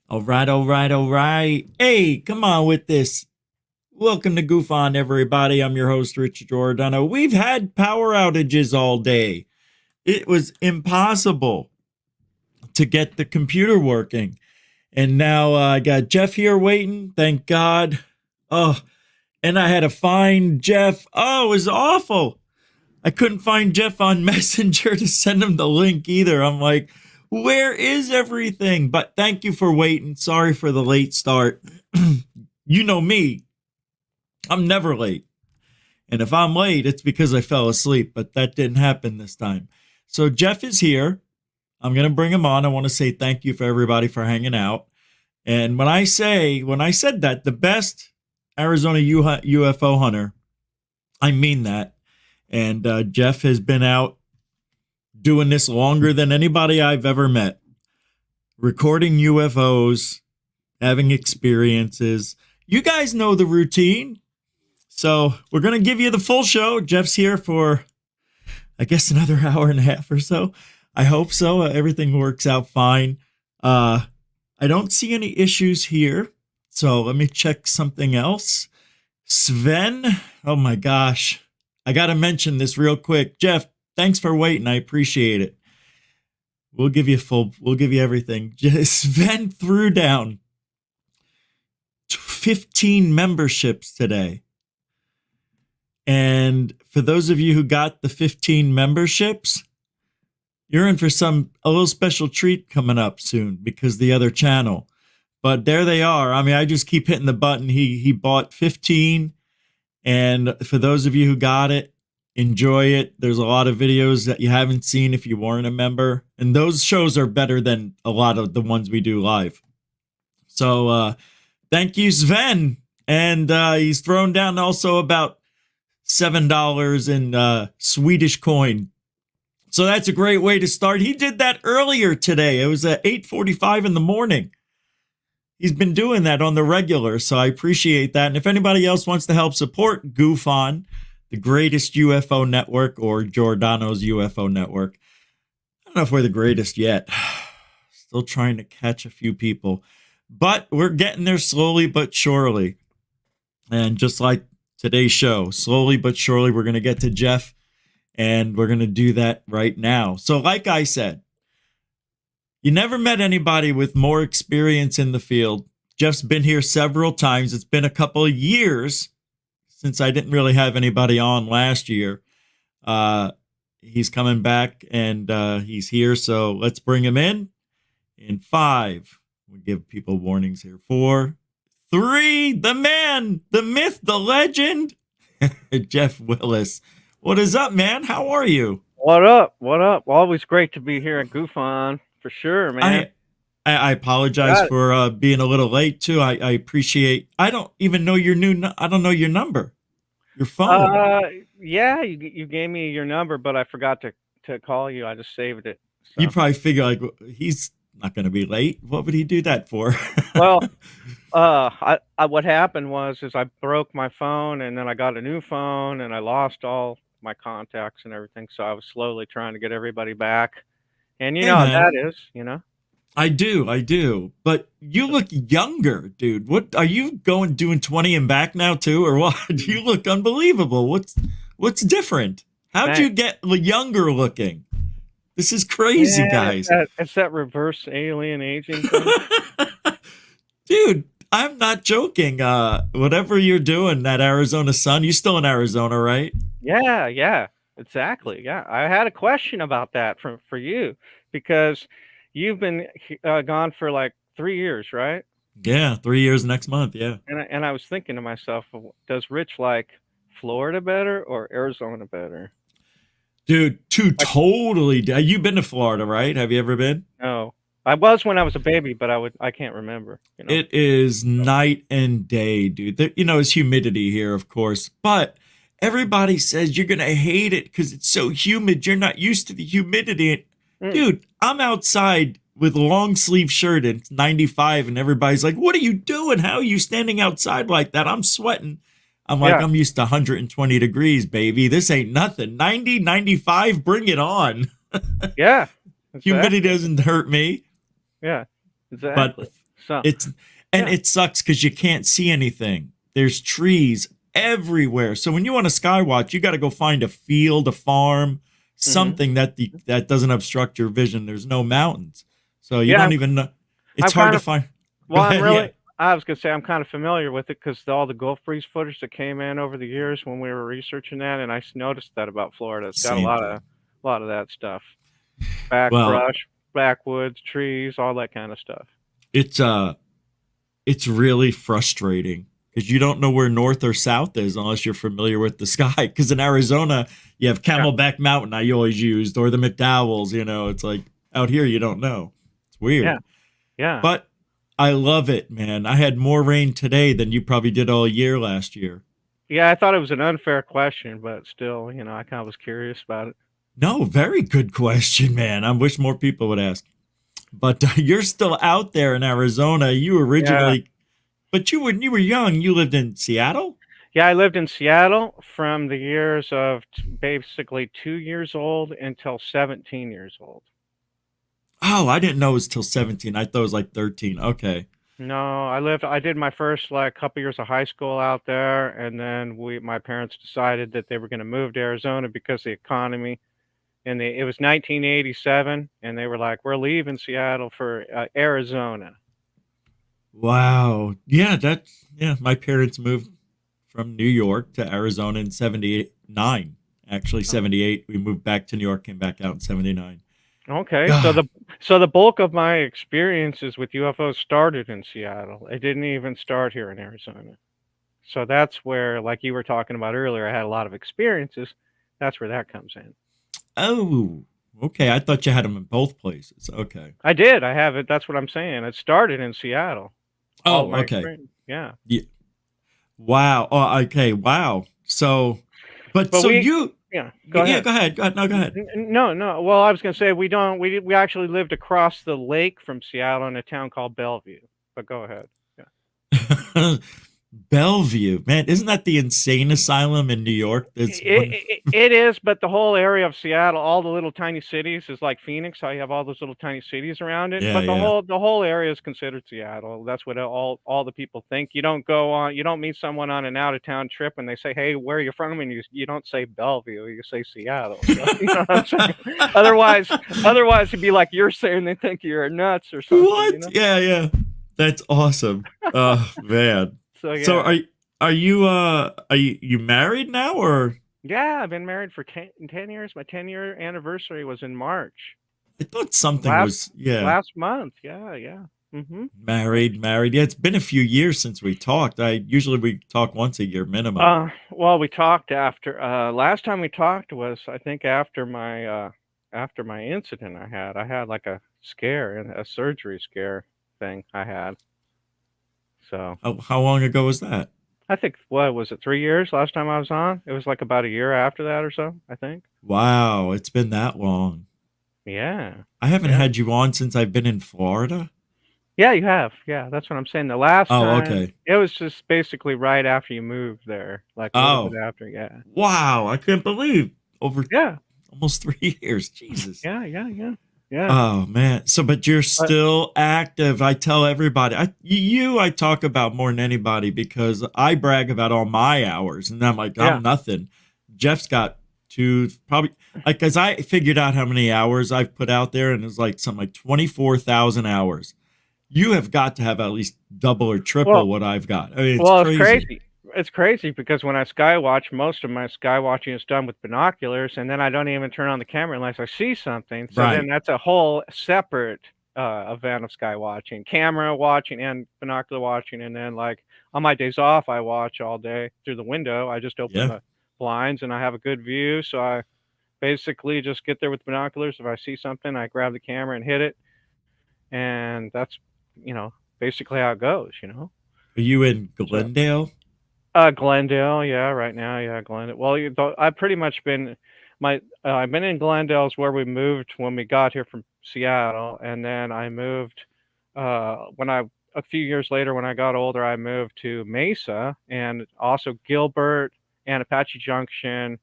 All right, all right, all right. Hey, come on with this. Welcome to GUFON, everybody. I'm your host, Richard Giordano. We've had power outages all day. It was impossible to get the computer working. And now I got Jeff here waiting. Thank God. Oh, and I had to find Jeff. Oh, it was awful. I couldn't find Jeff on Messenger to send him the link either. I'm like, where is everything? But thank you for waiting. Sorry for the late start. You know me, I'm never late. And if I'm late, it's because I fell asleep, but that didn't happen this time. So Jeff is here. I'm going to bring him on. I want to say thank you for everybody for hanging out. And when I said that, the best Arizona UFO hunter, I mean that. And Jeff has been out doing this longer than anybody I've ever met. Recording UFOs, having experiences. You guys know the routine. So we're going to give you the full show. Jeff's here for, I guess, another hour and a half or so. I hope so. Everything works out fine. I don't see any issues here. So let me check something else. Sven, oh my gosh. I got to mention this real quick. Jeff, thanks for waiting. I appreciate it. We'll give you everything. Sven threw down 15 memberships today. And for those of you who got the 15 memberships, you're in for a little special treat coming up soon because the other channel. But there they are. I mean, I just keep hitting the button. He bought 15. And for those of you who got it, enjoy it. There's a lot of videos that you haven't seen if you weren't a member. And those shows are better than a lot of the ones we do live. So thank you, Sven. And he's thrown down also about $7 in Swedish coin. So that's a great way to start. He did that earlier today. It was at 8:45 in the morning. He's been doing that on the regular, so I appreciate that. And if anybody else wants to help support GUFON, the greatest UFO network, or Giordano's UFO network, I don't know if we're the greatest yet. Still trying to catch a few people. But we're getting there slowly but surely. And just like today's show, slowly but surely, we're going to get to Jeff. And we're going to do that right now. So like I said, you never met anybody with more experience in the field. Jeff's been here several times. It's been a couple of years since I didn't really have anybody on last year. He's coming back and he's here. So let's bring him in 5. We'll give people warnings here. 4, 3, the man, the myth, the legend, Jeff Willis. What is up, man? How are you? What up? What up? Always great to be here at GUFON, for sure, man. I apologize for being a little late too. I appreciate. I don't even know your I don't know your number, your phone. Yeah, you gave me your number, but I forgot to call you. I just saved it. So. You probably figure like he's not going to be late. What would he do that for? Well, what happened was I broke my phone, and then I got a new phone, and I lost all my contacts and everything. So I was slowly trying to get everybody back. And you know how that is, you know? I do. But you look younger, dude. What are you doing 20 and back now too, or what? You look unbelievable. What's different? How'd you get younger looking? This is crazy, guys. It's that reverse alien aging thing. Dude, I'm not joking. Whatever you're doing, that Arizona sun, you still in Arizona, right? Yeah, exactly. Yeah, I had a question about that for you, because you've been gone for like 3 years, right? Yeah, 3 years next month. Yeah. And I was thinking to myself, does Rich like Florida better or Arizona better? Dude, totally. You've been to Florida, right? Have you ever been? No. I was when I was a baby, but I can't remember. You know? It is night and day, dude. It's humidity here, of course, but everybody says you're going to hate it because it's so humid. You're not used to the humidity. Dude, I'm outside with a long sleeve shirt and it's 95 and everybody's like, what are you doing? How are you standing outside like that? I'm sweating. I'm like, I'm used to 120 degrees, baby. This ain't nothing. 90, 95, bring it on. Yeah. Exactly. Humidity doesn't hurt me. Yeah, exactly. So It's and yeah. it sucks because you can't see anything. There's trees everywhere. So when you want to skywatch, you got to go find a field, a farm, Hmm. something that doesn't obstruct your vision. There's no mountains, so you Yeah, don't even know. It's I'm hard kind to of find. Go well, I'm ahead. Yeah, really. I was gonna say I'm kind of familiar with it because all the Gulf Breeze footage that came in over the years when we were researching that, and noticed that about Florida. It's got same thing. a lot of that stuff. Well, Backbrush, backwoods, trees, all that kind of stuff. it's uh it's really frustrating because you don't know where north or south is unless you're familiar with the sky. Because in Arizona, you have Yeah, Camelback Mountain, I always used, or the McDowells. It's like out here, you don't know. It's yeah, weird. yeah. But I love it, man. I had more rain today than you probably did all year last year. Yeah, I thought it was an unfair question, but still, I kind of was curious about it. No, very good question, man. I wish more people would ask. But you're still out there in Arizona. You Yeah. originally, but when you were young, you lived in Seattle? Yeah, I lived in Seattle from the years of basically 2 years old until 17 years old. Oh, I didn't know it was till 17. I thought it was like 13. Okay. No, I did my first like couple years of high school out there, and then my parents decided that they were going to move to Arizona because of the economy. And it was 1987, and they were like, "We're leaving Seattle for Arizona." Wow. Yeah, my parents moved from New York to Arizona in 79. Actually, Oh, 78. We moved back to New York, came back out in 79. okay, God. so the bulk of my experiences with UFOs started in Seattle. It didn't even start here in Arizona. So that's where, like you were talking about earlier, I had a lot of experiences. That's where that comes in. Oh, okay. I thought you had them in both places. Okay. I did. I have it. That's what I'm saying. It started in Seattle. All of Oh, my okay. experience. Yeah. Yeah. Wow. Oh, okay. Wow. So, but But so you, yeah, go yeah, ahead. go ahead. Go ahead. No, go ahead. No, no. Well, I was going to say we don't, we actually lived across the lake from Seattle in a town called Bellevue. But go ahead. Yeah. Bellevue, man, isn't that the insane asylum in New York? That's one. It is, but the whole area of Seattle, all the little tiny cities, is like Phoenix. How you have all those little tiny cities around it, Yeah, but yeah. the whole area is considered Seattle. That's what all the people think. You don't meet someone on an out of town trip and they say, "Hey, where are you from?" And you don't say Bellevue, you say Seattle. So, you know what I'm saying? Otherwise, it'd be like you're saying they think you're nuts or something. What? Yeah, yeah. That's awesome. Oh man. So So yeah, are you married now or yeah. I've been married for 10 years. My 10-year anniversary was in March. I thought something Last was yeah. last month. Yeah, yeah. Mhm. Married. Yeah, it's been a few years since we talked. I usually we talk once a year minimum. Well, we talked after last time we talked was I think after my incident I had. I had like a scare and a surgery scare thing I had. So, How long ago was that? I think what was it 3 years last time I was on? It was like about a year after that or so, I think. Wow, it's been that long. Yeah. I haven't Yeah. had you on since I've been in Florida. Yeah, you have. Yeah, that's what I'm saying. The last Oh, time okay. it was just basically right after you moved there, like a little bit Oh, after. Yeah. wow. I can't believe over Yeah. almost 3 years. Jesus. Yeah, yeah, yeah. Yeah. Oh man. So, but you're But still active. I tell everybody, I talk about more than anybody because I brag about all my hours and I'm like, yeah. I'm nothing. Jeff's got two, probably like, cause I figured out how many hours I've put out there and it's like something like 24,000 hours. You have got to have at least double or triple Well, what I've got. I mean, it's well, it's crazy. crazy. It's crazy because when I skywatch, most of my skywatching is done with binoculars, and then I don't even turn on the camera unless I see something. So then Right. that's a whole separate event of skywatching, camera watching and binocular watching. And then like on my days off, I watch all day through the window. I just open Yeah. the blinds and I have a good view. So I basically just get there with binoculars. If I see something, I grab the camera and hit it, and that's you know basically how it goes. Are you in So. Glendale? Glendale, yeah, right now, yeah, Glendale. Well, I've pretty much been I've been in Glendale's where we moved when we got here from Seattle, and then I moved when I a few years later when I got older, I moved to Mesa and also Gilbert and Apache Junction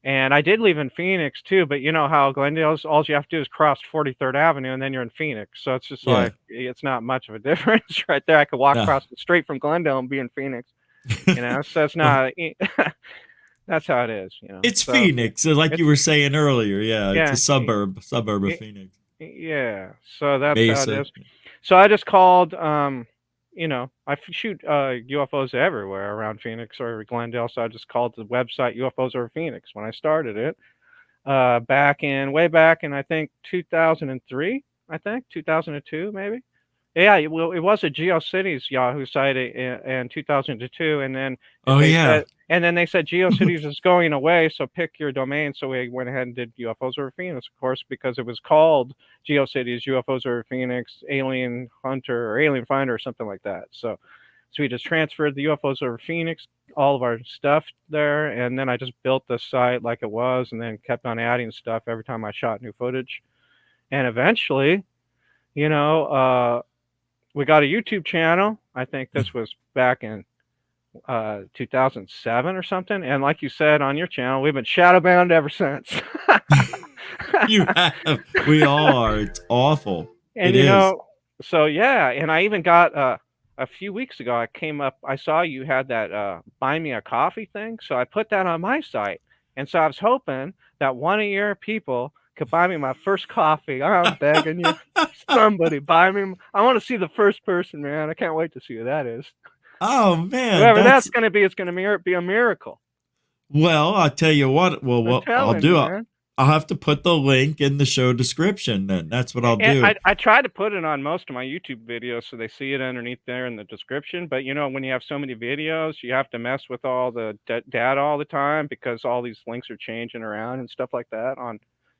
And I did leave in Phoenix too, but you know how Glendale's, all you have to do is cross 43rd Avenue and then you're in Phoenix. So it's just Yeah. like, it's not much of a difference right there. I could walk No. across the street from Glendale and be in Phoenix, you know, so it's Well, not, that's how it is, you know. it's So Phoenix, like it's, you were saying earlier. Yeah, it's a yeah, suburb of y- Phoenix. yeah. So that's how it Mesa. is. So I just called, you know, shoot UFOs everywhere around Phoenix or Glendale. So I just called the website UFOs over Phoenix when I started it. Way back in I think 2003, I think 2002 maybe. Yeah, it was a GeoCities Yahoo site in 2002, and then Oh yeah. they said GeoCities is going away, so pick your domain. So we went ahead and did UFOs over Phoenix, of course, because it was called GeoCities UFOs over Phoenix Alien Hunter or Alien Finder or something like that. So we just transferred the UFOs over Phoenix, all of our stuff there, and then I just built the site like it was, and then kept on adding stuff every time I shot new footage, and eventually, you know, we got a YouTube channel. I think this was back in 2007 or something, and like you said on your channel, we've been shadow bound ever since. You have. We all are. It's awful. And It you is. know, so yeah, and I even got a few weeks ago, I saw you had that buy me a coffee thing, so I put that on my site, and so I was hoping that one of your people could buy me my first coffee. I'm begging you, somebody buy me. I want to see the first person, man. I can't wait to see who that is. Oh man, Whoever that's that's going to be, it's going to be a miracle. well. I'll tell you what. Well, I'm what I'll telling do. you, man. I'll have to put the link in the show description. Then that's what I'll And do. I try to put it on most of my YouTube videos so they see it underneath there in the description. But you know, when you have so many videos, you have to mess with all the data all the time because all these links are changing around and stuff like that on,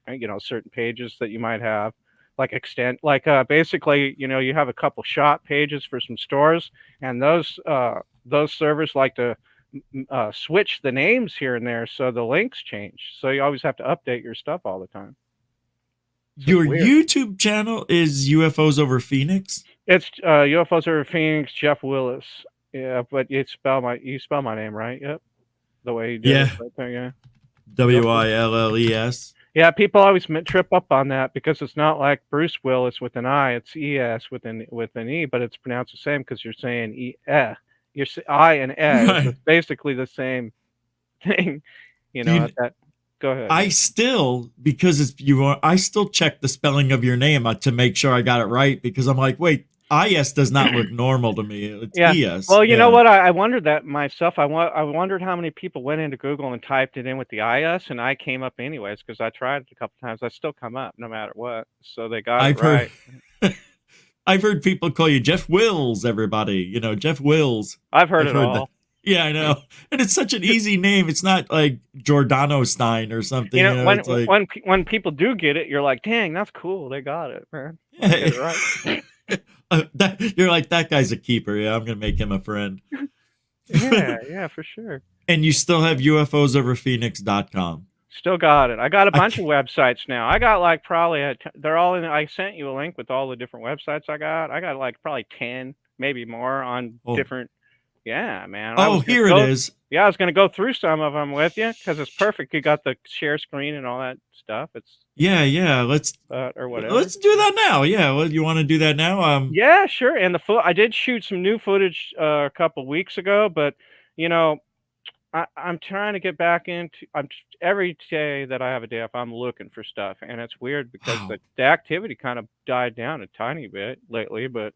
you know, certain pages that you might have. Like basically, you know, you have a couple shop pages for some stores, and those servers like to switch the names here and there, so the links change. So you always have to update your stuff all the time. So it's Your weird. YouTube channel is UFOs over Phoenix. It's UFOs over Phoenix, Jeff Willis. Yeah, but you spell my name right. Yep, the way you did Yeah, it right there. Yeah. Willes. Yeah, people always trip up on that because it's not like Bruce Willis with an I. It's ES with an E, but it's pronounced the same because you're saying Your I and is Right. basically the same thing. You Do know you, that. Go ahead. I still, because it's you are, I still check the spelling of your name to make sure I got it right because I'm like, wait, IS does not look normal to me. It's Yeah. ES. Well, you know Yeah. what? I wondered that myself. I wondered how many people went into Google and typed it in with the IS, and I came up anyways because I tried it a couple times. I still come up no matter what. So they got it I've heard right. I've heard people call you Jeff Wills, everybody. Jeff Wills. I've heard I've it heard that. all. Yeah, I know. And it's such an easy name. It's not like Giordano Stein or something. You know, It's like when people do get it, you're like, dang, that's cool. They got it, man. They get it right. You're like, that guy's a keeper. Yeah, I'm going to make him a friend. Yeah, for sure. And you still have UFOsoverPhoenix.com. Still got it. I got a bunch of websites now. I got like probably they're all in. I sent you a link with all the different websites I got. I got like probably 10, maybe more on different. Yeah, man. Oh, here it is. Yeah, I was going to go through some of them with you because it's perfect. You got the share screen and all that stuff. It's yeah. Let's or whatever. Let's do that now. Yeah, well, you want to do that now? Yeah, sure. And I did shoot some new footage a couple weeks ago, but you know, I'm trying to get back into. Every day that I have a day off, I'm looking for stuff, and it's weird because the activity kind of died down a tiny bit lately, but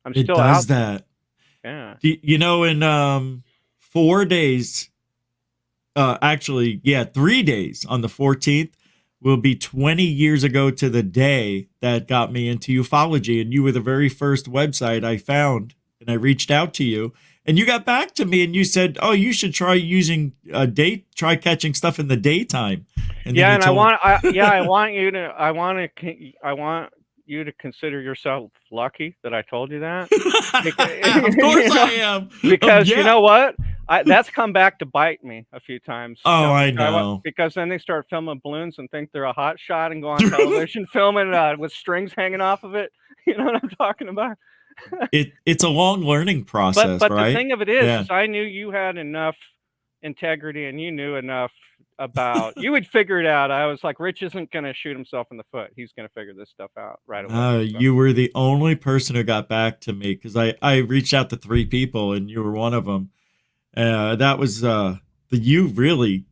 I'm still out. It does that. Yeah. In 4 days, actually, 3 days on the 14th will be 20 years ago to the day that got me into ufology. And you were the very first website I found. And I reached out to you and you got back to me and you said, oh, you should try try catching stuff in the daytime. And yeah. And I want you to consider yourself lucky that I told you that. Of course I am. Because you know what? That's come back to bite me a few times. Oh, I know. Because then they start filming balloons and think they're a hot shot and go on television filming with strings hanging off of it. You know what I'm talking about? It's a long learning process, but right? The thing of it is I knew you had enough integrity and you knew enough about. You would figure it out. I was like, Rich isn't going to shoot himself in the foot. He's going to figure this stuff out right away. So. You were the only person who got back to me because I reached out to 3 people and you were one of them. That was you really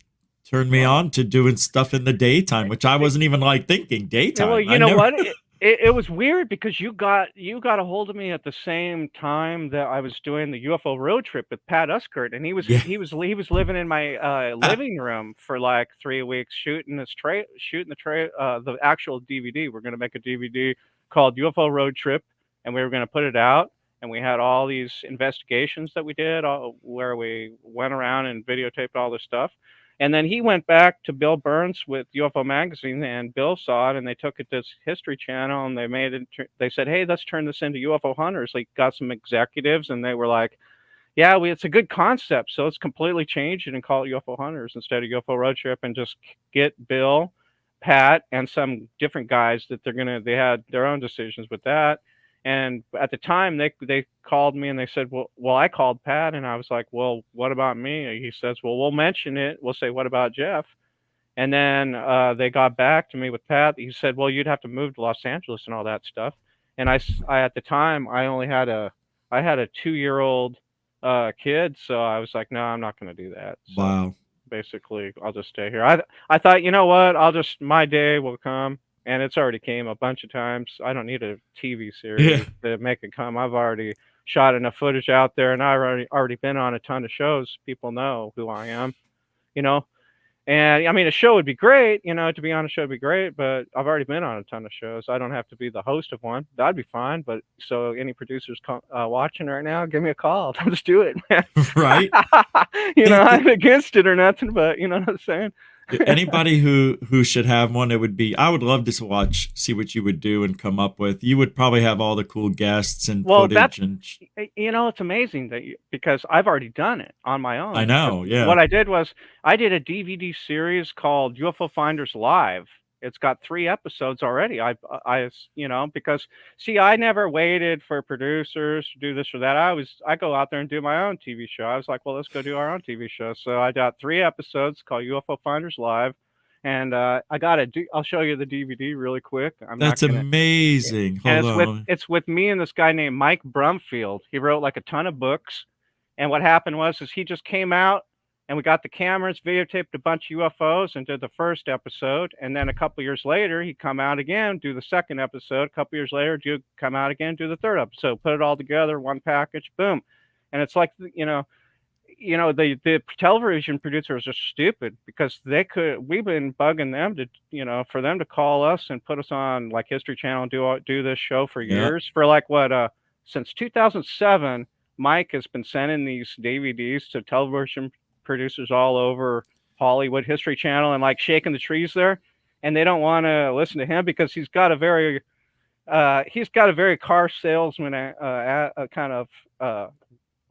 turned me on to doing stuff in the daytime, which I wasn't even like thinking daytime. Well, you know what? It was weird because you got a hold of me at the same time that I was doing the UFO road trip with Pat Uskert, and he was living in my living room for like 3 weeks shooting the actual DVD. We're gonna make a DVD called UFO Road Trip, and we were gonna put it out. And we had all these investigations that we did, where we went around and videotaped all this stuff. And then he went back to Bill Burns with UFO Magazine, and Bill saw it, and they took it to this History Channel, and they made it. They said, "Hey, let's turn this into UFO Hunters." Like, got some executives, and they were like, "Yeah, it's a good concept, so let's completely change it and call it UFO Hunters instead of UFO Road Trip, and just get Bill, Pat, and some different guys that they had their own decisions with that." And at the time, they called me and they said, well, I called Pat, and I was like, well, what about me? He says, well, we'll mention it. We'll say, what about Jeff? And then they got back to me with Pat. He said, well, you'd have to move to Los Angeles and all that stuff. And I at the time, I had a 2-year-old kid, so I was like, no, I'm not going to do that. So wow. Basically, I'll just stay here. I thought, you know what? My day will come. And it's already came a bunch of times. I don't need a TV series to make it come. I've already shot enough footage out there, and I've already been on a ton of shows. People know who I am, you know. And I mean, a show would be great, you know. To be on a show would be great, but I've already been on a ton of shows. I don't have to be the host of one. That'd be fine. But so any producers watching right now, give me a call. Let's do it, man. Right? You know, I'm against it or nothing, but you know what I'm saying. Anybody who should have one, it would be. I would love to see what you would do and come up with. You would probably have all the cool guests and footage. You know, it's amazing that because I've already done it on my own. I know. Yeah. What I did was I did a DVD series called UFO Finders Live. It's got 3 episodes already. I you know, because see, I never waited for producers to do this or that. I go out there and do my own TV show. I was like, well, let's go do our own TV show. So I got 3 episodes called UFO Finders Live, and I'll show you the DVD really quick. That's amazing. Hold on. It's with me and this guy named Mike Brumfield. He wrote like a ton of books, and what happened was he just came out. And we got the cameras, videotaped a bunch of UFOs, and did the first episode. And then a couple years later, he'd come out again, do the second episode. A couple years later, come out again, do the third episode. Put it all together, one package, boom. And it's like, you know, the television producers are stupid because we've been bugging them to, you know, for them to call us and put us on like History Channel and do this show for years. For like since 2007, Mike has been sending these DVDs to television producers all over Hollywood, History Channel, and like shaking the trees there, and they don't want to listen to him because he's got a very car salesman kind of a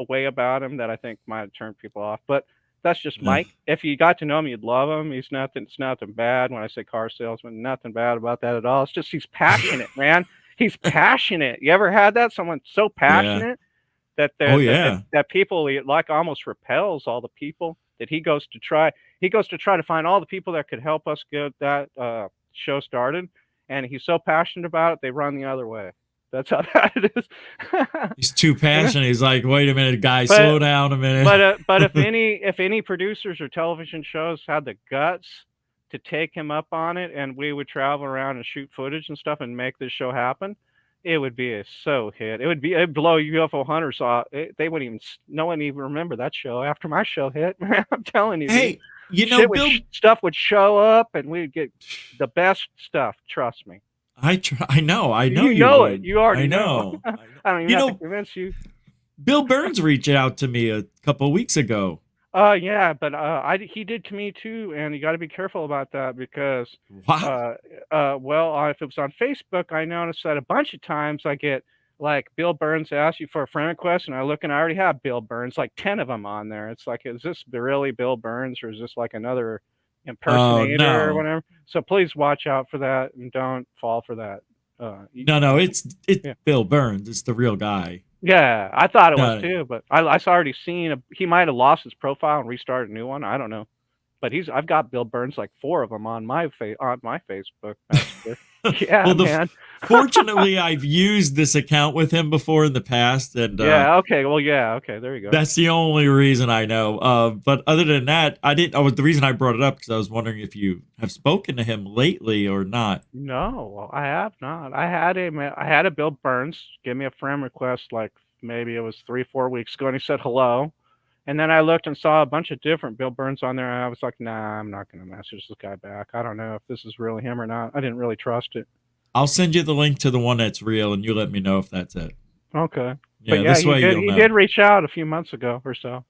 way about him that I think might turn people off. But that's just Mike. If you got to know him, you'd love him. It's nothing bad. When I say car salesman, nothing bad about that at all. It's just he's passionate, man. He's passionate. You ever had that? Someone so passionate that people like almost repels all the people that he goes to try to find all the people that could help us get that show started, and he's so passionate about it they run the other way. That's how bad it is. He's too passionate. He's like, wait a minute, guys, slow down a minute. But if any producers or television shows had the guts to take him up on it, and we would travel around and shoot footage and stuff and make this show happen, it would be hit. It'd blow UFO Hunters off. No one even remember that show after my show hit. I'm telling you. Hey, you know, stuff would show up, and we'd get the best stuff. Trust me. I know. You know would. it. You already know. I don't even have to convince you. Bill Burns reached out to me a couple of weeks ago. Yeah, but he did to me too, and you got to be careful about that because, wow. If it was on Facebook, I noticed that a bunch of times I get like Bill Burns asks you for a friend request, and I look and I already have Bill Burns, like 10 of them on there. It's like, is this really Bill Burns or is this like another impersonator or whatever? So please watch out for that and don't fall for that. No, it's Bill Burns. It's the real guy. Yeah, I thought it was too, but I already seen he might have lost his profile and restarted a new one. I don't know. But I've got Bill Burns like 4 of them on my Facebook Messenger. Yeah, Well, man. fortunately, I've used this account with him before in the past, and Yeah, okay. Well, yeah, okay. There you go. that's the only reason I know. But other than that, I didn't. The reason I brought it up because I was wondering if you have spoken to him lately or not. No, I have not. I had a Bill Burns give me a friend request like maybe it was 3, 4 weeks ago, and he said hello. And then I looked and saw a bunch of different Bill Burns on there, and I was like, nah, I'm not going to message this guy back. I don't know if this is really him or not. I didn't really trust it. I'll send you the link to the one that's real, and you let me know if that's it. Okay. But Yeah, yeah, this way you'll he know. did reach out a few months ago or so.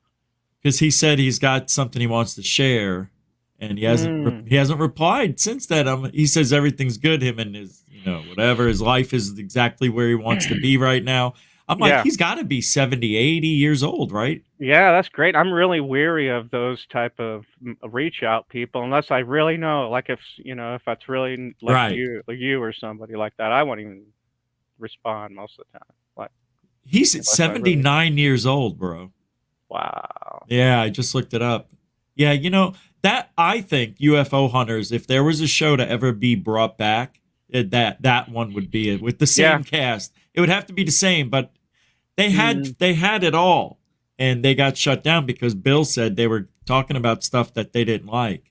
Because he said he's got something he wants to share, and Mm. he hasn't replied since then. He says everything's good. Him and his whatever his life is exactly where he wants to be right now. I'm like, Yeah. he's got to be 70, 80 years old, right? Yeah, that's great. I'm really weary of those type of reach out people unless I really know, like if that's really like Right. you or somebody like that, I won't even respond most of the time. Like He's unless I really 79 years old, bro. wow. Yeah, I just looked it up. Yeah, that I think UFO Hunters, if there was a show to ever be brought back, that one would be it with the Yeah. same cast. It would have to be the same, but they had Mm. they had it all, and they got shut down because Bill said they were talking about stuff that they didn't like.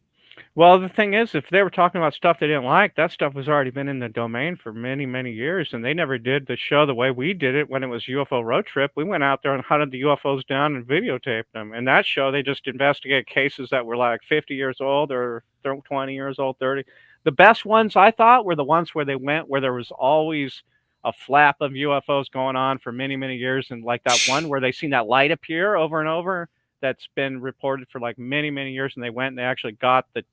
Well, the thing is, if they were talking about stuff they didn't like, that stuff was already been in the domain for many, many years, and they never did the show the way we did it when it was UFO Road Trip. We went out there and hunted the UFOs down and videotaped them. And that show, they just investigated cases that were like 50 years old or 20 years old, 30. The best ones I thought were the ones where they went where there was always a flap of UFOs going on for many, many years, and like that one where they seen that light appear over and over. That's been reported for like many, many years, and they went and they actually got the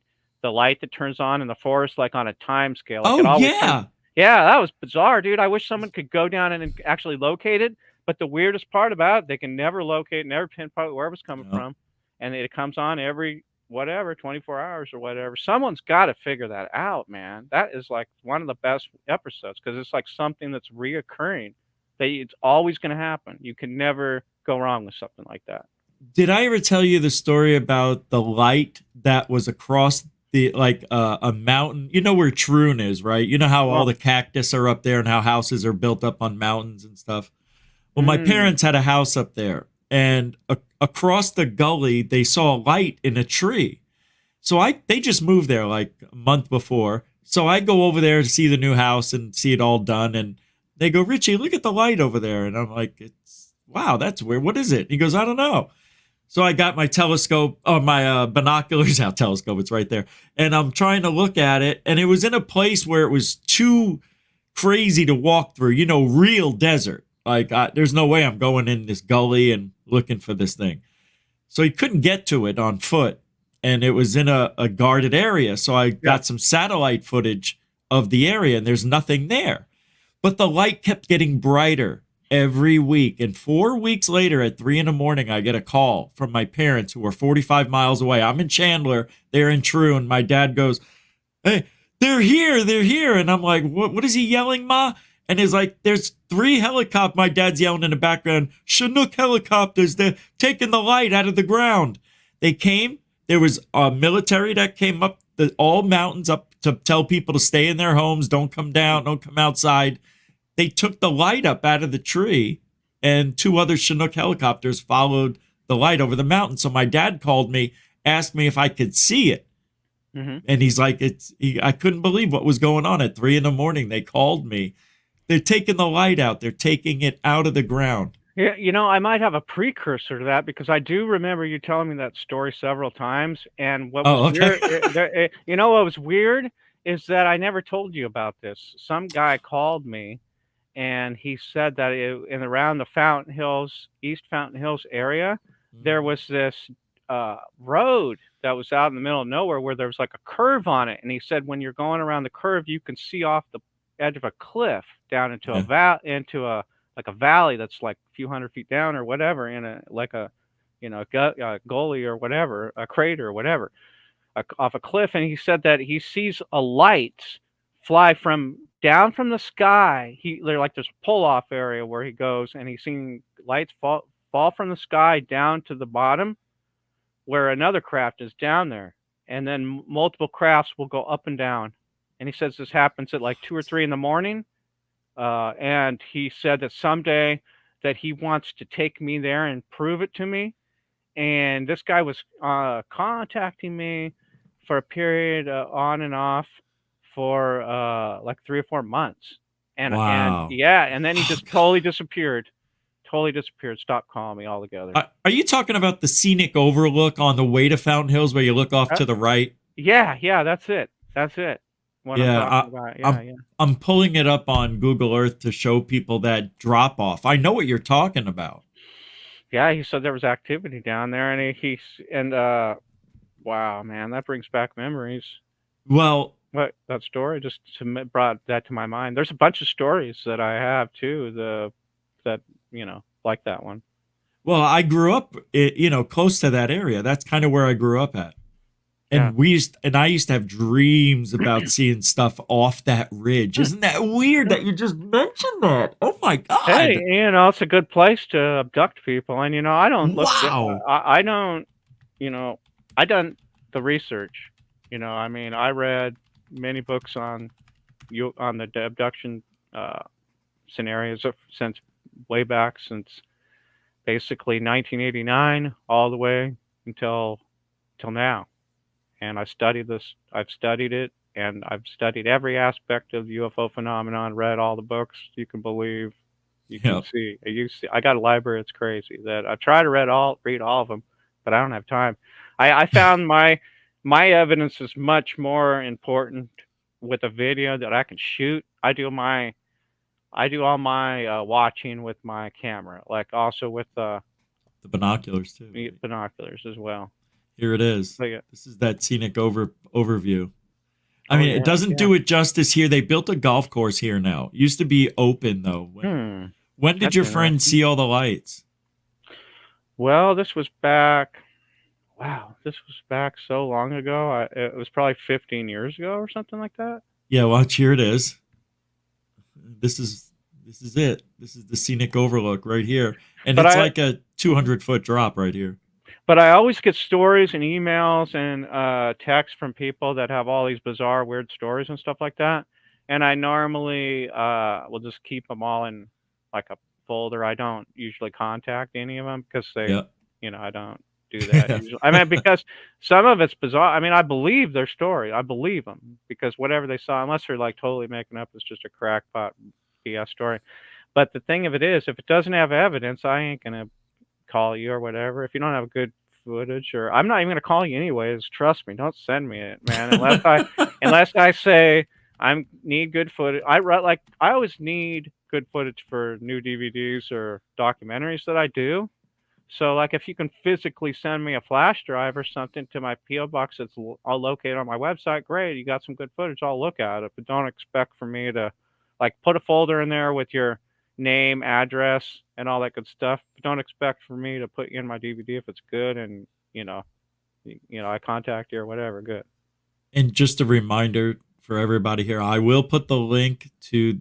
light that turns on in the forest, like on a time scale. Like Oh it always turns. yeah. Yeah, that was bizarre, dude. I wish someone could go down and actually locate it. But the weirdest part about it, they can never locate, never pinpoint where it was coming No. from. And it comes on every whatever, 24 hours or whatever. Someone's got to figure that out, man. That is like one of the best episodes because it's like something that's reoccurring. That it's always going to happen. You can never go wrong with something like that. Did I ever tell you the story about the light that was across the a mountain? You know where Troon is, right? You know how all Well, the cactus are up there and how houses are built up on mountains and stuff. Well, my mm, parents had a house up there, and across the gully they saw a light in a tree. So they just moved there like a month before. So I go over there to see the new house and see it all done, and they go, Richie, look at the light over there, and I'm like, it's wow, that's weird. What is it? He goes, I don't know. So I got my telescope, or my binoculars out. Telescope, it's right there, and I'm trying to look at it, and it was in a place where it was too crazy to walk through. Real desert. Like there's no way I'm going in this gully and looking for this thing. So he couldn't get to it on foot, and it was in a guarded area. So I yeah. got some satellite footage of the area, and there's nothing there. But the light kept getting brighter every week. And 4 weeks later, at 3 a.m, I get a call from my parents who are 45 miles away. I'm in Chandler, they're in Troon. My dad goes, hey, they're here, they're here. And I'm like, what is he yelling, Ma? And he's like, there's 3 helicopters. My dad's yelling in the background, Chinook helicopters. They're taking the light out of the ground. They came. There was a military that came up all mountains up to tell people to stay in their homes. Don't come down. Don't come outside. They took the light up out of the tree, and 2 other Chinook helicopters followed the light over the mountain. So my dad called me, asked me if I could see it. Mm-hmm. And he's like, I couldn't believe what was going on at 3 a.m. They called me. They're taking the light out. They're taking it out of the ground. Yeah, I might have a precursor to that because I do remember you telling me that story several times. And what was Oh, okay. weird, what was weird is that I never told you about this. Some guy called me and he said that in around the Fountain Hills, East Fountain Hills area, there was this road that was out in the middle of nowhere where there was like a curve on it. And he said when you're going around the curve, you can see off the edge of a cliff down into Yeah. like a valley that's like a few hundred feet down or whatever in a like a gully or whatever, a crater or whatever, off a cliff. And he said that he sees a light fly from down from the sky. They're like this pull off area where he goes, and he's seeing lights fall from the sky down to the bottom where another craft is down there. and then multiple crafts will go up and down. And he says this happens at like 2 or 3 in the morning. And he said that someday that he wants to take me there and prove it to me. And this guy was contacting me for a period on and off for like 3 or 4 months. And Wow. yeah, and then he Oh, just totally disappeared. Totally disappeared. Stopped calling me altogether. are you talking about the scenic overlook on the way to Fountain Hills where you look off Uh, to the right? yeah, that's it. That's it. What I'm Yeah, talking about. Yeah, I'm yeah. I'm pulling it up on Google Earth to show people that drop off. I know what you're talking about. Yeah, he said there was activity down there, and wow, man, that brings back memories. Well, What that story just brought that to my mind. There's a bunch of stories that I have too, that like that one. well, I grew up, close to that area. That's kind of where I grew up at. Yeah. And I used to have dreams about seeing stuff off that ridge. Isn't that weird that you just mentioned that? Oh my Hey, god. it's a good place to abduct people, and I don't look. Wow. I don't. I done the research. I mean, I read many books on the abduction scenarios since way back since basically 1989 all the way until now. And I've studied it, and I've studied every aspect of the UFO phenomenon, read all the books you can believe, you can Yeah. see. I got a library that's crazy that I try to read all of them, but I don't have time. I found my evidence is much more important with a video that I can shoot. I do all my watching with my camera, like also with The binoculars too. Right? binoculars as well. Here it is. So, yeah. This is that scenic overview. I Oh mean, it yeah, doesn't yeah. do it justice here. They built a golf course here now. It used to be open though. When did That's your friend interesting. see all the lights? Well, this was back. Wow, this was back so long ago. It was probably 15 years ago or something like that. Yeah, watch, here it is. This is it. This is the scenic overlook right here. And But it's I like a 200-foot drop right here. but I always get stories and emails and texts from people that have all these bizarre, weird stories and stuff like that. And I normally will just keep them all in like a folder. I don't usually contact any of them because Yeah. I don't do that usually. I mean, because some of it's bizarre. I mean, I believe their story. I believe them because whatever they saw, unless they're like totally making up, it's just a crackpot BS story. But the thing of it is, if it doesn't have evidence, I ain't gonna call you or whatever. If you don't have good footage, or I'm not even gonna call you anyways. Trust me, don't send me it, man. Unless I say I need good footage. I always need good footage for new DVDs or documentaries that I do. So like if you can physically send me a flash drive or something to my PO box that's I'll locate on my website, great. You got some good footage. I'll look at it, but don't expect for me to like put a folder in there with your name, address, and all that good stuff. But don't expect for me to put you in my DVD if it's good and I contact you or whatever. Good. And just a reminder for everybody here, I will put the link to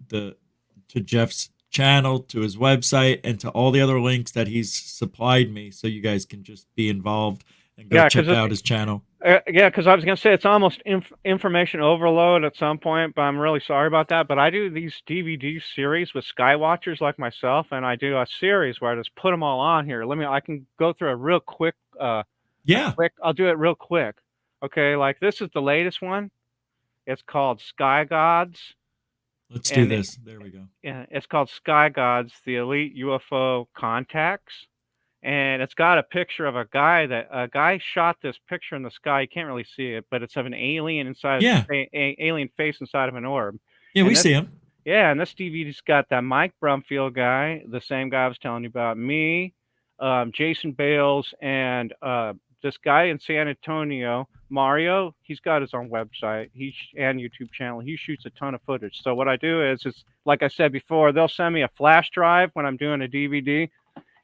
Jeff's channel, to his website, and to all the other links that he's supplied me, so you guys can just be involved and go Yeah, check out his channel. Yeah, because I was gonna say it's almost information overload at some point, but I'm really sorry about that. But I do these DVD series with Skywatchers like myself, and I do a series where I just put them all on here. I can go through a real quick, Yeah, I'll do it real quick. Okay, like this is the latest one. It's called Sky Gods, let's do and this. There we go. it's called Sky Gods: The Elite UFO Contacts. And it's got a picture of a guy shot this picture in the sky. You can't really see it, but it's of an alien inside Yeah, alien face inside of an orb. yeah, we And this see him. yeah, and this DVD's got that Mike Brumfield guy, the same guy I was telling you about, me, Jason Bales, and this guy in San Antonio, Mario. He's got his own website, and YouTube channel. He shoots a ton of footage. So what I do is like I said before, they'll send me a flash drive when I'm doing a DVD.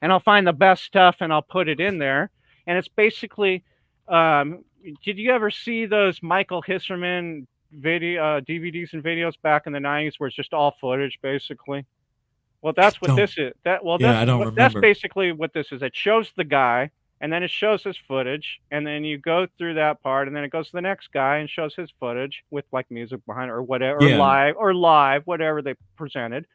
And I'll find the best stuff and I'll put it in there. And it's basically, did you ever see those Michael Hisserman DVDs and videos back in the 90s where it's just all footage basically? Well, that's what this is. Yeah, I don't That's remember. basically what this is. It shows the guy and then it shows his footage, and then you go through that part, and then it goes to the next guy and shows his footage with like music behind it or whatever, Yeah. or live, whatever they presented.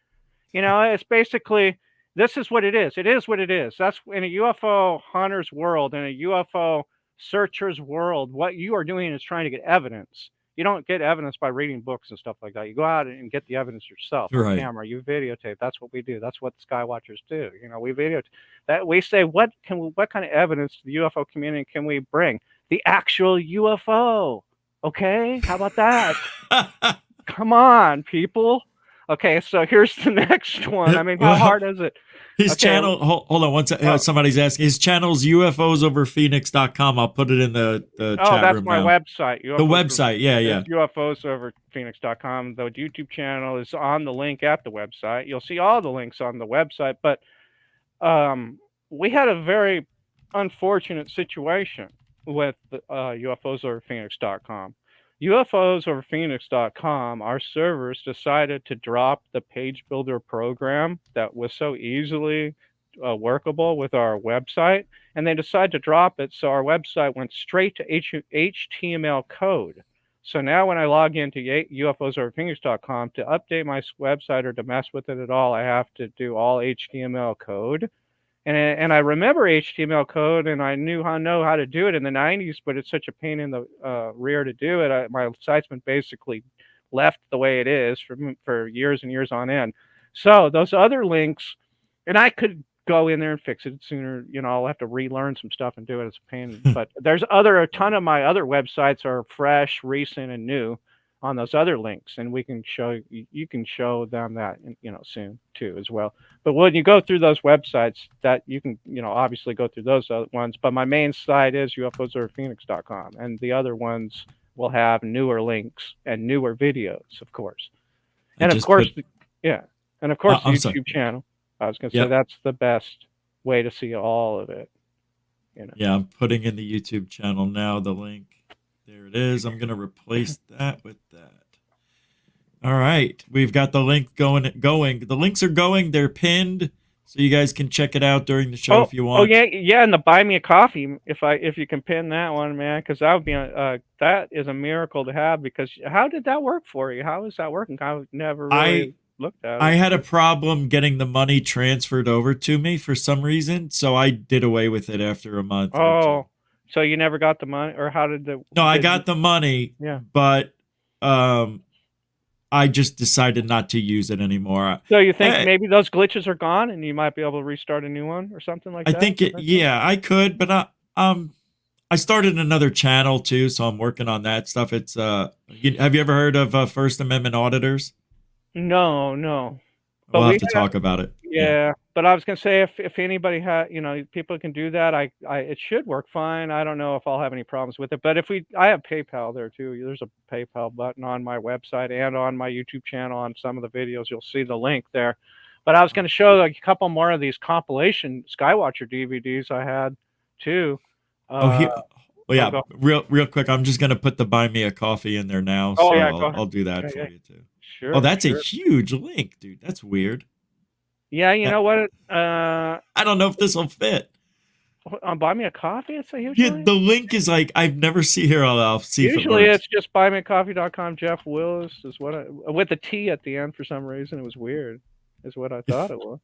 It's basically, this is what it is. It is what it is. That's in a UFO hunter's world, in a UFO searcher's world. What you are doing is trying to get evidence. You don't get evidence by reading books and stuff like that. You go out and get the evidence yourself on Right. camera. You videotape. That's what we do. That's what the Skywatchers do. We videotape. That we say, what kind of evidence to the UFO community can we bring? The actual UFO. Okay, how about that? Come on, people. Okay, so here's the next one. I mean, how hard is it? His Okay. channel, hold on one second. Somebody's asking. His channel's UFOsoverphoenix.com. I'll put it in the chat that's room my now. website. The website, yeah. It's UFOsoverphoenix.com. The YouTube channel is on the link at the website. You'll see all the links on the website. But we had a very unfortunate situation with UFOsoverphoenix.com. UFOsoverphoenix.com, our servers decided to drop the page builder program that was so easily workable with our website, and they decided to drop it, so our website went straight to HTML code. So now when I log into UFOsoverphoenix.com to update my website or to mess with it at all, I have to do all HTML code. And I remember HTML code, and I know how to do it in the 90s, but it's such a pain in the rear to do it. My site's been basically left the way it is for years and years on end. So those other links, and I could go in there and fix it sooner. I'll have to relearn some stuff and do it. It's a pain. But there's a ton of my other websites are fresh, recent, and new on those other links, and you can show them that soon too as well. But when you go through those websites, that you can obviously go through those other ones, but my main site is UFOsoverphoenix.com, and the other ones will have newer links and newer videos, of course. And of course the YouTube channel. I was going to say that's the best way to see all of it. Yeah, I'm putting in the YouTube channel now, the link. There it is. I'm going to replace that with that. All right. We've got the link going. The links are going. They're pinned, so you guys can check it out during the show if you want. Oh, yeah, and the buy me a coffee, if you can pin that one, man, because that would be that is a miracle to have. Because how did that work for you? How is that working? I've never really looked at it. I had a problem getting the money transferred over to me for some reason, so I did away with it after a month. Oh. So you never got the money, or how did the? No, I got the money. Yeah. But I just decided not to use it anymore. So you think maybe those glitches are gone, and you might be able to restart a new one or something like that? I think I could, but I started another channel too, so I'm working on that stuff. It's have you ever heard of First Amendment auditors? No. But we'll have to talk about it. Yeah, but I was gonna say if anybody had, people can do that. It should work fine. I don't know if I'll have any problems with it, but I have PayPal there too. There's a PayPal button on my website and on my YouTube channel. On some of the videos, you'll see the link there. But I was gonna show a couple more of these compilation Skywatcher DVDs I had too. Real quick. I'm just gonna put the buy me a coffee in there now. Oh, so yeah, I'll do that for you too. Sure. Oh, that's a huge link, dude. That's weird. Yeah, you know what? I don't know if this will fit. Buy me a coffee. It's a huge. Yeah, link? the link is like I've never seen here. I'll see. Usually, it's just buymeacoffee.com. Jeff Willis is with a T at the end for some reason. It was weird. Is what I thought it was.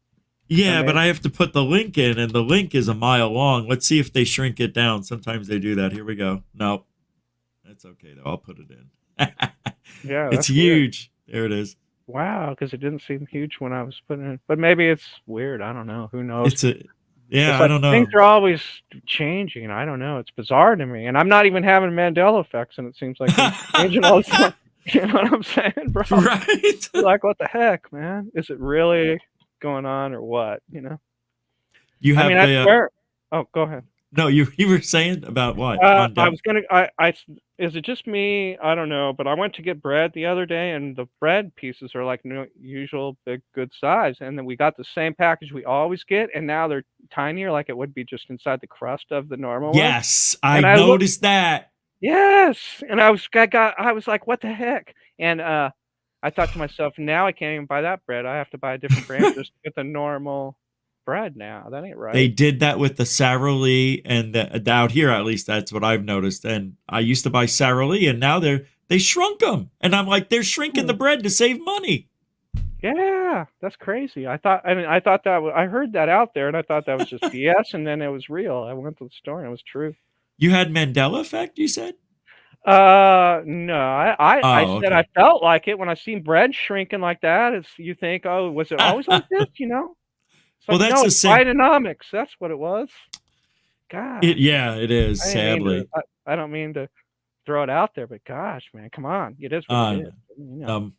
Yeah, but I have to put the link in, and the link is a mile long. Let's see if they shrink it down. Sometimes they do that. Here we go. Nope, that's okay though. I'll put it in. Yeah, it's huge. Weird. There it is. Wow, because it didn't seem huge when I was putting it. But maybe it's weird. I don't know. Who knows? I don't know. Things are always changing. I don't know. It's bizarre to me, and I'm not even having Mandela effects, and it seems like it's changing all the time. You know what I'm saying, bro? Right. Like, what the heck, man? Is it really going on, or what? You have Oh, go ahead. No, you were saying about what? I was gonna. Is it just me? I don't know, but I went to get bread the other day, and the bread pieces are like usual big good size, and then we got the same package we always get, and now they're tinier, like it would be just inside the crust of the normal one. Yes, I noticed that. Yes, and I was like, what the heck? And I thought to myself, now I can't even buy that bread. I have to buy a different brand just to get the normal bread now. That ain't They right. did that with the Sara Lee, and out here at least that's what I've noticed. And I used to buy Sara Lee, and now they shrunk them, and I'm like, they're shrinking the bread to save money. Yeah, that's crazy. I thought that I heard that out there, and I thought that was just BS, and then it was real. I went to the store, and it was true. You had Mandela effect, you said? No, I Oh, said I okay. felt like it when I seen bread shrinking like that. It's you think, oh, was it always like this? You know, it's Well, like that's no, the it's same. Bidenomics. That's what it was. Gosh, Yeah, it is. I didn't mean to. Sadly, I don't mean to throw it out there, but gosh, man, come on, it is what it uh, is. You know.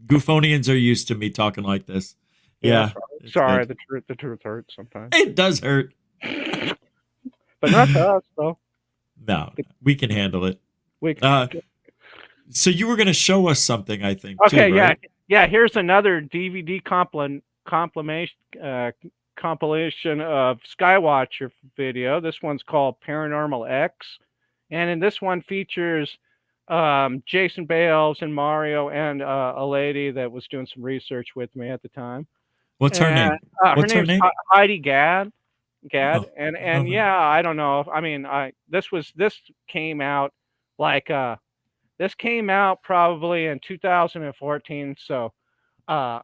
Gufonians are used to me talking like this. Yeah, Yeah, sorry. it's Sorry, good. the truth hurts sometimes. It does hurt. But not to us, though. No, we can handle it. We Uh, so you were going to show us something, I think, too, okay, yeah, right? yeah. Here's another DVD compilation of Skywatcher video. This one's called Paranormal X, and in this one features Jason Bales and Mario and a lady that was doing some research with me at the time. What's her And name? her What's her name's name? Heidi Gad. Oh, And okay. yeah, I don't know. I mean, this came out like this came out probably in 2014. So I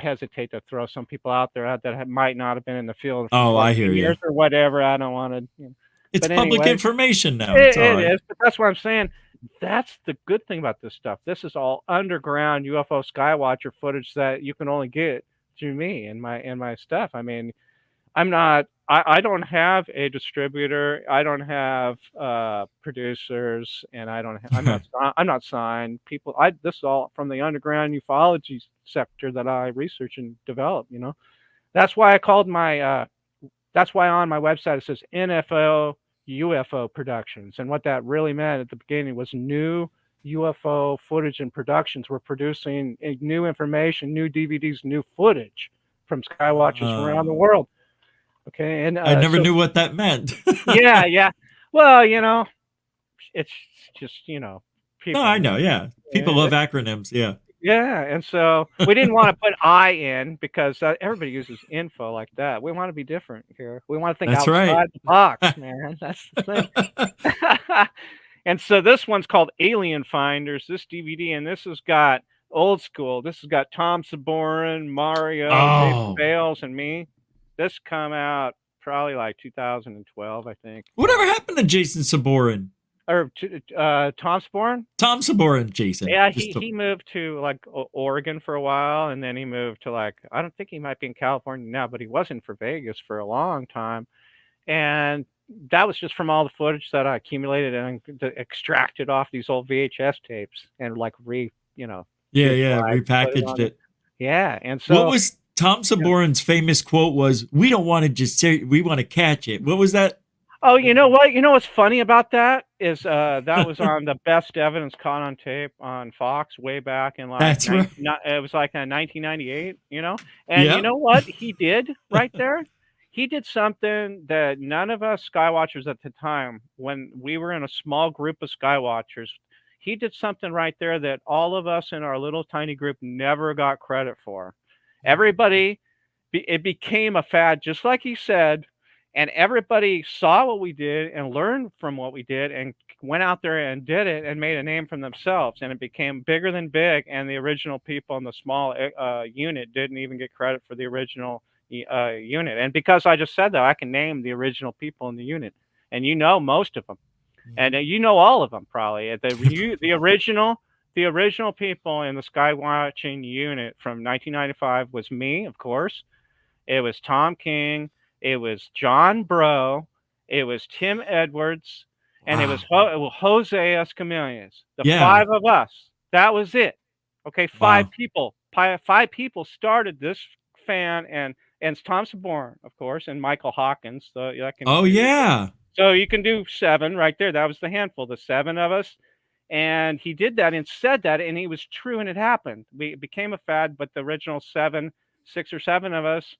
hesitate to throw some people out there that might not have been in the field for Oh, I hear 14 you. years or whatever. I don't want to. It's But public anyway, information now. It's all it right. is. But that's what I'm saying. That's the good thing about this stuff. This is all underground UFO Skywatcher footage that you can only get through me and my stuff. I mean, I don't have a distributor. I don't have producers, and I'm not signed. This is all from the underground ufology sector that I research and develop. That's why I called that's why on my website it says NFO UFO Productions, and what that really meant at the beginning was new UFO footage and productions. We're producing new information, new DVDs, new footage from skywatchers from around the Oh, world. Okay, and I never so knew what that meant. yeah, yeah. Well, it's just No, people. I know. Yeah, people love acronyms. Yeah, Yeah, and so we didn't want to put I in because everybody uses info like that. We want to be different here. We want to think that's right. outside the box, man. That's the thing. And so this one's called Alien Finders, this DVD, and this has got old school. This has got Tom Saborin, Mario, Jason Oh, Bales, and me. This come out probably like 2012, I think. whatever happened to Jason Saborin? Or Tom Saborin? Tom Saborin, Jason. Yeah, Just to, he moved to like Oregon for a while, and then he moved to like I don't think he might be in California now, but he wasn't for Vegas for a long time. And that was just from all the footage that I accumulated and extracted off these old VHS tapes and like yeah, yeah, digitalized, put it repackaged on. it. Yeah, and What so was Tom Saborin's famous quote? Was "We don't want to just say we want to catch it." What was that? oh, you know what? You know what's funny about that is that was on the best evidence caught on tape on Fox way back in like That's right. it was like 1998, And you Yep. know what he did right there? He did something that none of us Skywatchers at the time, when we were in a small group of Skywatchers, he did something right there that all of us in our little tiny group never got credit for. Everybody, it became a fad, just like he said, and everybody saw what we did and learned from what we did and went out there and did it and made a name for themselves, and it became bigger than big, and the original people in the small unit didn't even get credit for the original unit. And because I just said that, I can name the original people in the unit, and most of them, and all of them probably. The original people in the Skywatching unit from 1995 was me, of course. It was Tom King. It was John Bro. It was Tim Edwards, and it was Wow. Jose Escamillas. The Yeah. five of us. That was it. Okay, five Wow. people. Five people started this fan, and it's Tom Saborin, of course, and Michael Hawkins. So that can Oh do. yeah. So you can do seven right there. That was the handful, the seven of us. And he did that and said that, and he was true, and it happened. It became a fad, but the original six or seven of us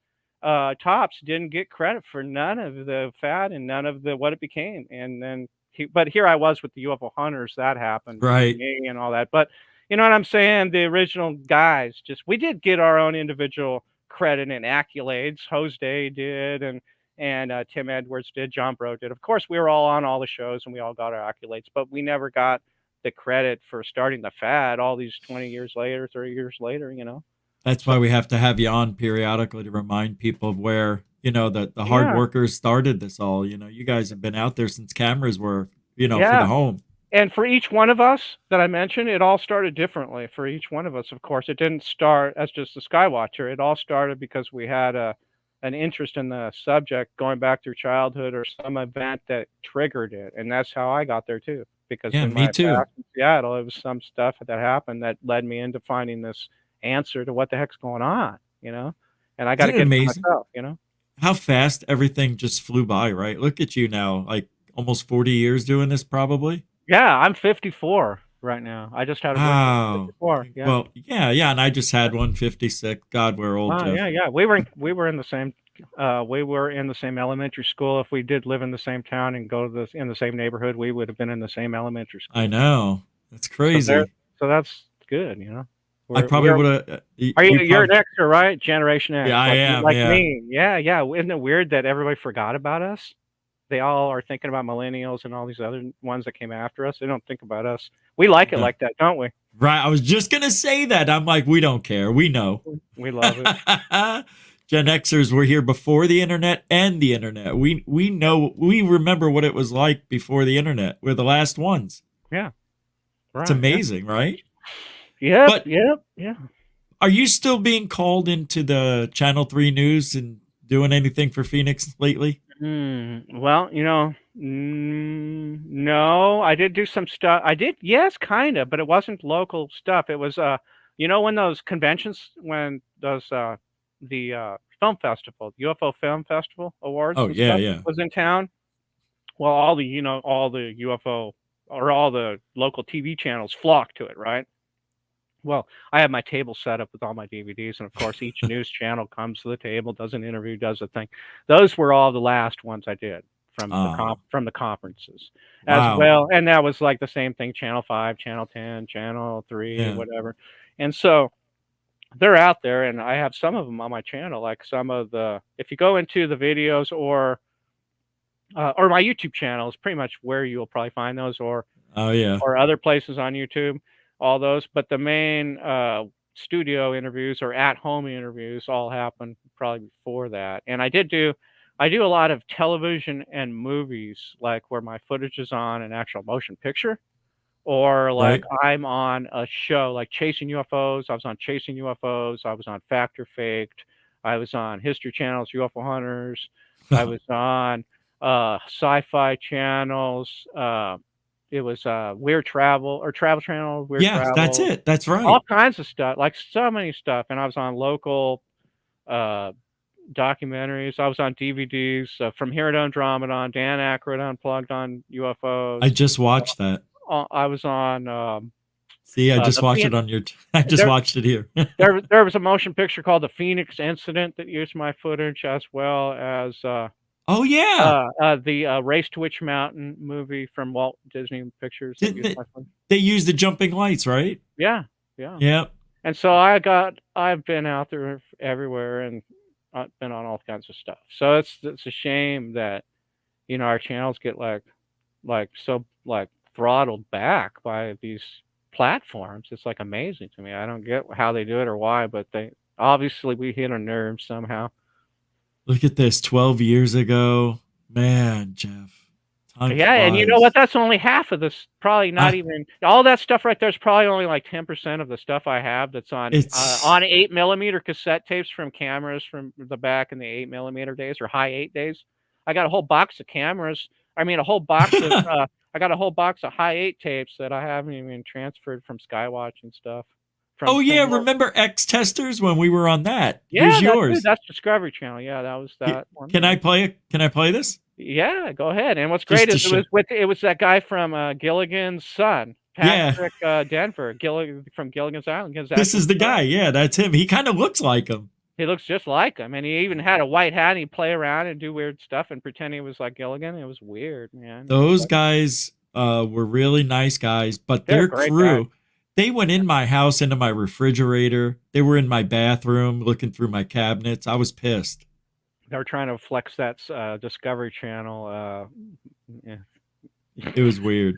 tops didn't get credit for none of the fad and none of the what it became. And then but here I was with the UFO Hunters. That happened, Right. me and all that. But you know what I'm saying? The original guys, we did get our own individual credit and accolades. Jose did, and Tim Edwards did, John Bro did. Of course, we were all on all the shows and we all got our accolades, but we never got the credit for starting the fad all these 20 years later, 30 years later, you know. That's why we have to have you on periodically to remind people of where, the hard Yeah, workers started this all. You guys have been out there since cameras were, for the yeah. home. And for each one of us that I mentioned, it all started differently for each one of us. Of course, it didn't start as just a Skywatcher. It all started because we had an interest in the subject going back through childhood or some event that triggered it. And that's how I got there too. Because Yeah, in me my too. past in Seattle, it was some stuff that happened that led me into finding this answer to what the heck's going on, you know? And I got to Isn't it get it for amazing myself, you know? how fast everything just flew by, right? Look at you now, like almost 40 years doing this, probably. Yeah, I'm 54 right now. I just had a birthday. Wow. 54. Yeah. Well, yeah, yeah, and I just had one 56. God, we're old, Oh, Jeff. yeah, yeah. We were in the same elementary school. If we did live in the same town and go to in the same neighborhood, we would have been in the same elementary I school. know. That's So there crazy. so that's good, you know. I probably We're would have. you're an Xer, right? Generation Yeah, X, I am. like Yeah, me. Yeah, yeah. Isn't it weird that everybody forgot about us? They all are thinking about millennials and all these other ones that came after us. They don't think about us. We like it yeah. like that, don't we? Right. I was just gonna say that. I'm like, we don't care. We know. We love it. Gen Xers were here before the internet and the internet. We know. We remember what it was like before the internet. We're the last ones. Yeah. It's Right. Yeah. amazing, right? Yep. But Yep. Yeah. are you still being called into the Channel 3 news and doing anything for Phoenix lately? Well, no, I did do some stuff. I did, yes, kind of, but it wasn't local stuff. It was, when those conventions, when those, the film festival, UFO Film Festival Awards Oh, and yeah, stuff yeah. was in town. Well, all the UFO or all the local TV channels flocked to it, right? Well, I have my table set up with all my DVDs, and of course, each news channel comes to the table, does an interview, does a thing. Those were all the last ones I did from Oh, from the conferences, as wow. well. And that was like the same thing: Channel 5, Channel 10, Channel 3, Yeah. whatever. And so they're out there, and I have some of them on my channel. Like some of the, if you go into the videos or my YouTube channel is pretty much where you'll probably find those, Oh, yeah. or other places on YouTube, all those. But the main studio interviews or at home interviews all happen probably before that. And I do a lot of television and movies, like where my footage is on an actual motion picture, or like Right. I'm on a show like Chasing UFOs. I was on Chasing UFOs. I was on Fact or Faked. I was on History Channel's UFO Hunters. I was on sci-fi channels. It was Weird Travel or Travel Channel, Weird Yeah, that's Travel, it. That's all right. kinds of stuff, like so many stuff. And I was on local uh, documentaries. I was on DVDs from Here to Andromeda, Dan Aykroyd Unplugged on I UFOs. just watched that. I was on See, I just the watched it on your. I just there. watched it here. There was a motion picture called The Phoenix Incident that used my footage, as well as Oh yeah. the Race to Witch Mountain movie from Walt Disney Pictures that Didn't used my footage. they use the jumping lights, right? Yeah, yeah. Yep. And so I've been out there everywhere, and I've been on all kinds of stuff. So it's a shame that our channels get like throttled back by these platforms. It's like amazing to me. I don't get how they do it or why, but they obviously we hit a nerve somehow. Look at this. 12 years ago, man, Jeff. Time Yeah, and you know flies. what? That's only half of this. Probably not I, even all that stuff right there is probably only like 10% of the stuff I have that's it's on 8mm cassette tapes from cameras from the back in the 8mm days or high 8 days. I got a whole box of cameras. I mean, a whole box of I got a whole box of high 8 tapes that I haven't even transferred from Skywatch and stuff Oh from yeah, work. remember X Testers when we were on that? Here's Yeah, yours. that's Discovery Channel. Yeah, that was that one. Can I play it? Can I play this? Yeah, go ahead. And what's Just great to is show. it was that guy from Gilligan's son, Yeah, Patrick Denver, from Gilligan's Island, his this actual is the son. guy. Yeah, that's him. He kind of looks like him. He looks just like him, and he even had a white hat. And he'd play around and do weird stuff and pretend he was like Gilligan. It was weird, man. Those guys were really nice guys, but They're their great guys. crew, They went in my house, into my refrigerator. They were in my bathroom, looking through my cabinets. I was pissed. They were trying to flex that Discovery Channel. Yeah. It was weird.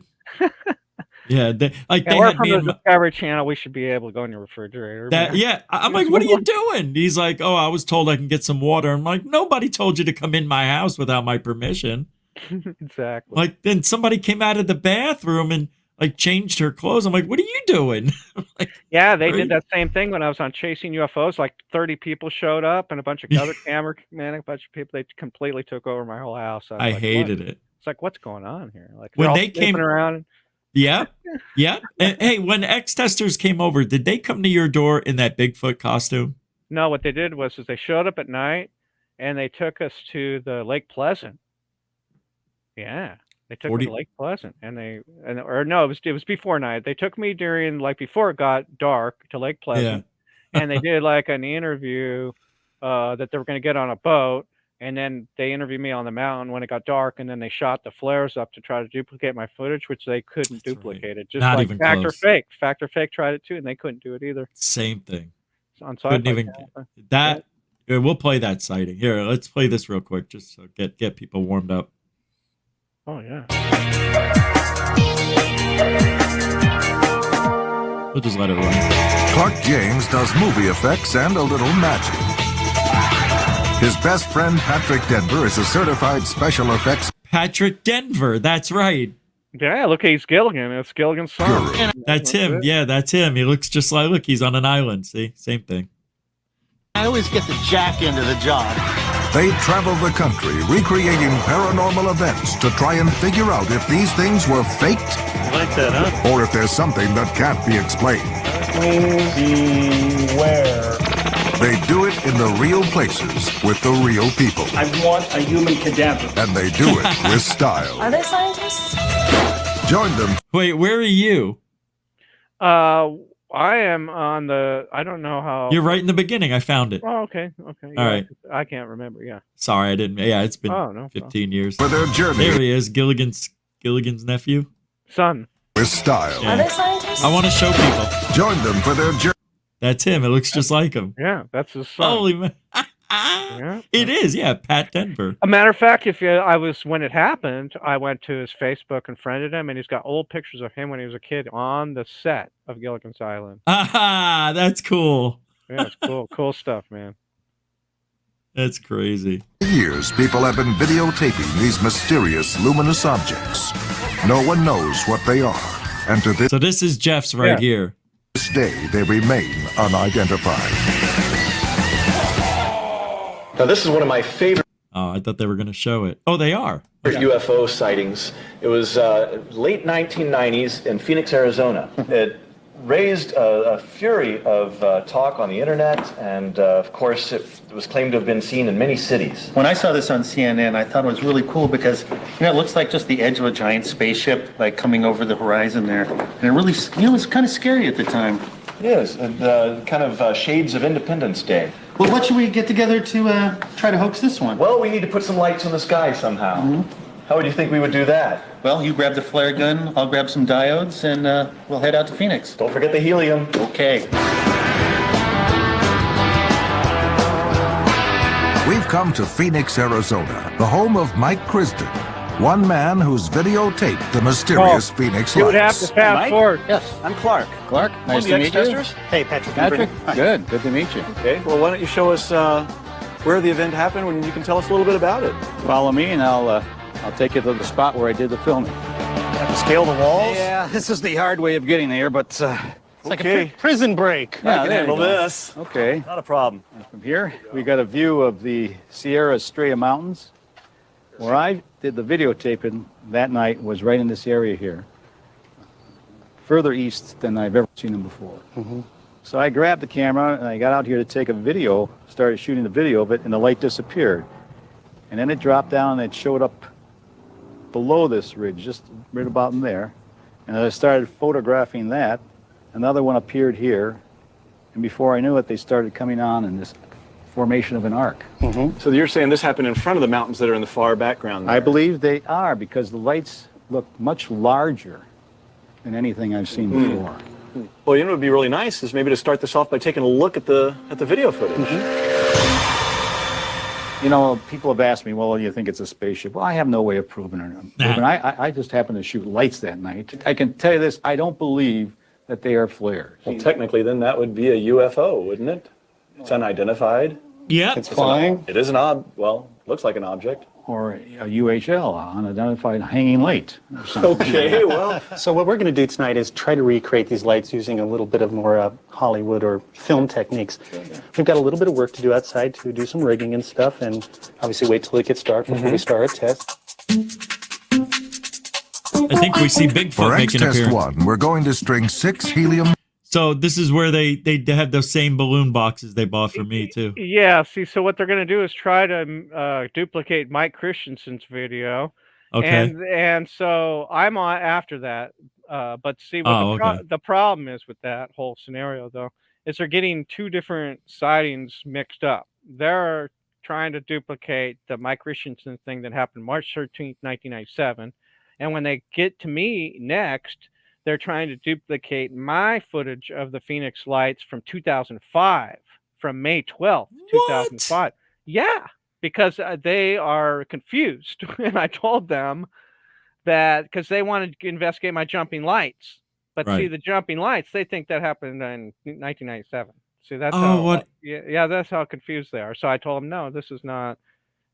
Yeah, they we're had from me the in my, Discovery Channel. We should be able to go in your refrigerator. that. Yeah, I'm like, what are you doing? He's like, oh, I was told I can get some water. I'm like, nobody told you to come in my house without my permission. Exactly. Like, then somebody came out of the bathroom and like changed her clothes. I'm like, what are you doing? Like, yeah, they did that same thing when I was on Chasing UFOs. Like 30 people showed up and a bunch of other cameramen, a bunch of people. They completely took over my whole house. I hated it. It's like, what's going on here? Like when they came around. Yeah. And, hey, when X-Testers came over, did they come to your door in that Bigfoot costume? No, what they did was they showed up at night and they took us to the Lake Pleasant. Yeah. They took me to Lake Pleasant it was before night. They took me before it got dark to Lake Pleasant. Yeah. And they did like an interview that they were going to get on a boat. And then they interviewed me on the mountain when it got dark, and then they shot the flares up to try to duplicate my footage, which they couldn't duplicate it. Just not like even Fact close. or Fake. Fact or Fake tried it too, and they couldn't do it either. Same thing. On couldn't even that. Yeah. We'll play that sighting. Here, let's play this real quick, just so get people warmed up. Oh yeah. We'll just let it run. Clark James does movie effects and a little magic. His best friend, Patrick Denver, is a certified special effects. Patrick Denver, that's right. Yeah, look, he's Gilligan. It's Gilligan's son. That's him. Yeah, that's him. He looks just like, look, he's on an island. See, same thing. I always get the jack into the job. They travel the country recreating paranormal events to try and figure out if these things were faked. You like that, huh? Or if there's something that can't be explained. Beware. They do it in the real places with the real people. I want a human cadaver. And they do it with style. Are they scientists? Join them. Wait, where are you? I am on the. I don't know how. You're right in the beginning. I found it. Oh, okay. Yeah, all right. I can't remember. Yeah. Sorry, I didn't. Yeah, it's been 15 years. For their journey. There he is, Gilligan's nephew. Son. With style. Yeah. Are they scientists? I want to show people. Join them for their journey. That's him. It looks just like him. Yeah, that's his son. Holy man. Yeah. It is, yeah, Pat Denver. A matter of fact, when it happened, I went to his Facebook and friended him, and he's got old pictures of him when he was a kid on the set of Gilligan's Island. Ah, that's cool. Yeah, it's cool. Cool stuff, man. That's crazy. For years, people have been videotaping these mysterious luminous objects. No one knows what they are. And to this So this is Jeff's right here. This day, they remain unidentified. Now, this is one of my favorite Oh, I thought they were going to show it. Oh, they are. UFO sightings. It was late 1990s in Phoenix, Arizona. It raised a fury of talk on the internet, and of course, it was claimed to have been seen in many cities. When I saw this on CNN, I thought it was really cool because, it looks like just the edge of a giant spaceship, like coming over the horizon there. And it really, it was kind of scary at the time. It is, kind of shades of Independence Day. Well, what should we get together to try to hoax this one? Well, we need to put some lights in the sky somehow. Mm-hmm. How would you think we would do that? Well, you grab the flare gun, I'll grab some diodes, and we'll head out to Phoenix. Don't forget the helium. Okay. We've come to Phoenix, Arizona, the home of Mike Crisden, one man who's videotaped the mysterious Phoenix You would have lights. to fast forward. Yes, I'm Clark. Clark, nice to meet you. Hey, Patrick. Patrick, good to meet you. Okay, well, why don't you show us where the event happened, and you can tell us a little bit about it. Follow me, and I'll take you to the spot where I did the filming. Have to scale the walls? Yeah, this is the hard way of getting there, but it's like a prison break. I can handle this. Okay. Not a problem. And from here, we got a view of the Sierra Estrella Mountains. Where I did the videotaping that night was right in this area here. Further east than I've ever seen them before. Mm-hmm. So I grabbed the camera and I got out here to take a video, started shooting the video of it, and the light disappeared. And then it dropped down and it showed up below this ridge, just right about in there. And as I started photographing that, another one appeared here. And before I knew it, they started coming on in this formation of an arc. Mm-hmm. So you're saying this happened in front of the mountains that are in the far background there. I believe they are, because the lights look much larger than anything I've seen before. Well, you know what would be really nice is maybe to start this off by taking a look at the video footage. You know, people have asked me, well, do you think it's a spaceship? Well, I have no way of proving it. I just happened to shoot lights that night. I can tell you this, I don't believe that they are flares. Well, technically, then that would be a UFO, wouldn't it? It's unidentified. Yeah. It's flying. It is looks like an object. Or a UHL, unidentified hanging light. Okay, well. So what we're going to do tonight is try to recreate these lights using a little bit of more Hollywood or film techniques. We've got a little bit of work to do outside to do some rigging and stuff, and obviously wait till it gets dark before we start our test. I think we see Bigfoot For making an X-Test appearance. 1, we're going to string 6 helium. So this is where they have those same balloon boxes they bought for me too. Yeah, see, so what they're going to do is try to duplicate Mike Christensen's video. Okay. And so I'm on after that. But see, what the problem is with that whole scenario, though, is they're getting two different sightings mixed up. They're trying to duplicate the Mike Christensen thing that happened March 13th, 1997. And when they get to me next, they're trying to duplicate my footage of the Phoenix Lights from 2005, from May 12th, 2005. Yeah, because they are confused. And I told them that because they wanted to investigate my jumping lights. But see, the jumping lights, they think that happened in 1997. See, that's that's how confused they are. So I told them, no, this is not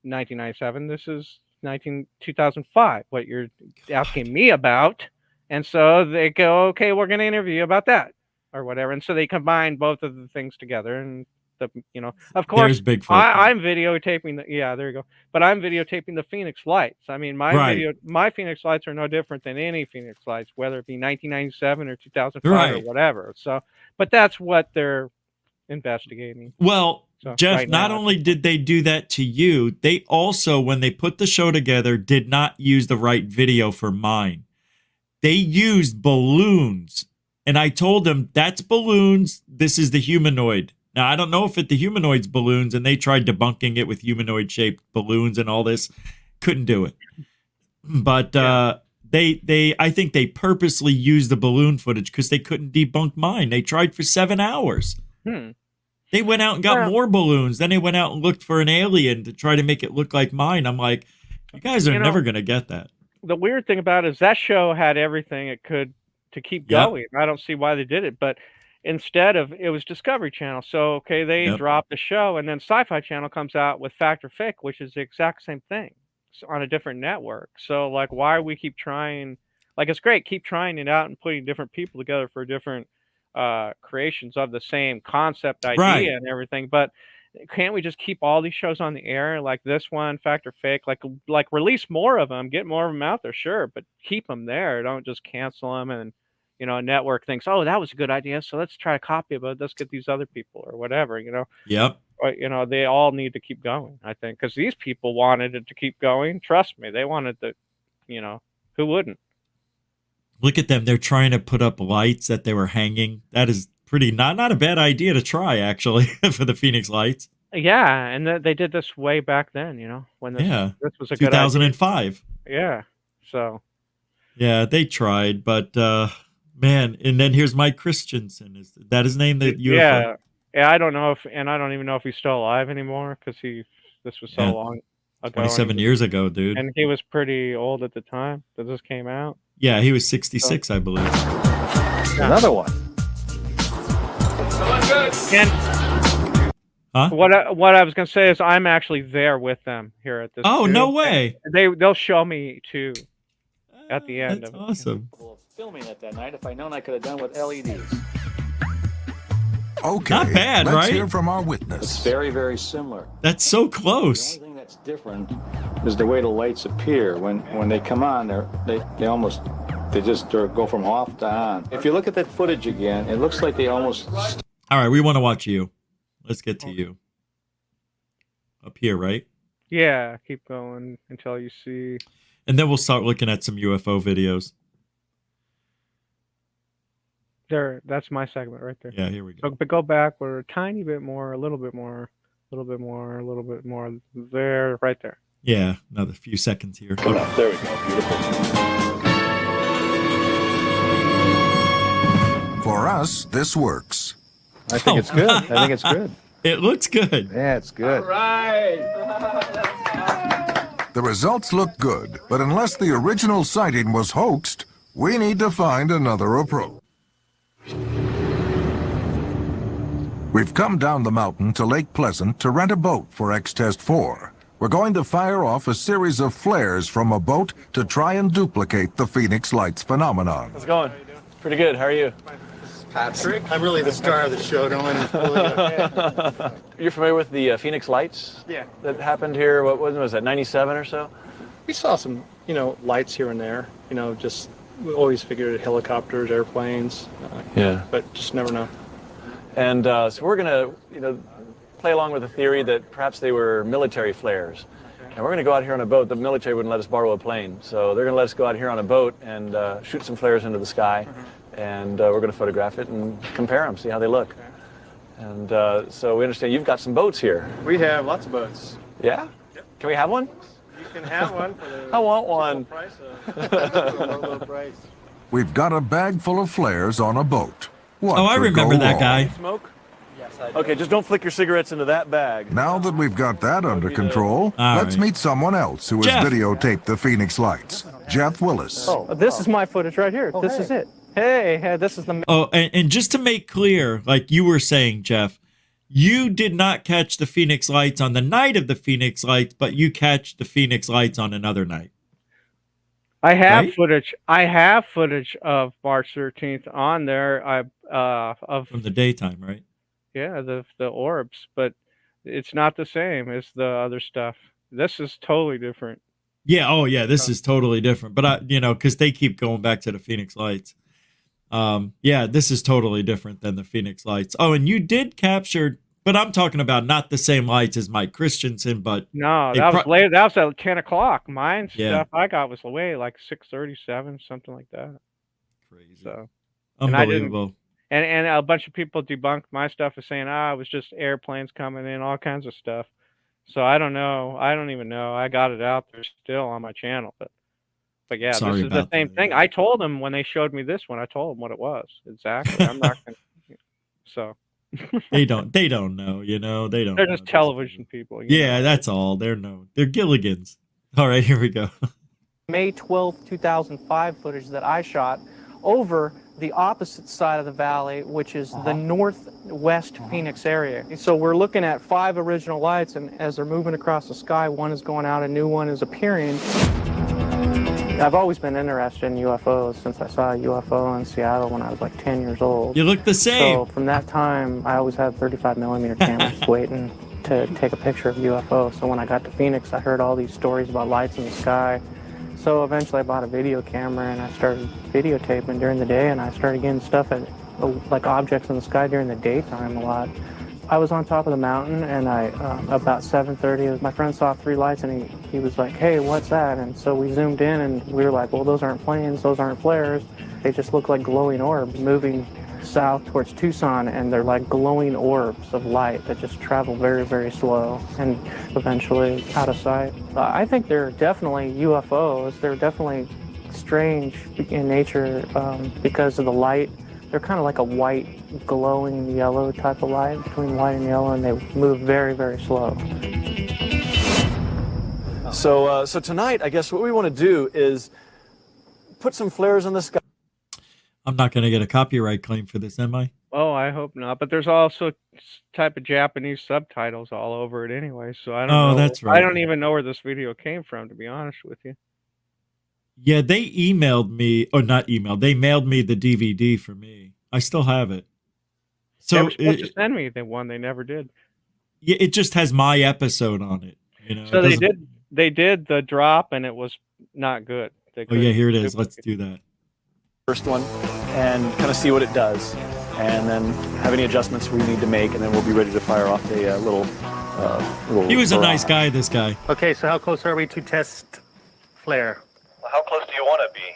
1997. This is 2005, what you're asking me about. And so they go, okay, we're going to interview you about that or whatever. And so they combine both of the things together. And, of course, I'm videotaping there you go. But I'm videotaping the Phoenix Lights. I mean, my Phoenix Lights are no different than any Phoenix Lights, whether it be 1997 or 2005 or whatever. So, but that's what they're investigating. Well, Jeff, not only did they do that to you, they also, when they put the show together, did not use the right video for mine. They used balloons, and I told them, that's balloons. This is the humanoid. Now, I don't know if the humanoid's balloons, and they tried debunking it with humanoid-shaped balloons and all this. Couldn't do it. But I think they purposely used the balloon footage because they couldn't debunk mine. They tried for 7 hours. They went out and got more balloons. Then they went out and looked for an alien to try to make it look like mine. I'm like, you guys are never going to get that. The weird thing about it is that show had everything it could to keep going. I don't see why they did it, but instead of it was Discovery Channel. So, okay, they dropped the show, and then Sci-Fi Channel comes out with Fact or Fake, which is the exact same thing on a different network. So, like, why we keep trying? Like, it's great, keep trying it out and putting different people together for different creations of the same concept idea and everything, but can't we just keep all these shows on the air, like this one, Fact or Fake, like release more of them, get more of them out there, sure, but keep them there. Don't just cancel them and a network thinks, oh, that was a good idea, so let's try to copy it, but let's get these other people or whatever. Or, they all need to keep going, I think, because these people wanted it to keep going. Trust me, they wanted to, who wouldn't? Look at them. They're trying to put up lights that they were hanging. That is pretty not a bad idea to try, actually, for the Phoenix Lights. Yeah, and they did this way back then, when this was a 2005. Good idea. Yeah, so. Yeah, they tried, but man, and then here's Mike Christensen. Is that his name? That UFO? Yeah, I don't know I don't even know if he's still alive anymore because this was so long ago. 27 years ago, dude. And he was pretty old at the time that this came out. Yeah, he was 66, I believe. Another one. And huh? What I was going to say is I'm actually there with them here at this. Oh, no way. They'll show me too at the end. That's awesome. Filming it that night, if I'd known I could have done with LEDs. Okay, not bad, let's right? hear from our witness. It's very, very similar. That's so close. The only thing that's different is the way the lights appear. When they come on, they just go from off to on. If you look at that footage again, it looks like they almost. All right, we want to watch you. Let's get to you. Up here, right? Yeah, keep going until you see. And then we'll start looking at some UFO videos. There, that's my segment right there. Yeah, here we go. But go backward a tiny bit more, a little bit more, a little bit more, a little bit more. There, right there. Yeah, another few seconds here. Okay. There we go. Beautiful. For us this works. I think it's good. I think it's good. It looks good. Yeah, it's good. The results look good, but unless the original sighting was hoaxed, we need to find another approach. We've come down the mountain to Lake Pleasant to rent a boat for X-Test 4. We're going to fire off a series of flares from a boat to try and duplicate the Phoenix Lights phenomenon. How's it going? Pretty good. How are you? Patrick? I'm really the star of the show. Don't let me You're familiar with the Phoenix Lights? Yeah. That happened here, what was that, 97 or so? We saw some, lights here and there. Just we always figured helicopters, airplanes. But just never know. And so we're going to, play along with the theory that perhaps they were military flares. And we're going to go out here on a boat. The military wouldn't let us borrow a plane. So they're going to let us go out here on a boat and shoot some flares into the sky. And we're going to photograph it and compare them, see how they look. And so we understand you've got some boats here. We have lots of boats. Yeah? Yep. Can we have one? You can have one for the I want one. low price. We've got a bag full of flares on a boat. What Oh, I could remember go that wrong? guy. Smoke? Yes, I do. Okay, just don't flick your cigarettes into that bag. Now that we've got that under control, All let's right. meet someone else who has Jeff. videotaped the Phoenix Lights. Jeff Willis. This is my footage right here. This is it. Hey, this is the... Oh, and just to make clear, like you were saying, Jeff, you did not catch the Phoenix Lights on the night of the Phoenix Lights, but you catch the Phoenix Lights on another night. I have Right? footage. I have footage of March 13th on there. Of From the daytime, right? the orbs, but it's not the same as the other stuff. This is totally different. Yeah. Oh, yeah. This is totally different. But because they keep going back to the Phoenix Lights. Yeah, this is totally different than the Phoenix Lights. Oh, and you did capture, but I'm talking about not the same lights as Mike Christensen, but No, They that was pro- later. That was at 10 o'clock. Mine Yeah. stuff I got was way like 6:37, something like that. crazy, So and I didn't- unbelievable. and a bunch of people debunked my stuff as saying, it was just airplanes coming in, all kinds of stuff. So I don't know. I don't even know. I got it out there still on my channel, but yeah, Sorry this is the about same that. thing. I told them when they showed me this one. I told them what it was exactly. I'm not gonna. So They don't know. They don't. they're know just this. television people. Yeah, that's all. They're Gilligans. All right, here we go. May 12, 2005 footage that I shot over the opposite side of the valley, which is the northwest Phoenix area. So we're looking at 5 original lights, and as they're moving across the sky, one is going out, a new one is appearing. I've always been interested in UFOs since I saw a UFO in Seattle when I was like 10 years old. You look the same. So from that time, I always had 35mm cameras waiting to take a picture of UFO. So when I got to Phoenix, I heard all these stories about lights in the sky. So eventually I bought a video camera and I started videotaping during the day, and I started getting stuff at like objects in the sky during the daytime a lot. I was on top of the mountain, and about 7:30, my friend saw 3 lights, and he was like, "Hey, what's that?" And so we zoomed in, and we were like, "Well, those aren't planes, those aren't flares. They just look like glowing orbs moving south towards Tucson, and they're like glowing orbs of light that just travel very, very slow and eventually out of sight." I think they're definitely UFOs. They're definitely strange in nature because of the light. They're kind of like a white, glowing yellow type of light, between white and yellow, and they move very, very slow. So tonight, I guess what we want to do is put some flares in the sky. I'm not going to get a copyright claim for this, am I? Oh, I hope not. But there's also type of Japanese subtitles all over it anyway. So I don't know. That's right. I don't even know where this video came from, to be honest with you. Yeah, they emailed me, or not emailed. They mailed me the DVD for me. I still have it. They So were supposed to send me the one. They never did. it just has my episode on it. So it they doesn't- did the drop, and it was not good. Oh yeah, here it is. Let's do that. First one and kind of see what it does, and then have any adjustments we need to make, and then we'll be ready to fire off the little He was a barrage. nice guy, this guy. Okay, so how close are we to test flare? How close do you want to be?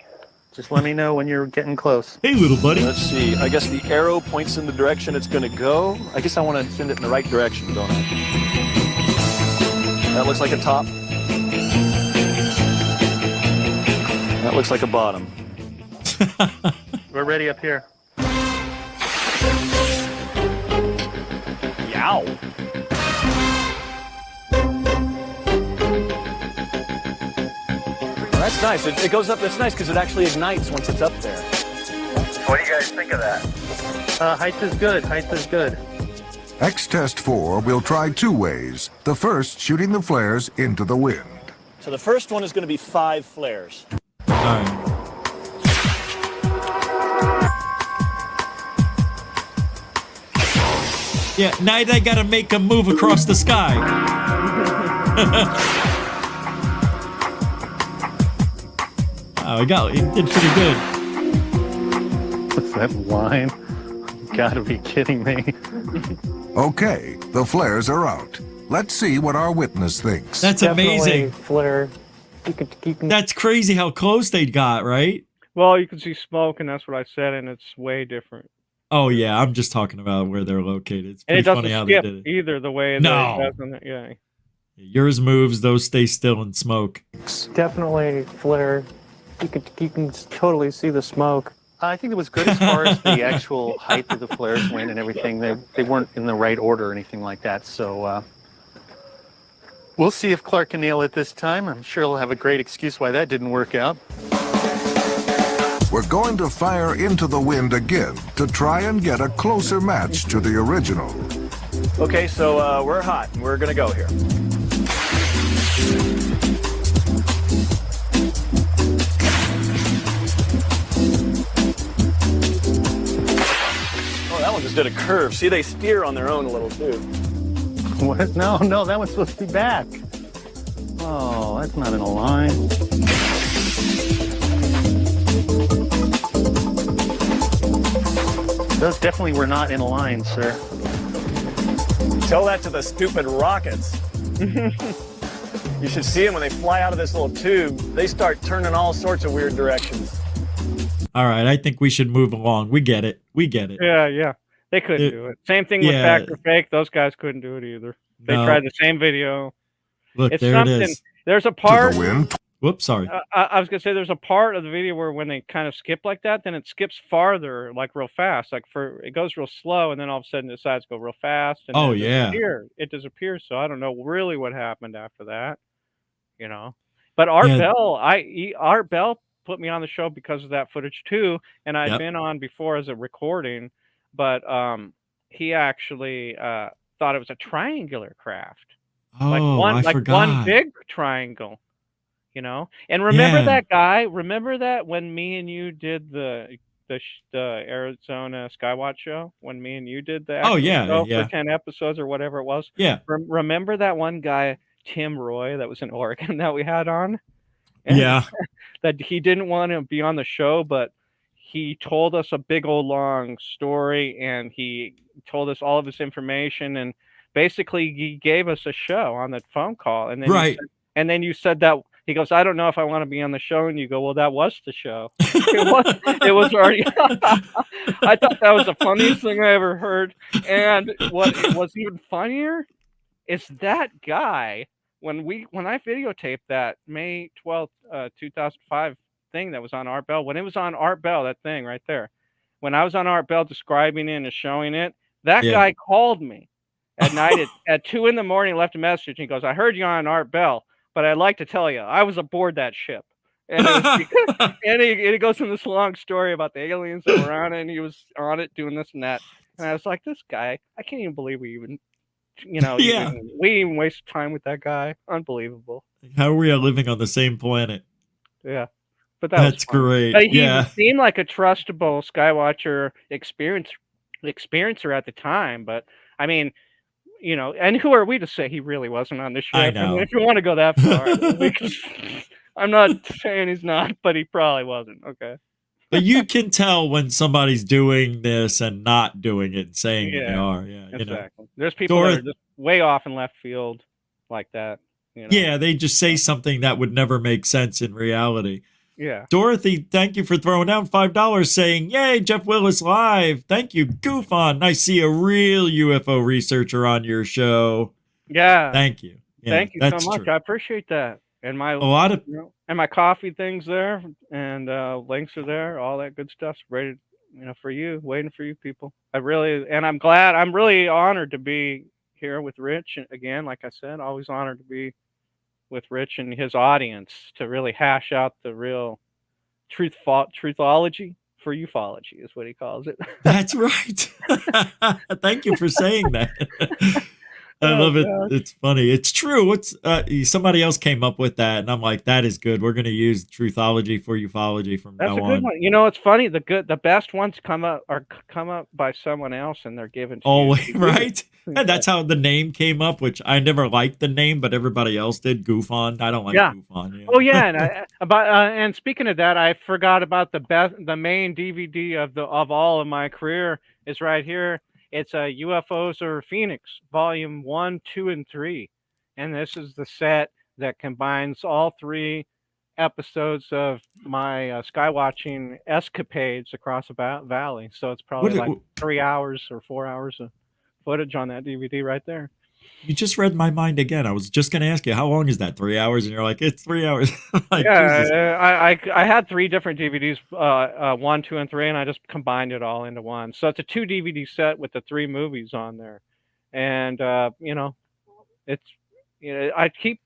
Just let me know when you're getting close. Hey, little buddy. Let's see. I guess the arrow points in the direction it's going to go. I guess I want to send it in the right direction, don't I? That looks like a top. That looks like a bottom. We're ready up here. Ow. Well, that's nice. It goes up. That's nice because it actually ignites once it's up there. What do you guys think of that? Height is good. Height is good. X-Test 4 will try two ways. The first, shooting the flares into the wind. So the first one is going to be 5 flares. All right. Yeah, now they gotta make them move across the sky. Oh, it did pretty good. What's that line? You gotta be kidding me. Okay, the flares are out. Let's see what our witness thinks. That's amazing. Flare. You can That's crazy how close they got, right? Well, you can see smoke, and that's what I said, and it's way different. Oh yeah, I'm just talking about where they're located. It's And pretty it doesn't funny how they skip did it. either the way No. that it does in the, yeah. Yours moves, those stay still and smoke. definitely flare. You can totally see the smoke. I think it was good as far as the actual height of the flares went and everything. They weren't in the right order or anything like that. So we'll see if Clark can nail it this time. I'm sure he'll have a great excuse why that didn't work out. We're going to fire into the wind again to try and get a closer match to the original. Okay, so we're hot. We're going to go here. Oh, that one just did a curve. See, they steer on their own a little, too. What? No, that was supposed to be back. Oh, that's not in a line. Those definitely were not in a line, sir. Tell that to the stupid rockets. You should see them when they fly out of this little tube. They start turning all sorts of weird directions. All right, I think we should move along. We get it. Yeah. They couldn't do it. Same thing with Fact or Fake. Those guys couldn't do it either. They tried the same video. Look, It's there something. it is. There's a part. To the wind. Whoops, sorry. I was gonna say there's a part of the video where when they kind of skip like that, then it skips farther, like real fast. Like it goes real slow, and then all of a sudden it decides to go real fast. And Oh, then yeah. it disappears. So I don't know really what happened after that. But Art Bell put me on the show because of that footage too, and I'd been on before as a recording, but he actually thought it was a triangular craft, Oh, I forgot. one big triangle. And remember that guy? Remember that when me and you did the Arizona Skywatch show? When me and you did the show for 10 episodes or whatever it was? Yeah. Remember that one guy, Tim Roy, that was in Oregon that we had on? And Yeah. that he didn't want to be on the show, but he told us a big old long story, and he told us all of his information, and basically he gave us a show on the phone call. And then you said that. He goes, I don't know if I want to be on the show. And you go, well, that was the show. It was already. I thought that was the funniest thing I ever heard. And what was even funnier is that guy, when I videotaped that May 12th, 2005 thing that was on Art Bell, when it was on Art Bell, that thing right there, when I was on Art Bell describing it and showing it, that guy called me at night at 2 a.m, left a message. And he goes, I heard you on Art Bell, but I'd like to tell you, I was aboard that ship. And, he goes in this long story about the aliens that were on it, and he was on it doing this and that. And I was like, this guy, I can't even believe we even, we even wasted time with that guy. Unbelievable. How are we living on the same planet? Yeah. But that's great. But he seemed like a trustable Skywatcher experiencer at the time. But I mean, and who are we to say he really wasn't on the ship? I know. I mean, if you want to go that far, because I'm not saying he's not, but he probably wasn't. Okay. But you can tell when somebody's doing this and not doing it and saying they are. Yeah. Exactly. There's people that are just way off in left field like that. Yeah, they just say something that would never make sense in reality. Yeah. Dorothy, thank you for throwing down $5 saying, yay, Jeff Willis live. Thank you, GUFON. Nice to see a real UFO researcher on your show. Yeah. Thank you. Yeah, thank you so much. True. I appreciate that. And and my coffee thing's there, and links are there. All that good stuff's ready, for you, waiting for you people. I'm really honored to be, here with Rich. And again, like I said, always honored to be with Rich and his audience to really hash out the real truthology for ufology is what he calls it. That's right. Thank you for saying that. I Oh love it. gosh. It's funny. It's true. What's somebody else came up with that, and I'm like, that is good. We're gonna use truthology for ufology from That's now a good on. one. You know, it's funny. The best ones come up by someone else, and they're given to you. Always, to do. right? And that's how the name came up, which I never liked the name, but everybody else did. GUFON. I don't like Yeah. GUFON. Oh yeah, and speaking of that, I forgot about the main DVD of all of my career is right here. It's UFOs over Phoenix, Volume 1, 2, and 3, and this is the set that combines all 3 episodes of my skywatching escapades across the valley. So it's probably like 3 hours or 4 hours of footage on that DVD right there. You just read my mind again. I was just going to ask you, how long is that? 3 hours? And you're like, it's 3 hours. Like, yeah, Jesus. I had 3 different DVDs, 1, 2, and 3, and I just combined it all into one. So it's a 2 DVD set with the 3 movies on there, and you know, it's I keep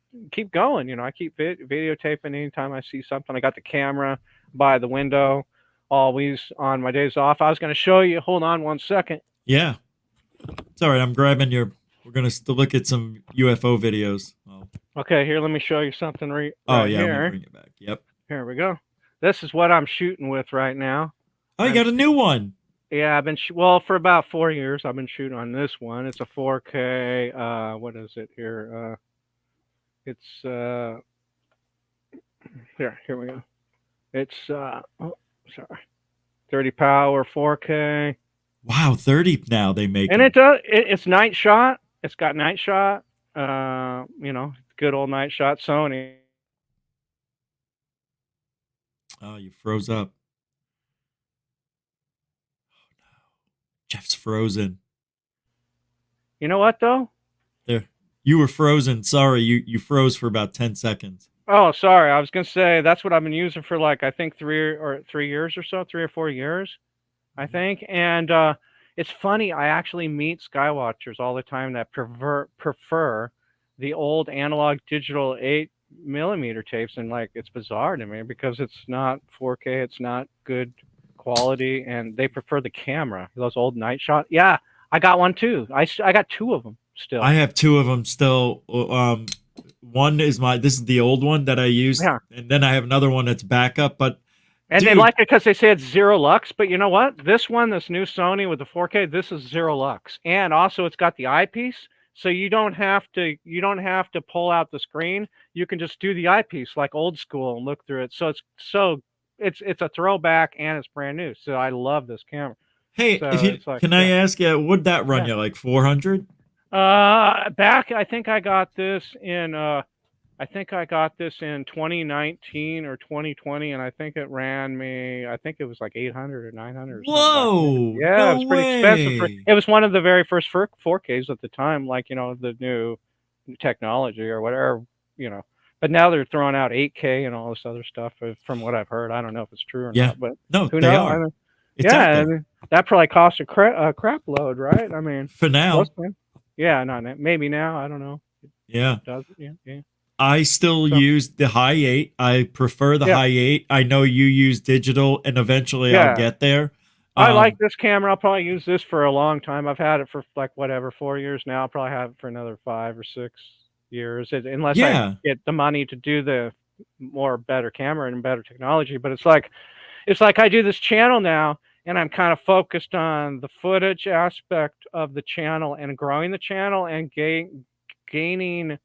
going. You know, I keep videotaping anytime I see something. I got the camera by the window, always on my days off. I was going to show you. Hold on one second. Yeah. It's all right. I'm grabbing your. We're going to look at some UFO videos. Oh. Okay, here, let me show you something right yeah, here. let me bring it back. Yep. Here we go. This is what I'm shooting with right now. Oh, you got a new one. Yeah, I've been for about 4 years. I've been shooting on this one. It's a 4K. What is it here? It's here we go. It's oh, sorry, 30 power 4K. Wow, 30 now they make. And them. it does. It's night shot. It's got night shot. You know, good old night shot Sony. Oh, you froze up. Oh no, Jeff's frozen. You know what though? There, you were frozen. Sorry, you froze for about 10 seconds. Oh, sorry. I was gonna say that's what I've been using for like I think 3 years or so, 3 or 4 years, I think. And it's funny. I actually meet skywatchers all the time that prefer the old analog digital 8mm tapes, and like it's bizarre to me because it's not 4K, it's not good quality, and they prefer the camera. Those old night shot. Yeah, I got one too. I got 2 of them still. I have 2 of them still. One is this is the old one that I used, Yeah. and then I have another one that's backup. But and they like it because they say it's 0 lux. But you know what? This one, this new Sony with the 4K, this is 0 lux, and also it's got the eyepiece, so you don't have to pull out the screen. You can just do the eyepiece like old school and look through it. So it's a throwback and it's brand new. So I love this camera. hey, So if you it's like, can I ask you, would that run Yeah. you like 400? Back, I think I got this in 2019 or 2020, and I think it ran me. I think it was like 800 or 900 or something. Whoa! Yeah, no it was pretty way. expensive. It was one of the very first 4Ks at the time, like, you know, the new technology or whatever, you know. But now they're throwing out 8K and all this other stuff. From what I've heard, I don't know if it's true or Yeah. not. But No, who they knows? are. I mean, It's out yeah, there. I mean, that probably cost a crap load, right? I mean, For now. most of them. Yeah, not maybe now. I don't know. Yeah. Does it? Yeah. I still So- use the high 8. I prefer the Yeah. high 8. I know you use digital, and eventually Yeah. I'll get there. I like this camera. I'll probably use this for a long time. I've had it for like 4 years now. I'll probably have it for another 5 or 6 years, unless Yeah. I get the money to do the better camera and better technology. But it's like I do this channel now, and I'm kind of focused on the footage aspect of the channel and growing the channel and gaining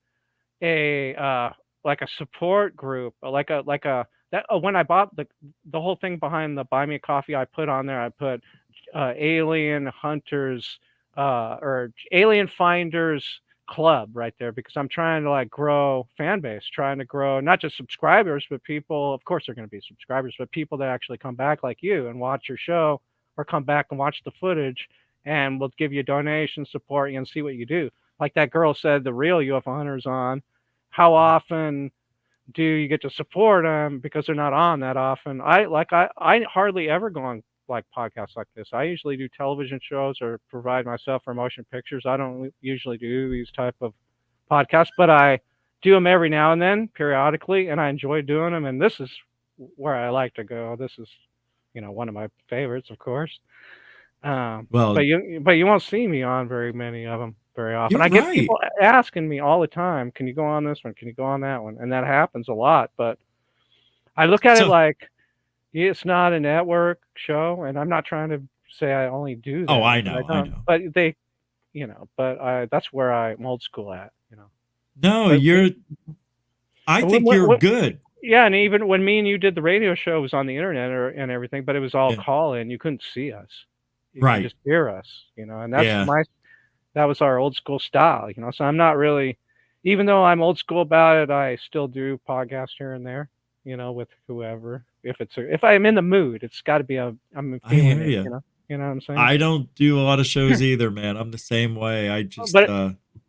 a like a support group, when I bought the whole thing behind the Buy Me a Coffee, I put on there, I put Alien Hunters or Alien Finders Club right there, because I'm trying to like grow fan base, trying to grow not just subscribers, but people. Of course, they're going to be subscribers, but people that actually come back like you and watch your show, or come back and watch the footage, and will give you donation support and see what you do. Like that girl said, the real UFO Hunters on. How often do you get to support them? Because they're not on that often. I hardly ever go on like podcasts like this. I usually do television shows or provide myself for motion pictures. I don't usually do these type of podcasts, but I do them every now and then, periodically, and I enjoy doing them. And this is where I like to go. This is, one of my favorites, of course. Well, but you won't see me on very many of them very often. you're I get right. people asking me all the time, "Can you go on this one? Can you go on that one?" And that happens a lot. But I look at it So, like it's not a network show, and I'm not trying to say I only do that. oh, I 'Cause know, I don't. know. But they, that's where I'm old school at. No, But I when, think when, you're when- good. yeah, and even when me and you did the radio show, it was on the internet and everything, but it was all Yeah. call in. You couldn't see us. You could Right. just hear us, and Yeah. that was our old school style, So I'm not really, even though I'm old school about it, I still do podcasts here and there, with whoever. If I'm in the mood, it's got to be I'm I feeling hear it, you. You know what I'm saying? I don't do a lot of shows either, man. I'm the same way. I just,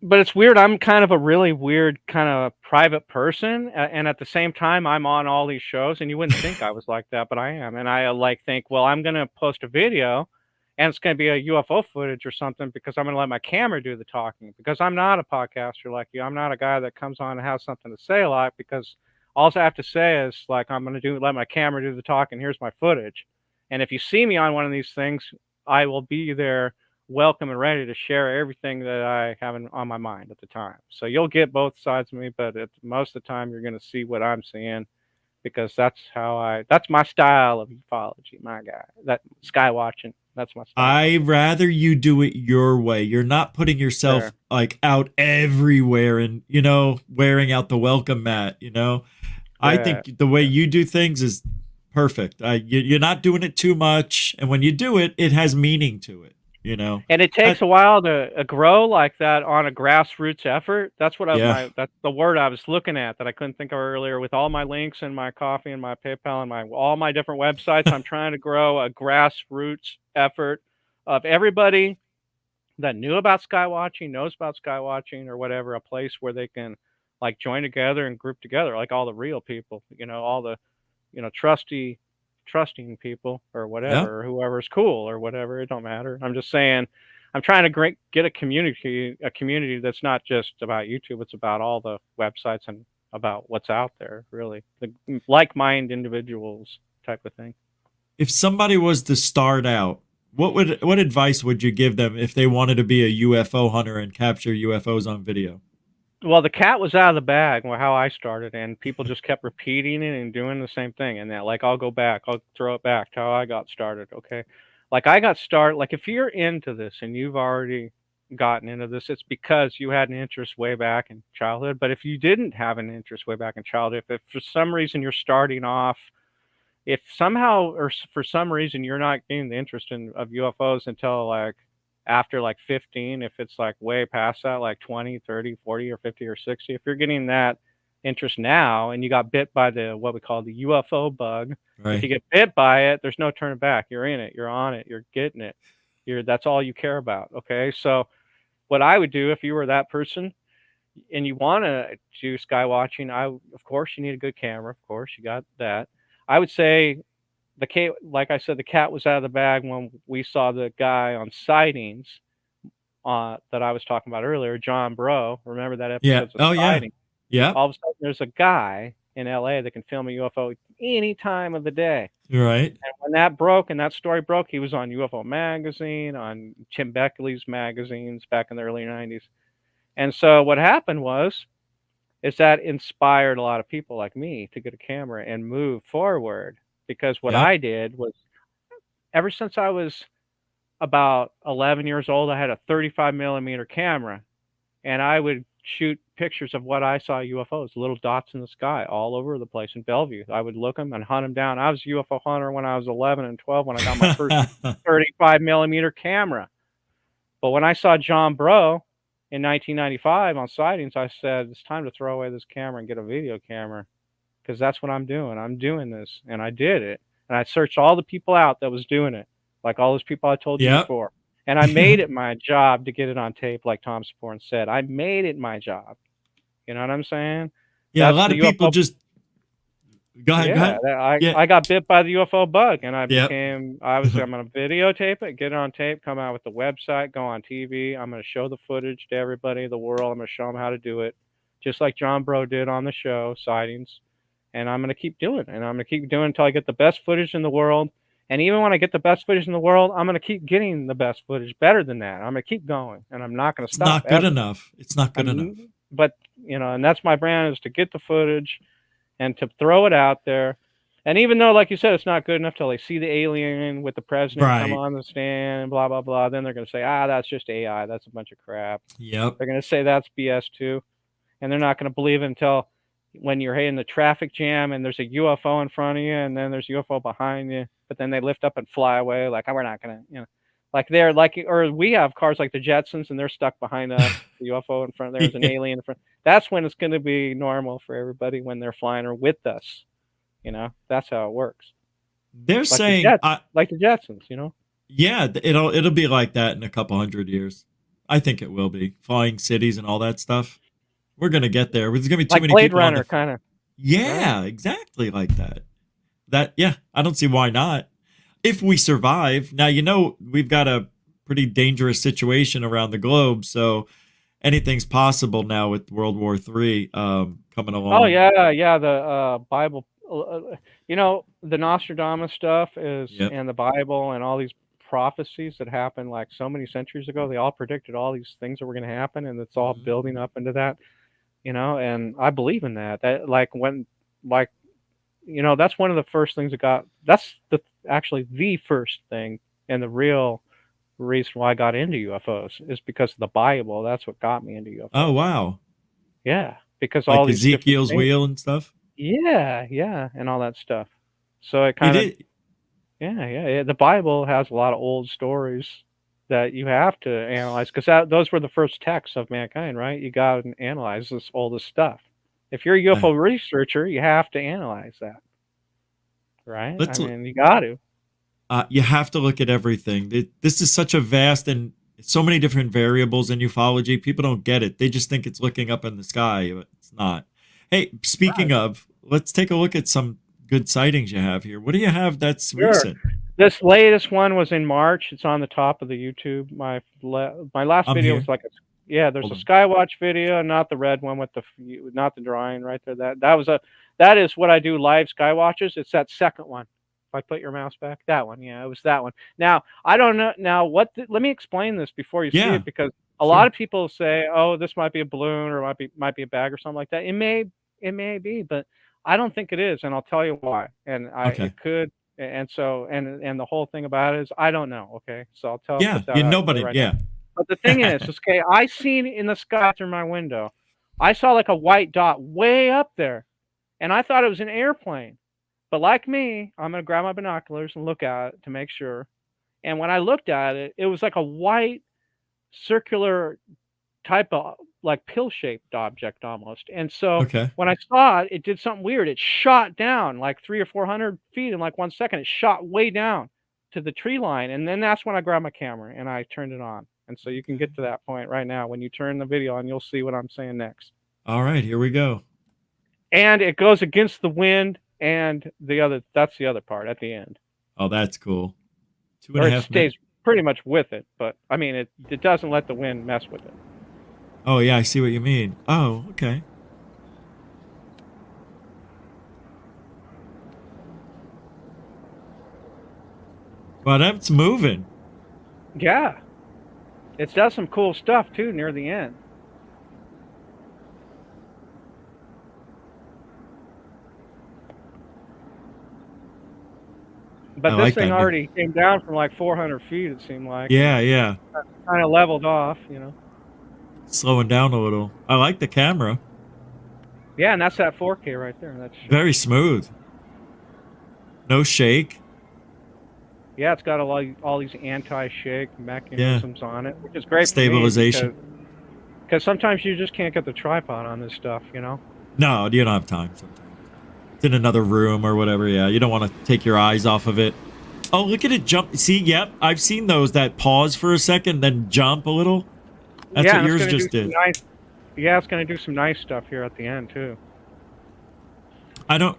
But it's weird. I'm kind of a really weird kind of private person, and at the same time, I'm on all these shows, and you wouldn't think I was like that, but I am. And I think, well, I'm gonna post a video, and it's gonna be a UFO footage or something because I'm gonna let my camera do the talking because I'm not a podcaster like you. I'm not a guy that comes on and has something to say a lot because all I have to say is like I'm gonna let my camera do the talking. Here's my footage, and if you see me on one of these things, I will be there welcome and ready to share everything that I have on my mind at the time. So you'll get both sides of me, but most of the time you're going to see what I'm seeing because that's my style of ufology, my guy. That sky watching, that's my style. I'd rather you do it your way. You're not putting yourself Sure. like out everywhere and, wearing out the welcome mat, I Yeah. think the way you do things is perfect. You're not doing it too much. And when you do it, it has meaning to it, And it takes a while to grow like that on a grassroots effort. That's what Yeah. that's the word I was looking at that I couldn't think of earlier. With all my links and my coffee and my PayPal and all my different websites, I'm trying to grow a grassroots effort of everybody that knew about skywatching, knows about skywatching or whatever, a place where they can like join together and group together, like all the real people, all the, trusting people or whatever, or whoever's cool or whatever. It don't matter. I'm just saying, I'm trying to get a community that's not just about YouTube. It's about all the websites and about what's out there, really, the like-minded individuals type of thing. If somebody was to start out, what advice would you give them if they wanted to be a UFO hunter and capture UFOs on video? Well, the cat was out of the bag, how I started, and people just kept repeating it and doing the same thing. And that, like, I'll go back, I'll throw it back to how I got started. Okay, like I got started. Like if you're into this and you've already gotten into this, it's because you had an interest way back in childhood. But if you didn't have an interest way back in childhood, if for some reason you're starting off, if somehow or for some reason you're not getting the interest of UFOs until like after like 15, if it's like way past that, like 20, 30, 40 or 50 or 60, if you're getting that interest now and you got bit by what we call the UFO bug, if you get bit by it, there's no turning back. You're in it, you're on it, you're getting it. That's all you care about. Okay. So what I would do if you were that person and you want to do sky watching, of course you need a good camera. Of course you got that. I would say like I said, the cat was out of the bag when we saw the guy on sightings that I was talking about earlier, John Bro. Remember that episode? Yeah. Oh, yeah. Yeah. All of a sudden, there's a guy in LA that can film a UFO any time of the day. Right. And when that broke and that story broke, he was on UFO Magazine, on Tim Beckley's magazines back in the early 90s. And so what happened is that inspired a lot of people like me to get a camera and move forward. Because what I did was, ever since I was about 11 years old, I had a 35 millimeter camera, and I would shoot pictures of what I saw UFOs, little dots in the sky all over the place in Bellevue. I would look them and hunt them down. I was a UFO hunter when I was 11 and 12 when I got my first 35 millimeter camera. But when I saw John Bro in 1995 on sightings, I said, it's time to throw away this camera and get a video camera. Because that's what I'm doing. I'm doing this, and I did it. And I searched all the people out that was doing it, like all those people I told you before. And I made it my job to get it on tape, like Tom Sporn said. I made it my job. You know what I'm saying? Yeah, a lot of people just Go ahead. Go Yeah, ahead. Yeah. I got bit by the UFO bug, and Yep. I'm gonna videotape it, get it on tape, come out with the website, go on TV. I'm gonna show the footage to everybody, the world. I'm gonna show them how to do it, just like John Bro did on the show, Sightings. And I'm gonna keep doing it, and I'm gonna keep doing it until I get the best footage in the world. And even when I get the best footage in the world, I'm gonna keep getting the best footage, better than that. I'm gonna keep going, and I'm not gonna It's stop. not good ever. enough. It's not good enough. But and that's my brand, is to get the footage and to throw it out there. And even though, like you said, it's not good enough till they see the alien with the president come Right. on the stand and blah blah blah, then they're gonna say, that's just AI. That's a bunch of crap. Yep. They're gonna say that's BS too, and they're not gonna believe it until when you're in the traffic jam and there's a UFO in front of you, and then there's a UFO behind you, but then they lift up and fly away. Like, we're not gonna, like they're like, or we have cars like the Jetsons, and they're stuck behind us. The UFO in front, there's an alien in front. That's when it's going to be normal for everybody when they're flying or with us. That's how it works. They're Like saying, like the Jetsons. Yeah, it'll be like that in a couple hundred years. I think it will be flying cities and all that stuff. We're gonna get there. There's gonna be too Like many Blade people Runner, kind of. Yeah, exactly like that. I don't see why not. If we survive. Now, we've got a pretty dangerous situation around the globe, so anything's possible now with World War III coming along. Oh yeah, the Bible. The Nostradamus stuff is, Yep. and the Bible and all these prophecies that happened like so many centuries ago. They all predicted all these things that were going to happen, and it's all building up into that. And I believe in that. That's one of the first things that's actually the first thing, and the real reason why I got into UFOs is because of the Bible. That's what got me into UFOs. Oh wow. Yeah, because Like all these Ezekiel's wheel and stuff. Yeah, and all that stuff. So it kind of, yeah. The Bible has a lot of old stories that you have to analyze, because those were the first texts of mankind, right? You got to analyze this oldest stuff. If you're a UFO researcher, you have to analyze that, right? You got to. You have to look at everything. This is such a vast and so many different variables in ufology. People don't get it. They just think it's looking up in the sky, but it's not. Hey, speaking of, let's take a look at some good sightings you have here. What do you have that's recent? This latest one was in March. It's on the top of the YouTube. My last video was like there's a Skywatch video, not the red one with not the drawing right there. That is what I do, live Skywatches. It's that second one. If I put your mouse back, that one. Yeah, it was that one. Now, I don't know. Now, let me explain this before you see it, because a lot of people say, "Oh, this might be a balloon, or might be a bag, or something like that." It may be, but I don't think it is, and I'll tell you why. And it could, and so the whole thing about it is I don't know. Okay, so I'll tell. Nobody. Now. But the thing is, okay, I seen in the sky through my window, I saw like a white dot way up there, and I thought it was an airplane. But like me, I'm going to grab my binoculars and look at it to make sure. And when I looked at it, it was like a white circular type of like pill-shaped object almost. And so when I saw it, it did something weird. It shot down like 300 or 400 feet in like 1 second. It shot way down to the tree line. And then that's when I grabbed my camera and I turned it on. And so you can get to that point right now. When you turn the video on, you'll see what I'm saying next. All right, here we go. And it goes against the wind. And that's the other part at the end. Oh, that's cool. 2.5 minutes. It stays pretty much with it, but I mean, it doesn't let the wind mess with it. Oh yeah, I see what you mean. Oh, okay. Well, that's moving. Yeah, it does some cool stuff too near the end. But this thing already came down from like 400 feet, it seemed like. Yeah. Kind of leveled off, Slowing down a little. I like the camera. Yeah, and that's that 4K right there. That's very smooth. No shake. Yeah, it's got all these anti-shake mechanisms on it, which is great. Stabilization. Because sometimes you just can't get the tripod on this stuff, No, you don't have time sometimes. It's in another room or whatever. Yeah, you don't want to take your eyes off of it. Oh, look at it jump. See, yep, I've seen those that pause for a second, then jump a little. That's what yours just did. It's going to do some nice stuff here at the end, too. I don't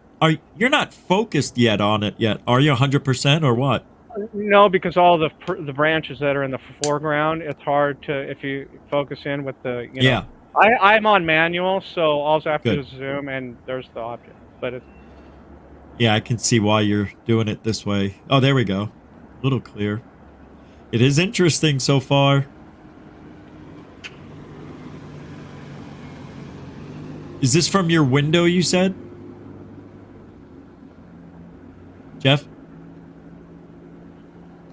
you're not focused yet on it yet? Are you 100% or what? No, because all the branches that are in the foreground, it's hard to, if you focus in with the, you know. Yeah. I'm on manual, so all I have to do Good. is zoom and there's the object. But it's, Yeah, I can see why you're doing it this way. Oh, there we go. A little clear. It is interesting so far. Is this from your window, you said? Jeff?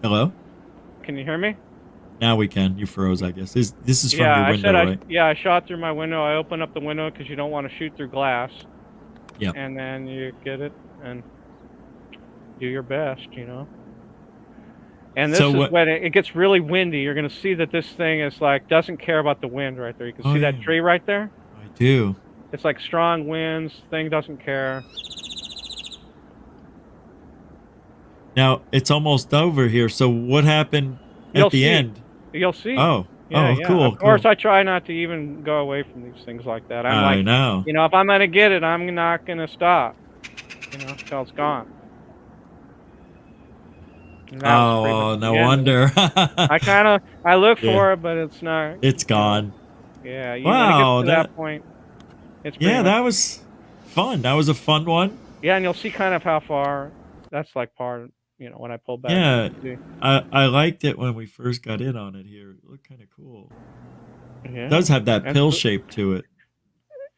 Hello? can you hear me? Now we can. You froze, I guess. This is from your I window, said right? I shot through my window. I opened up the window because you don't want to shoot through glass. Yeah. And then you get it and do your best, you know. And this is when it gets really windy. You're going to see that this thing is like, doesn't care about the wind right there. You can see that tree right there? I do. It's like strong winds. Thing doesn't care. Now, it's almost over here. So what happened at the end? You'll see. Oh. Yeah, cool. Of course, I try not to even go away from these things like that. I know. You know, if I'm going to get it, I'm not going to stop. You know, until it's gone. Oh, no wonder. I look for it, but it's not. It's gone. Yeah, you Wow, get to that point. It's that was fun. That was a fun one. Yeah, and you'll see kind of how far. That's like part, you know, when I pull back. Yeah, I liked it when we first got in on it here. It looked kind of cool. Yeah. It does have that pill shape to it.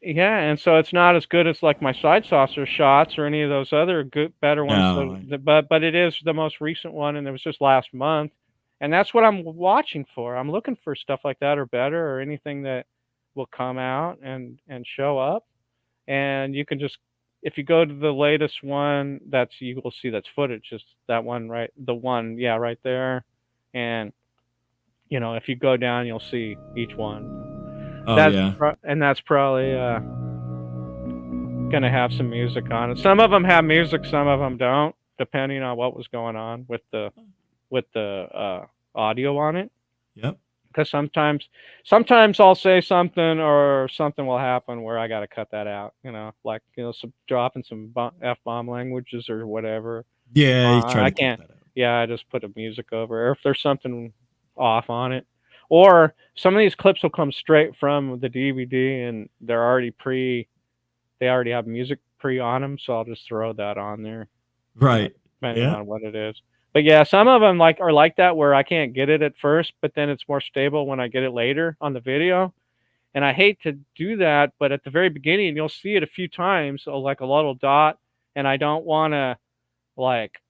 Yeah, and so it's not as good as like my side saucer shots or any of those other better ones. No. But it is the most recent one, and it was just last month. And that's what I'm watching for. I'm looking for stuff like that or better, or anything that will come out and show up. And you can just, if you go to the latest one, you will see that's footage. Just that one, right? The one, right there. And you know, if you go down, you'll see each one. Oh, and that's probably gonna have some music on it. Some of them have music, some of them don't, depending on what was going on with the audio on it. Yep. Because sometimes I'll say something or something will happen where I got to cut that out. You know, like dropping some F-bomb languages or whatever. Yeah, you try to can't. Cut that out. Yeah, I just put a music over. Or if there's something off on it. Or some of these clips will come straight from the DVD and they're already they already have music on them, so I'll just throw that on there. Right. Depending on what it is. But yeah, some of them are like that where I can't get it at first, but then it's more stable when I get it later on the video. And I hate to do that, but at the very beginning you'll see it a few times, like a little dot, and I don't want to like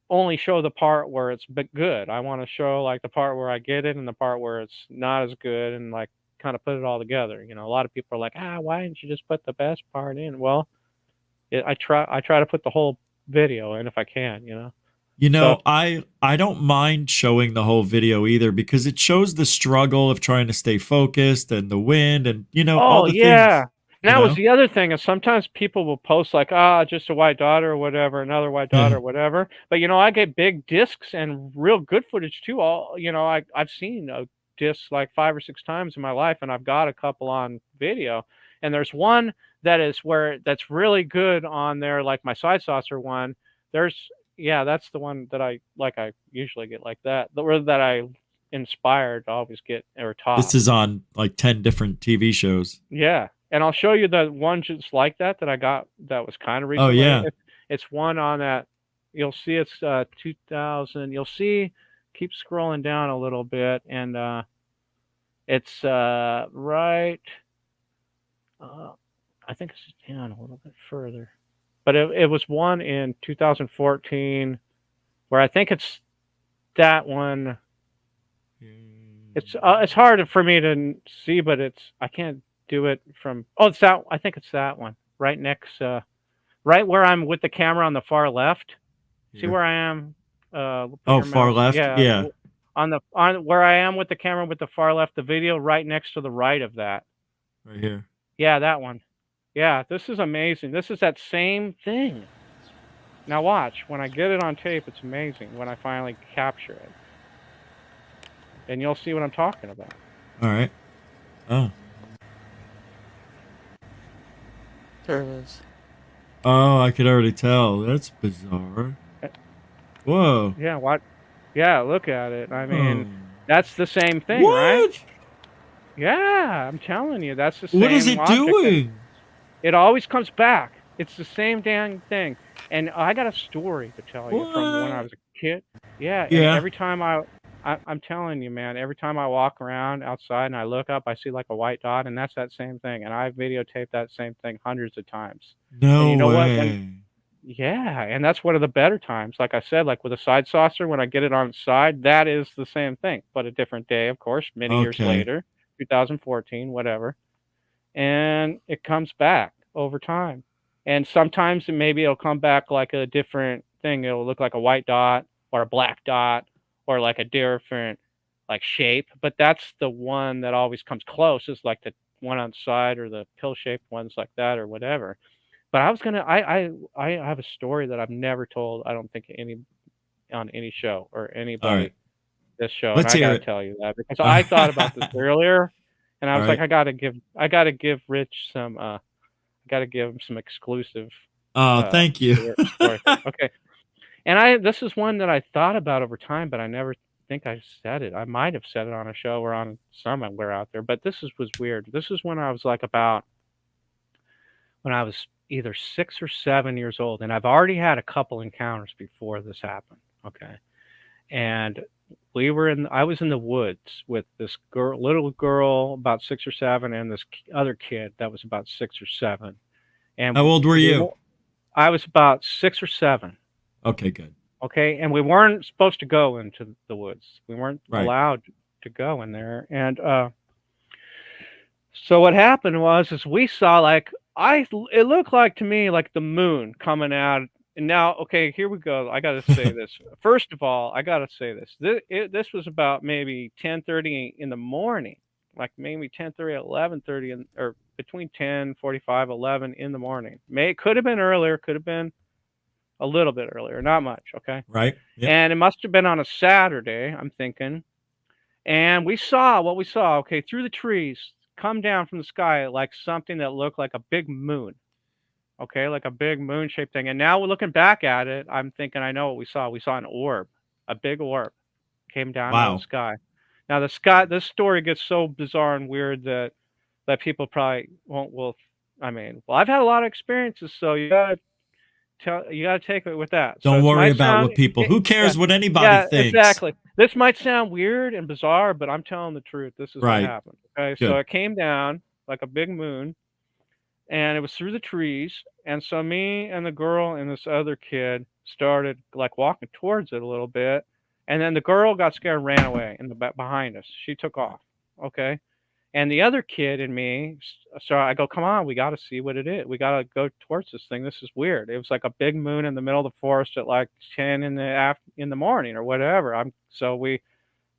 only show the part where it's good. I want to show like the part where I get it and the part where it's not as good, and like kind of put it all together. You know, a lot of people are like, why didn't you just put the best part in? Well, I try to put the whole video in if I can, you know. You know, I don't mind showing the whole video either, because it shows the struggle of trying to stay focused and the wind and, you know, all the things. And that was the other thing, is sometimes people will post like, just a white dot or whatever, another white dot or whatever. But, you know, I get big discs and real good footage too. I've seen discs like 5 or 6 times in my life, and I've got a couple on video. And there's one that's really good on there, like my side saucer one. That's the one that I usually get like that. That I inspired to always get or taught. This is on like 10 different TV shows. Yeah. And I'll show you the one just like that I got that was kind of recent. Oh, yeah. It's one on that. You'll see it's 2000. You'll see, keep scrolling down a little bit, and it's right. I think it's down a little bit further. But it was one in 2014 where I think it's that one. It's hard for me to see, but I can't do it from. Oh, it's that. I think it's that one right next, right where I'm with the camera on the far left. See where I am? Far left. Yeah. On where I am with the camera with the far left, the video right next to the right of that. Right here. Yeah, that one. Yeah, this is amazing. This is that same thing. Now watch. When I get it on tape, it's amazing when I finally capture it. And you'll see what I'm talking about. All right. Oh. There it is. Oh, I could already tell. That's bizarre. Whoa. Yeah, what? Yeah, look at it. I mean, Oh. that's the same thing, right? What? Yeah, I'm telling you, that's the What is same it logic. doing? It always comes back. It's the same dang thing. And I got a story to tell you from when I What? was a kid. Yeah, and Yeah. every time I'm telling you, man, every time I walk around outside and I look up, I see like a white dot, and that's that same thing. And I've videotaped that same thing hundreds of times. And No you know what? way. Yeah, and that's one of the better times. Like I said, like with a side saucer, when I get it on its side, that is the same thing, but a different day, of course, many years Okay. later, 2014, whatever. And it comes back over time. And sometimes maybe it'll come back like a different thing. It'll look like a white dot or a black dot or like a different like shape. But that's the one that always comes close. Is like the one on the side or the pill shaped ones like that or whatever. But I have a story that I've never told. I don't think any on any show or All anybody right. this show, and Let's I hear got to it. tell you that because I thought about this earlier, and I All was like, right. I gotta give Rich some, I gotta give him some exclusive Oh, thank you. story. Okay, and this is one that I thought about over time, but I never think I said it. I might have said it on a show or on somewhere out there, but was weird. This is when I was like about when I was either 6 or 7 years old, and I've already had a couple encounters before this happened. Okay, and I was in the woods with this little girl about 6 or 7, and this other kid that was about 6 or 7. And How old were you? I was about 6 or 7. Okay, good. Okay, and we weren't supposed to go into the woods. We weren't Right. allowed to go in there. And so what happened is we saw like it looked like to me like the moon coming out. And now, okay, here we go. I got to say this. First of all, I got to say this. This was about maybe 10:30 in the morning, like maybe 10:30, 11:30, or between 10:45, 11 in the morning. Could have been earlier, could have been a little bit earlier, not much, okay? Right. Yep. And it must have been on a Saturday, I'm thinking. And we saw what we saw, okay, through the trees, come down from the sky like something that looked like a big moon. Okay, like a big moon-shaped thing. And now we're looking back at it, I'm thinking I know what we saw. We saw an orb, a big orb came down out of Wow. the sky. Now this story gets so bizarre and weird that people probably will. I mean, well, I've had a lot of experiences, so you gotta take it with that. So Don't it worry might about sound, what people. Who cares what anybody yeah, thinks? exactly. This might sound weird and bizarre, but I'm telling the truth. This is what Right. happened. Okay, Good. so it came down like a big moon, and it was through the trees. And so me and the girl and this other kid started like walking towards it a little bit, and then the girl got scared and ran away in the back behind us. She took off. Okay. And the other kid and me, so I go, come on, we got to see what it is. We got to go towards this thing. This is weird. It was like a big moon in the middle of the forest at like 10 in the morning or whatever. So we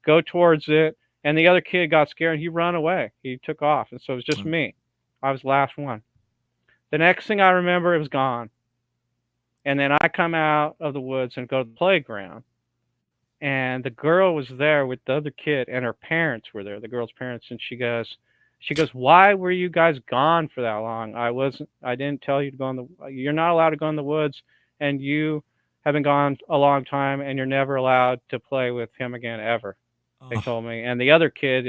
go towards it, and the other kid got scared and he ran away. He took off, and so it was just me. I was the last one. The next thing I remember, it was gone. And then I come out of the woods and go to the playground, and the girl was there with the other kid, and her parents were there, the girl's parents, and she goes, why were you guys gone for that long? I didn't tell you to go you're not allowed to go in the woods, and you have been gone a long time, and you're never allowed to play with him again ever. They told me. And the other kid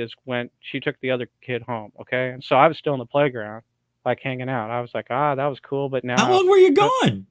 she took the other kid home. Okay. And so I was still in the playground, like hanging out. I was like, that was cool. But now, How long were you gone?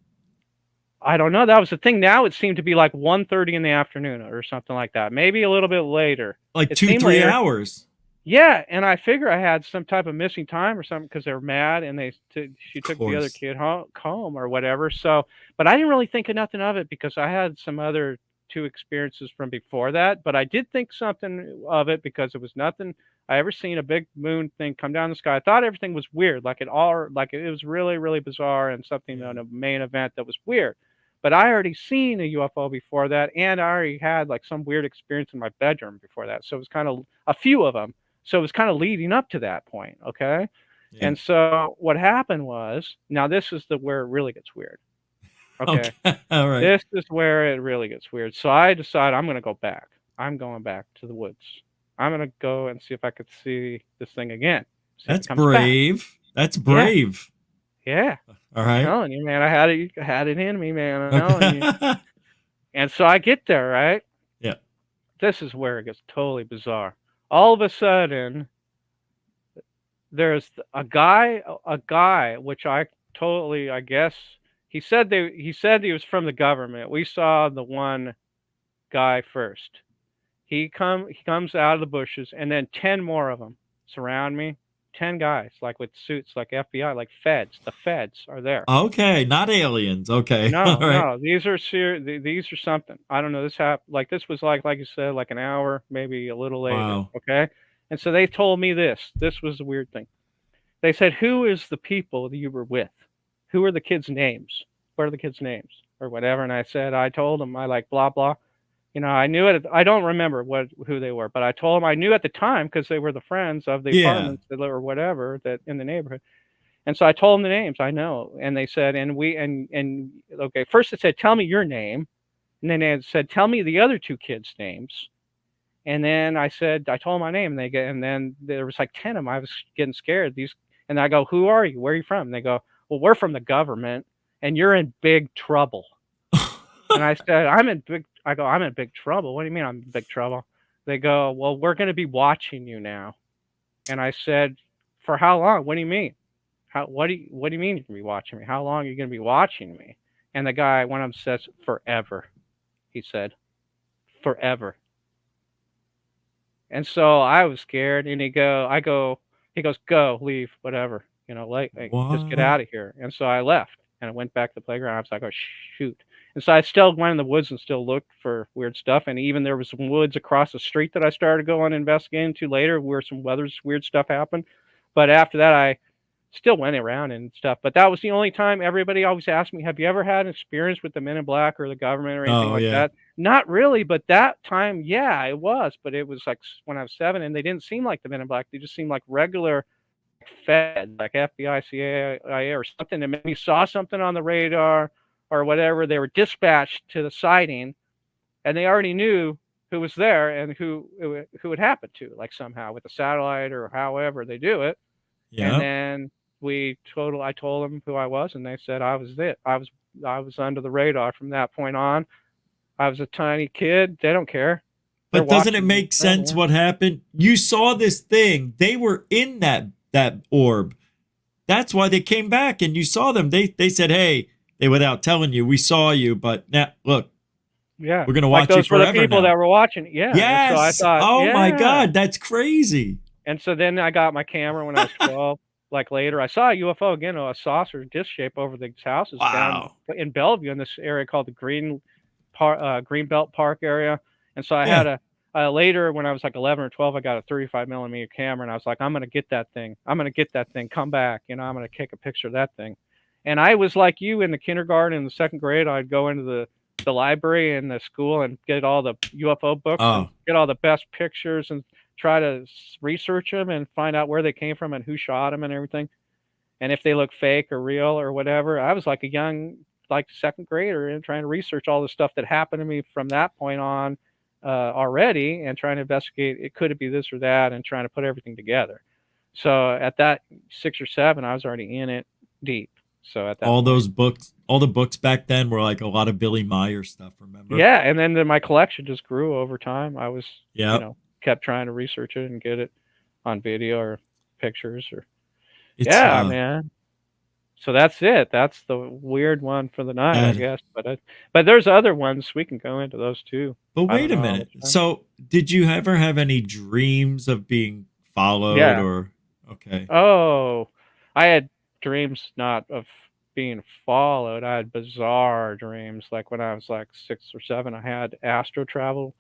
I don't know. That was the thing. Now it seemed to be like 1:30 in the afternoon or something like that. Maybe a little bit later. Like It 2-3 later. hours. Yeah, and I figure I had some type of missing time or something because they were mad, and she took the other course. kid home or whatever. So, but I didn't really think of nothing of it because I had some other 2 experiences from before that. But I did think something of it because it was nothing I ever seen a big moon thing come down the sky. I thought everything was weird, like it was really, really bizarre and something on a main event that was weird. But I already seen a UFO before that, and I already had like some weird experience in my bedroom before that. So it was kind of a few of them. So it was kind of leading up to that point, okay? Yeah. And so what happened was, now this is where it really gets weird. Okay. All right. This is where it really gets weird. So I decided I'm going to go back. I'm going back to the woods. I'm going to go and see if I could see this thing again. That's brave. That's brave. Yeah. All I'm right. telling you, man, I had it in me, man. I'm telling you. Okay. And so I get there, right? Yeah. This is where it gets totally bizarre. All of a sudden, there's a guy, which I totally, I guess, he said he was from the government. We saw the one guy first. He comes out of the bushes, and then 10 more of them surround me. 10 guys, like with suits, like FBI, like feds. The feds are there. Okay, not aliens. Okay. All No, right. no, these are these are something. I don't know. This happened like this was like you said, like an hour, maybe a little later. Wow. Okay, and so they told me this. This was the weird thing. They said, "Who is the people that you were with? Who are the kids' names? What are the kids' names or whatever?" And I said, I told them, I like blah blah. You know, I knew it. I don't remember who they were, but I told them I knew at the time because they were the friends of the Yeah. apartments that, or whatever that in the neighborhood. And so I told them the names. I know, and they said, and okay. First they said, "Tell me your name," and then they said, "Tell me the other two kids' names." And then I said, I told them my name, and then there was like 10 of them. I was getting scared. And I go, "Who are you? Where are you from?" And they go, "Well, we're from the government, and you're in big trouble." And I said, I'm in big trouble. What do you mean I'm in big trouble? They go, "Well, we're going to be watching you now." And I said, "For how long? What do you mean? What do you mean you're going to be watching me? How long are you going to be watching me?" And the guy, one of them says, "Forever." He said, "Forever." And so I was scared, and he goes, "Go, leave, whatever, you know, like just get What? out of here." And so I left, and I went back to the playground. I was like, "Oh shoot!" And so I still went in the woods and still looked for weird stuff. And even there was some woods across the street that I started going and investigating to later, where some weird stuff happened. But after that, I still went around and stuff. But that was the only time. Everybody always asked me, "Have you ever had an experience with the Men in Black or the government or anything Oh, like yeah. that?" Not really, but that time, yeah, it was. But it was like when I was 7, and they didn't seem like the Men in Black. They just seemed like regular Fed, like FBI, CIA, or something that maybe saw something on the radar or whatever. They were dispatched to the sighting, and they already knew who was there and who it happened to, like somehow with the satellite or however they do it. And Yeah. then I told them who I was, and they said I was it. I was under the radar from that point on. I was a tiny kid. They don't care. They're But doesn't it watching me. make sense what happened? You saw this thing. They were in that orb. That's why they came back and you saw them. They said, "Hey," without telling you, "We saw you, but now look, Yeah, we're gonna like watch you those were the forever people now." that were watching. Yeah, and so I Yes. thought, Oh my yeah. God, that's crazy. And so then I got my camera when I was 12. Like later, I saw a UFO again, a saucer disc shape over these houses down Wow. in Bellevue in this area called the Greenbelt Park area. And so I Yeah. had later when I was like 11 or 12, I got a 35 millimeter camera, and I was like, I'm gonna get that thing. I'm gonna get that thing. Come back, you know. I'm gonna take a picture of that thing. And I was like you in the kindergarten and the second grade. I'd go into the library in the school and get all the UFO books and Oh. get all the best pictures and try to research them and find out where they came from and who shot them and everything, and if they look fake or real or whatever. I was like a young, like second grader, and trying to research all the stuff that happened to me from that point on already, and trying to investigate it. Could it be this or that, and trying to put everything together. So at that 6 or 7, I was already in it deep. So at that All point. those books, all the books back then were like a lot of Billy Meyer stuff, remember? Yeah, and then my collection just grew over time. I was, Yep. kept trying to research it and get it on video or pictures or It's yeah, man. So that's it. That's the weird one for the night, I And- guess. But there's other ones. We can go into those too. But I wait a don't know. minute. So, did you ever have any dreams of being followed Yeah. or okay? Oh, I had dreams not of being followed. I had bizarre dreams. Like when I was like 6 or 7, I had astral travel,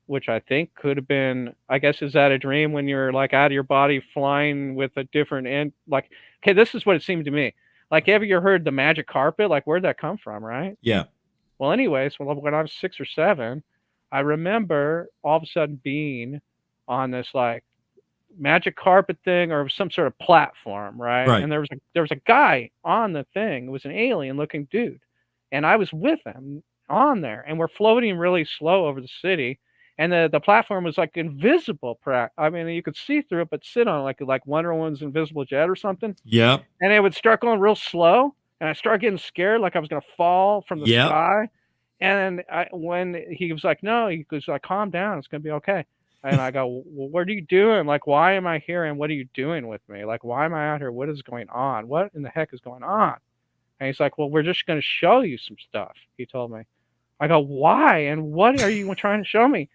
which I think could have been, I guess, is that a dream when you're like out of your body flying with a different end? Like, okay, this is what it seemed to me. Like, have you heard the magic carpet? Like, where'd that come from, right? Yeah. Well, anyways, when I was 6 or 7, I remember all of a sudden being on this like magic carpet thing or some sort of platform, right? Right. And there was a guy on the thing. It was an alien looking dude, and I was with him on there, and we're floating really slow over the city. and the platform was like invisible. I mean, you could see through it, but sit on it like Wonder Woman's invisible jet or something. Yep. And it would start going real slow, and I started getting scared, like I was gonna fall from the Yep. sky. And when he was like, "No," he goes like, "Calm down, it's gonna be okay." And I go, "Well, what are you doing? Like, why am I here? And what are you doing with me? Like, why am I out here? What is going on? What in the heck is going on?" And he's like, "Well, we're just gonna show you some stuff." He told me. I go, "Why? And what are you trying to show me?"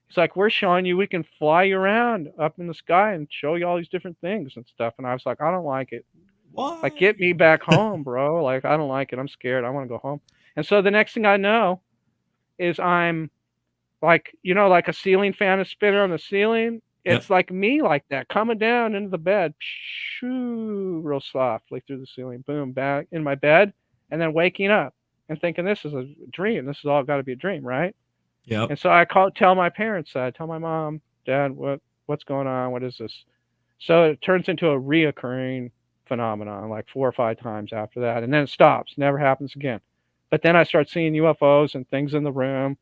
He's like, "We're showing you we can fly you around up in the sky and show you all these different things and stuff." And I was like, "I don't like it. What? Like, get me back home, bro. Like, I don't like it. I'm scared. I want to go home." And so the next thing I know is I'm like, like a ceiling fan is spinning on the ceiling. It's like me like that, coming down into the bed, shoo, real softly through the ceiling, boom, back in my bed, and then waking up and thinking this is a dream. This has all got to be a dream, right? Yep. And so I tell my parents, I tell my mom, Dad, what's going on? What is this? So it turns into a reoccurring phenomenon, like 4 or 5 times after that, and then it stops, never happens again. But then I start seeing UFOs and things in the room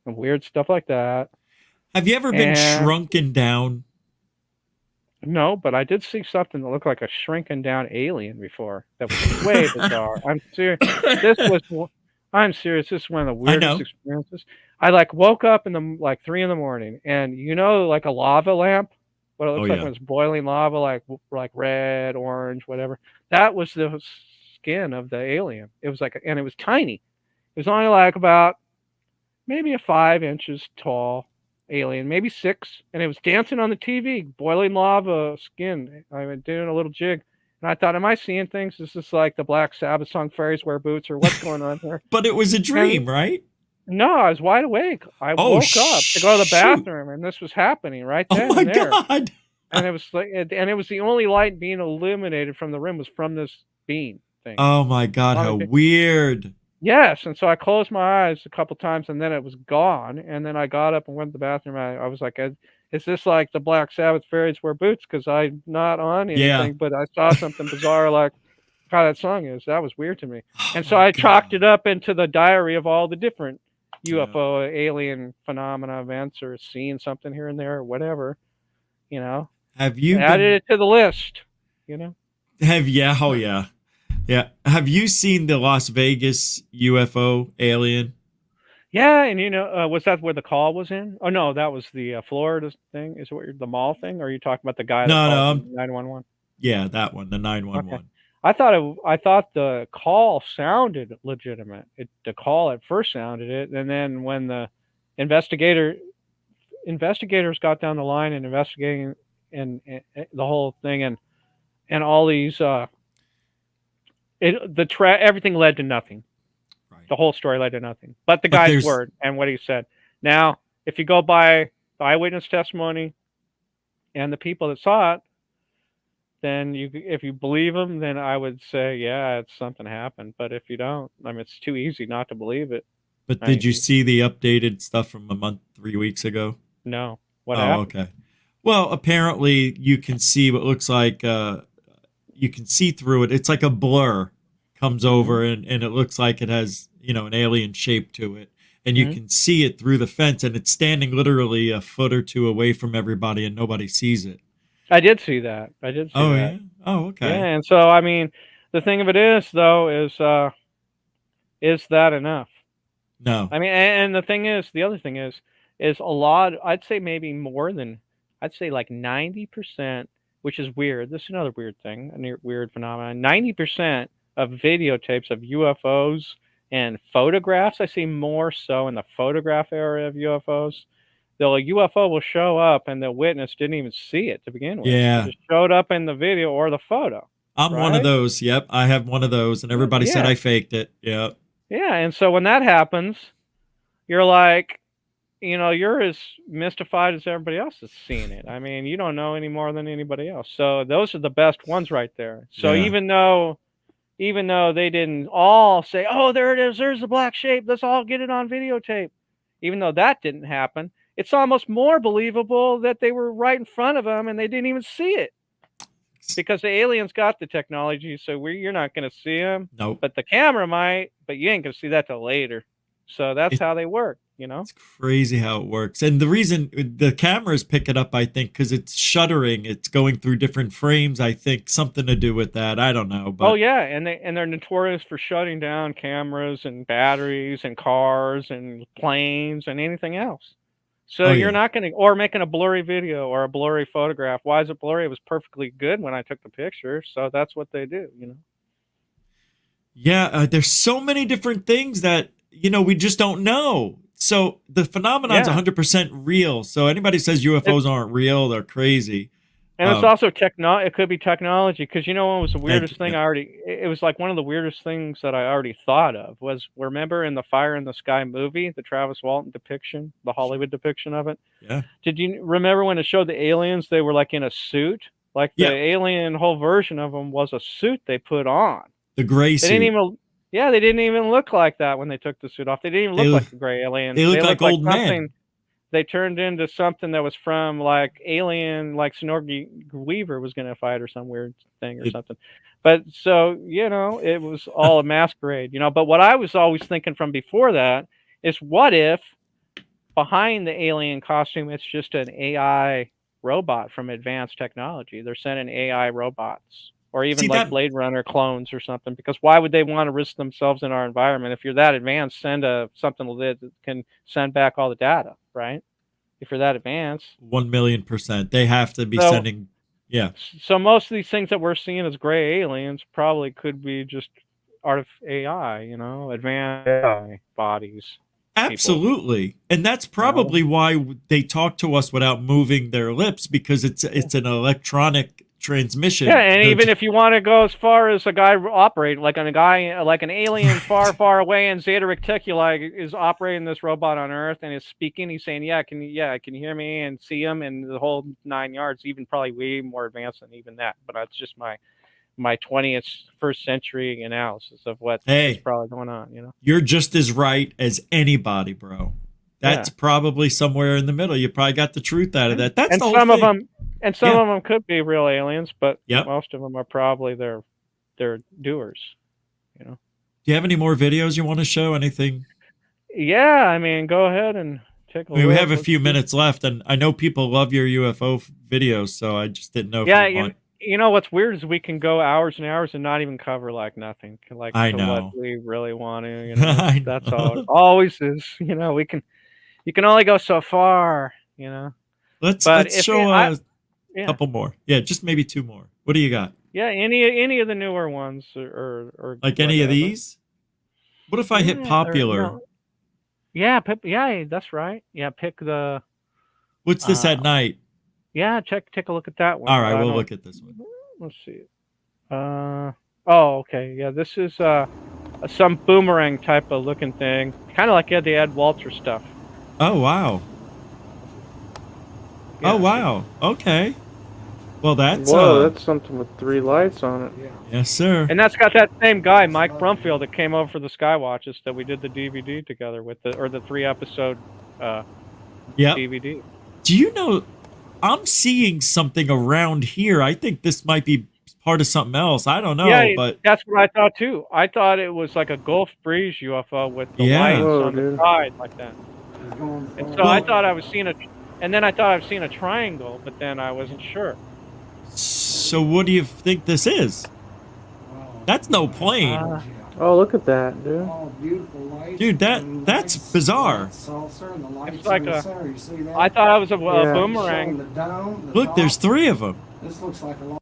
and weird stuff like that. Have you ever been shrunken down? No, but I did see something that looked like a shrinking down alien before. That was way bizarre. I'm serious. I'm serious. This is one of the weirdest experiences. I like woke up in the 3 in the morning, and like a lava lamp, what it looks like when it's boiling lava, like red, orange, whatever. That was the skin of the alien. It was and it was tiny. It was only like about maybe a 5 inches tall alien, maybe 6, and it was dancing on the TV, boiling lava skin. I was doing a little jig, and I thought, am I seeing things? Is this like the Black Sabbath song "Fairies Wear Boots" or what's going on here? But it was a dream, right? No, I was wide awake. I woke up to go to the bathroom, and this was happening right then and there. God! And it was and it was the only light being illuminated from the room was from this beam thing. Oh my God, how weird! Yes, and so I closed my eyes a couple times, and then it was gone. And then I got up and went to the bathroom. I was like, "Is this like the Black Sabbath Fairies Wear Boots?" Because I'm not on anything, but I saw something bizarre, like how that song is. That was weird to me. And so I chalked it up into the diary of all the different UFO alien phenomena events, or seeing something here and there, or whatever. Have you added it to the list? Yeah. Have you seen the Las Vegas UFO alien? Yeah, and was that where the call was in? Oh no, that was the Florida thing. Is it the mall thing? Or are you talking about the guy that called 911? Yeah, that one, the 911. Okay. I thought the call sounded legitimate. The call at first sounded it, and then when the investigators got down the line and investigating and the whole thing and all these everything led to nothing. Right. The whole story led to nothing. But the guy's word and what he said. Now, if you go by the eyewitness testimony and the people that saw it, then if you believe them, then I would say, yeah, it's something happened. But if you don't, I mean, it's too easy not to believe it. But did you see the updated stuff from 3 weeks ago? No. What happened? Okay. Well, apparently you can see what looks like you can see through it. It's like a blur comes over and it looks like it has, an alien shape to it. And you can see it through the fence, and it's standing literally a foot or two away from everybody, and nobody sees it. I did see that. I did see that. Yeah? Oh, okay. Yeah, and so, I mean, the thing of it is, though, is that enough? No. I mean, and the other thing is a lot, I'd say maybe more than, I'd say like 90%, which is weird. This is another weird thing, weird phenomenon. 90% of videotapes of UFOs and photographs, I see more so in the photograph area of UFOs. A UFO will show up and the witness didn't even see it to begin with. Yeah. It just showed up in the video or the photo. I'm one of those. Yep. I have one of those, and everybody said I faked it. Yep. Yeah. And so when that happens, you're like, you're as mystified as everybody else is seeing it. I mean, you don't know any more than anybody else. So those are the best ones right there. So even though they didn't all say, oh, there it is, there's the black shape, let's all get it on videotape. Even though that didn't happen, it's almost more believable that they were right in front of them and they didn't even see it. Because the aliens got the technology, so you're not going to see them. Nope. But the camera might, but you ain't going to see that till later. So that's how they work. you know? It's crazy how it works. And the reason the cameras pick it up, I think, because it's shuttering, it's going through different frames. I think something to do with that. I don't know. But Oh yeah, and they're notorious for shutting down cameras and batteries and cars and planes and anything else. So Oh, you're yeah. not going to, or making a blurry video or a blurry photograph. Why is it blurry? It was perfectly good when I took the picture. So that's what they do, you know? Yeah, there's so many different things that, we just don't know. So the phenomenon's Yeah. 100% real. So anybody says UFOs aren't real, they're crazy. And it's also it could be technology, because what was the weirdest you, thing yeah. it was like one of the weirdest things that I already thought of was, remember in the Fire in the Sky movie, the Travis Walton depiction, the Hollywood depiction of it? Yeah. Did you remember when it showed the aliens, they were like in a suit? Like the alien whole version of them was a suit they put on. The gray They suit. they didn't even look like that when they took the suit off. They didn't even look like the gray alien. They looked like old something. men. They turned into something that was from like Alien, like Sigourney Weaver was going to fight or some weird thing or something. But so, it was all a masquerade, But what I was always thinking from before that is, what if behind the alien costume, it's just an AI robot from advanced technology? They're sending AI robots. Or even Blade Runner clones or something, because why would they want to risk themselves in our environment? If you're that advanced, send something that can send back all the data, right? If you're that advanced. 1,000,000%. They have to be sending, yeah. So most of these things that we're seeing as gray aliens probably could be just AI, advanced AI bodies. Absolutely. People. And that's probably why they talk to us without moving their lips, because it's an electronic transmission. Yeah, and even if you want to go as far as a guy operating, like an alien far away in Zeta Reticuli is operating this robot on Earth and is speaking, he's saying, can you hear me and see him, and the whole 9 yards, even probably way more advanced than even that. But that's just my 21st century analysis of what is probably going on, You're just as right as anybody, bro. That's probably somewhere in the middle. You probably got the truth out of that. That's and the whole some thing. of them. And some of them could be real aliens, but Yep. most of them are probably their doers. Do you have any more videos you want to show? Anything? Yeah, I mean, go ahead and take a look. We have a few minutes left, and I know people love your UFO videos, so I just didn't know. Yeah, you know what's weird is we can go hours and hours and not even cover like nothing, like I to know. what we really want to. I That's know. all. It always is. You can only go so far. Let's show a couple more. Yeah, just maybe 2 more. What do you got? Yeah, any of the newer ones or like any of these? What if I hit popular? Yeah, that's right. Yeah, pick the. What's this at night? Yeah, take a look at that one. All right, we'll look at this one. Let's see. Oh, okay. Yeah, this is some boomerang type of looking thing, kind of like the Ed Walter stuff. Oh wow. Yeah, oh wow. Okay. Well, that's that's something with 3 lights on it. Yeah. Yes, sir. And that's got that same guy, Mike Brumfield, that came over for the Skywatches that we did the DVD together with, the 3-episode DVD. Do you know? I'm seeing something around here. I think this might be part of something else. I don't know, but that's what I thought too. I thought it was like a Gulf Breeze UFO with the lights on the side like that. And so I thought I was seeing a triangle, but then I wasn't sure. So what do you think this is? That's no plane. Oh, look at that, dude. Oh, beautiful lights. Dude, that's bizarre. It's like I thought it was a boomerang. Look, there's 3 of them. This looks like a long.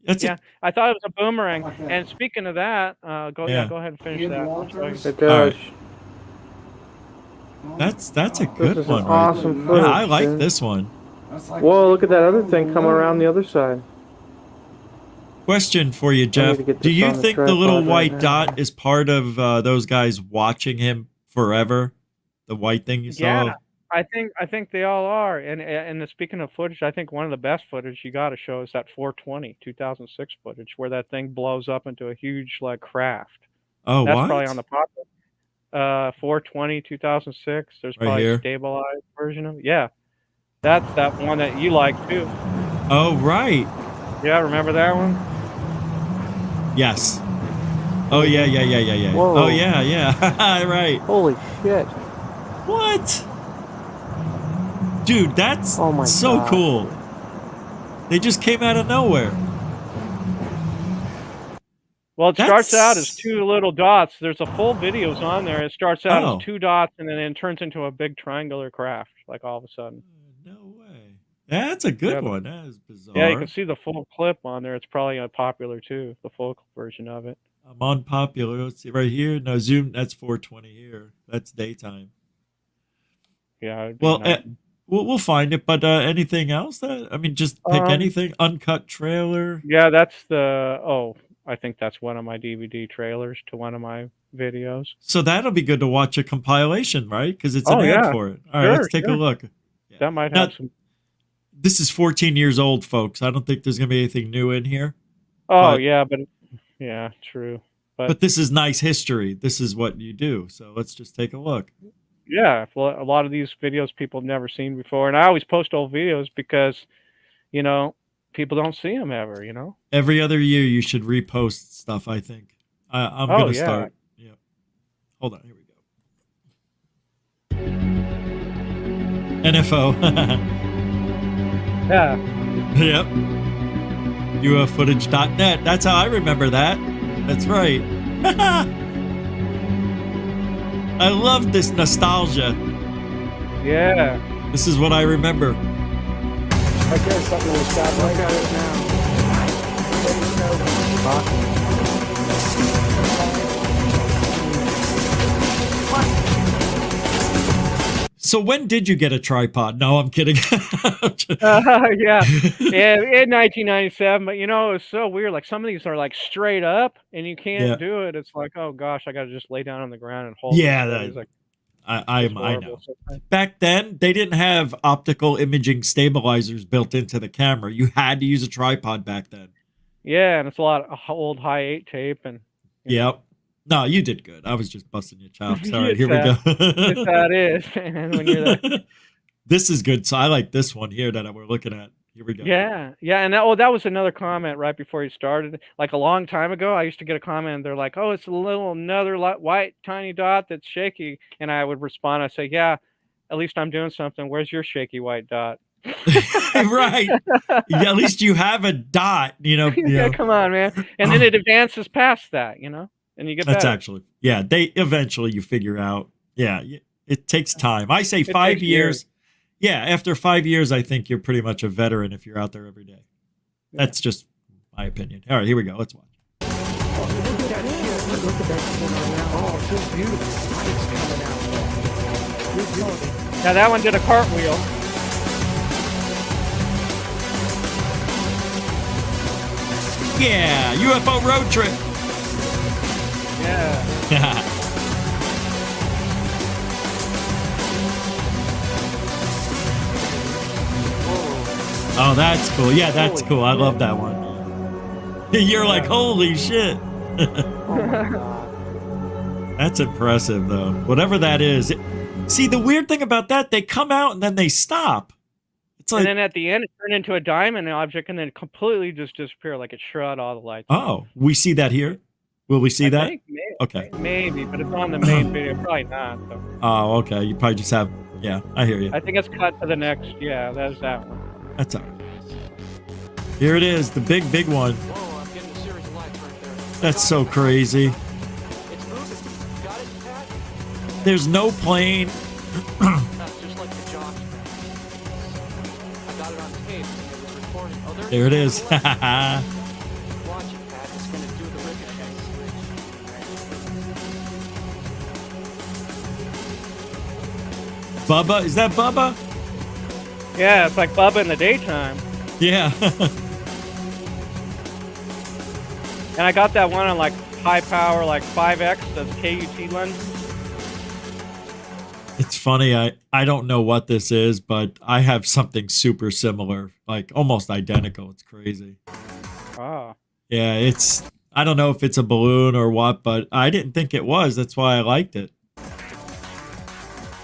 I thought it was a boomerang. Like that. And speaking of that, go ahead and finish that. It does. That's a good one. Awesome Yeah, I like this one. Whoa, look at that other thing coming around the other side. Question for you, Jeff. Do you think the little white dot is part of those guys watching him forever? The white thing you saw? Yeah, I think they all are. And speaking of footage, I think one of the best footage you got to show is that 420 2006 footage where that thing blows up into a huge craft. Oh, that's what? probably on the popular 420 2006. There's Right probably here? a stabilized version of it. Yeah, that's that one that you like too. Oh, right. Yeah, remember that one? Yes. Oh, yeah. Whoa. Oh, yeah. Right. Holy shit. What? Dude, that's Oh my so God. cool. They just came out of nowhere. Well, it starts out as That's- 2 little dots. There's a full videos on there. It starts out Oh. as 2 dots, and then it turns into a big triangular craft, like all of a sudden. No way. That's a good Yeah. one. That is bizarre. Yeah, you can see the full clip on there. It's probably popular too, the full version of it. I'm unpopular. Let's see right here. No, zoom. That's 420 here. That's daytime. Yeah. It'd be Well, nice. we'll find it. But anything else? Just pick anything. Uncut trailer. Yeah, that's the. Oh, I think that's one of my DVD trailers to one of my videos. So that'll be good to watch a compilation, right? Because it's an Oh, ad yeah. for it. All right, let's take a look. That might Now, have some. This is 14 years old, folks. I don't think there's gonna be anything new in here. Oh but- yeah, but yeah, true. But this is nice history. This is what you do. So let's just take a look. Yeah, well, a lot of these videos people have never seen before, and I always post old videos because, people don't see them ever. Every other year, you should repost stuff. I think. I'm Oh, gonna yeah. start. Yeah. Hold on. Here we go. NFO. Yeah. Yep. UFootage.net. That's how I remember that. That's right. I love this nostalgia. Yeah. This is what I remember. Right there's something in the sky. Look at it now. So when did you get a tripod? No, I'm kidding. Yeah. In 1997, but it was so weird. Like some of these are like straight up, and you can't do it. It's like, oh gosh, I got to just lay down on the ground and hold. Yeah, it. It's like, I it's know. horrible sometimes. Back then, they didn't have optical imaging stabilizers built into the camera. You had to use a tripod back then. Yeah, and it's a lot of old high 8 tape and. Yep. No, you did good. I was just busting your chops. All right, It's here we go. It's how it is, man. When you're the. This is good. So I like this one here that we're looking at. Here we go. Yeah, and that was another comment right before you started. Like a long time ago, I used to get a comment. And they're like, "Oh, it's another white tiny dot that's shaky," and I would respond. I say, "Yeah, at least I'm doing something. Where's your shaky white dot?" Right. Yeah, at least you have a dot. Yeah, come on, man. And then it advances past that, and you get That's better. actually, yeah. They eventually you figure out. Yeah, it takes time. I say It 5 takes years. Yeah, after 5 years, I think you're pretty much a veteran if you're out there every day. That's just my opinion. All right, here we go. Let's watch. Look at that shit. Look at that shit right now. Oh, it's so beautiful. Lights coming out. It's beautiful. Now that one did a cartwheel. Yeah, UFO road trip. Yeah. Oh, that's cool. Yeah, that's cool. I love that one. You're like, holy shit. That's impressive, though. Whatever that is. See, the weird thing about that, they come out and then they stop. It's like, And then at the end, it turned into a diamond object, and then completely just disappeared, like it shut all the lights. oh, we see that here? Will we see I that? think Okay. maybe, but it's on the main video. Probably not. So. Oh, okay. You probably just have, yeah, I hear you. I think it's cut to the next. Yeah, that's that one. That's all right. Here it is, the big, big one. Whoa, I'm getting a series of lights right there. That's so crazy. It's moving. Got it, Pat? There's no plane. That's just like the jocks. I got it on tape and it was recording. Oh, There it is. Watch it, Pat. It's going to do the ricochet switch. Bubba? Is that Bubba? Yeah, it's like Bubba in the daytime. Yeah. And I got that one on like high power, like 5x, those KUT lenses. It's funny. I don't know what this is, but I have something super similar, like almost identical. It's crazy. Ah. Yeah, I don't know if it's a balloon or what, but I didn't think it was. That's why I liked it.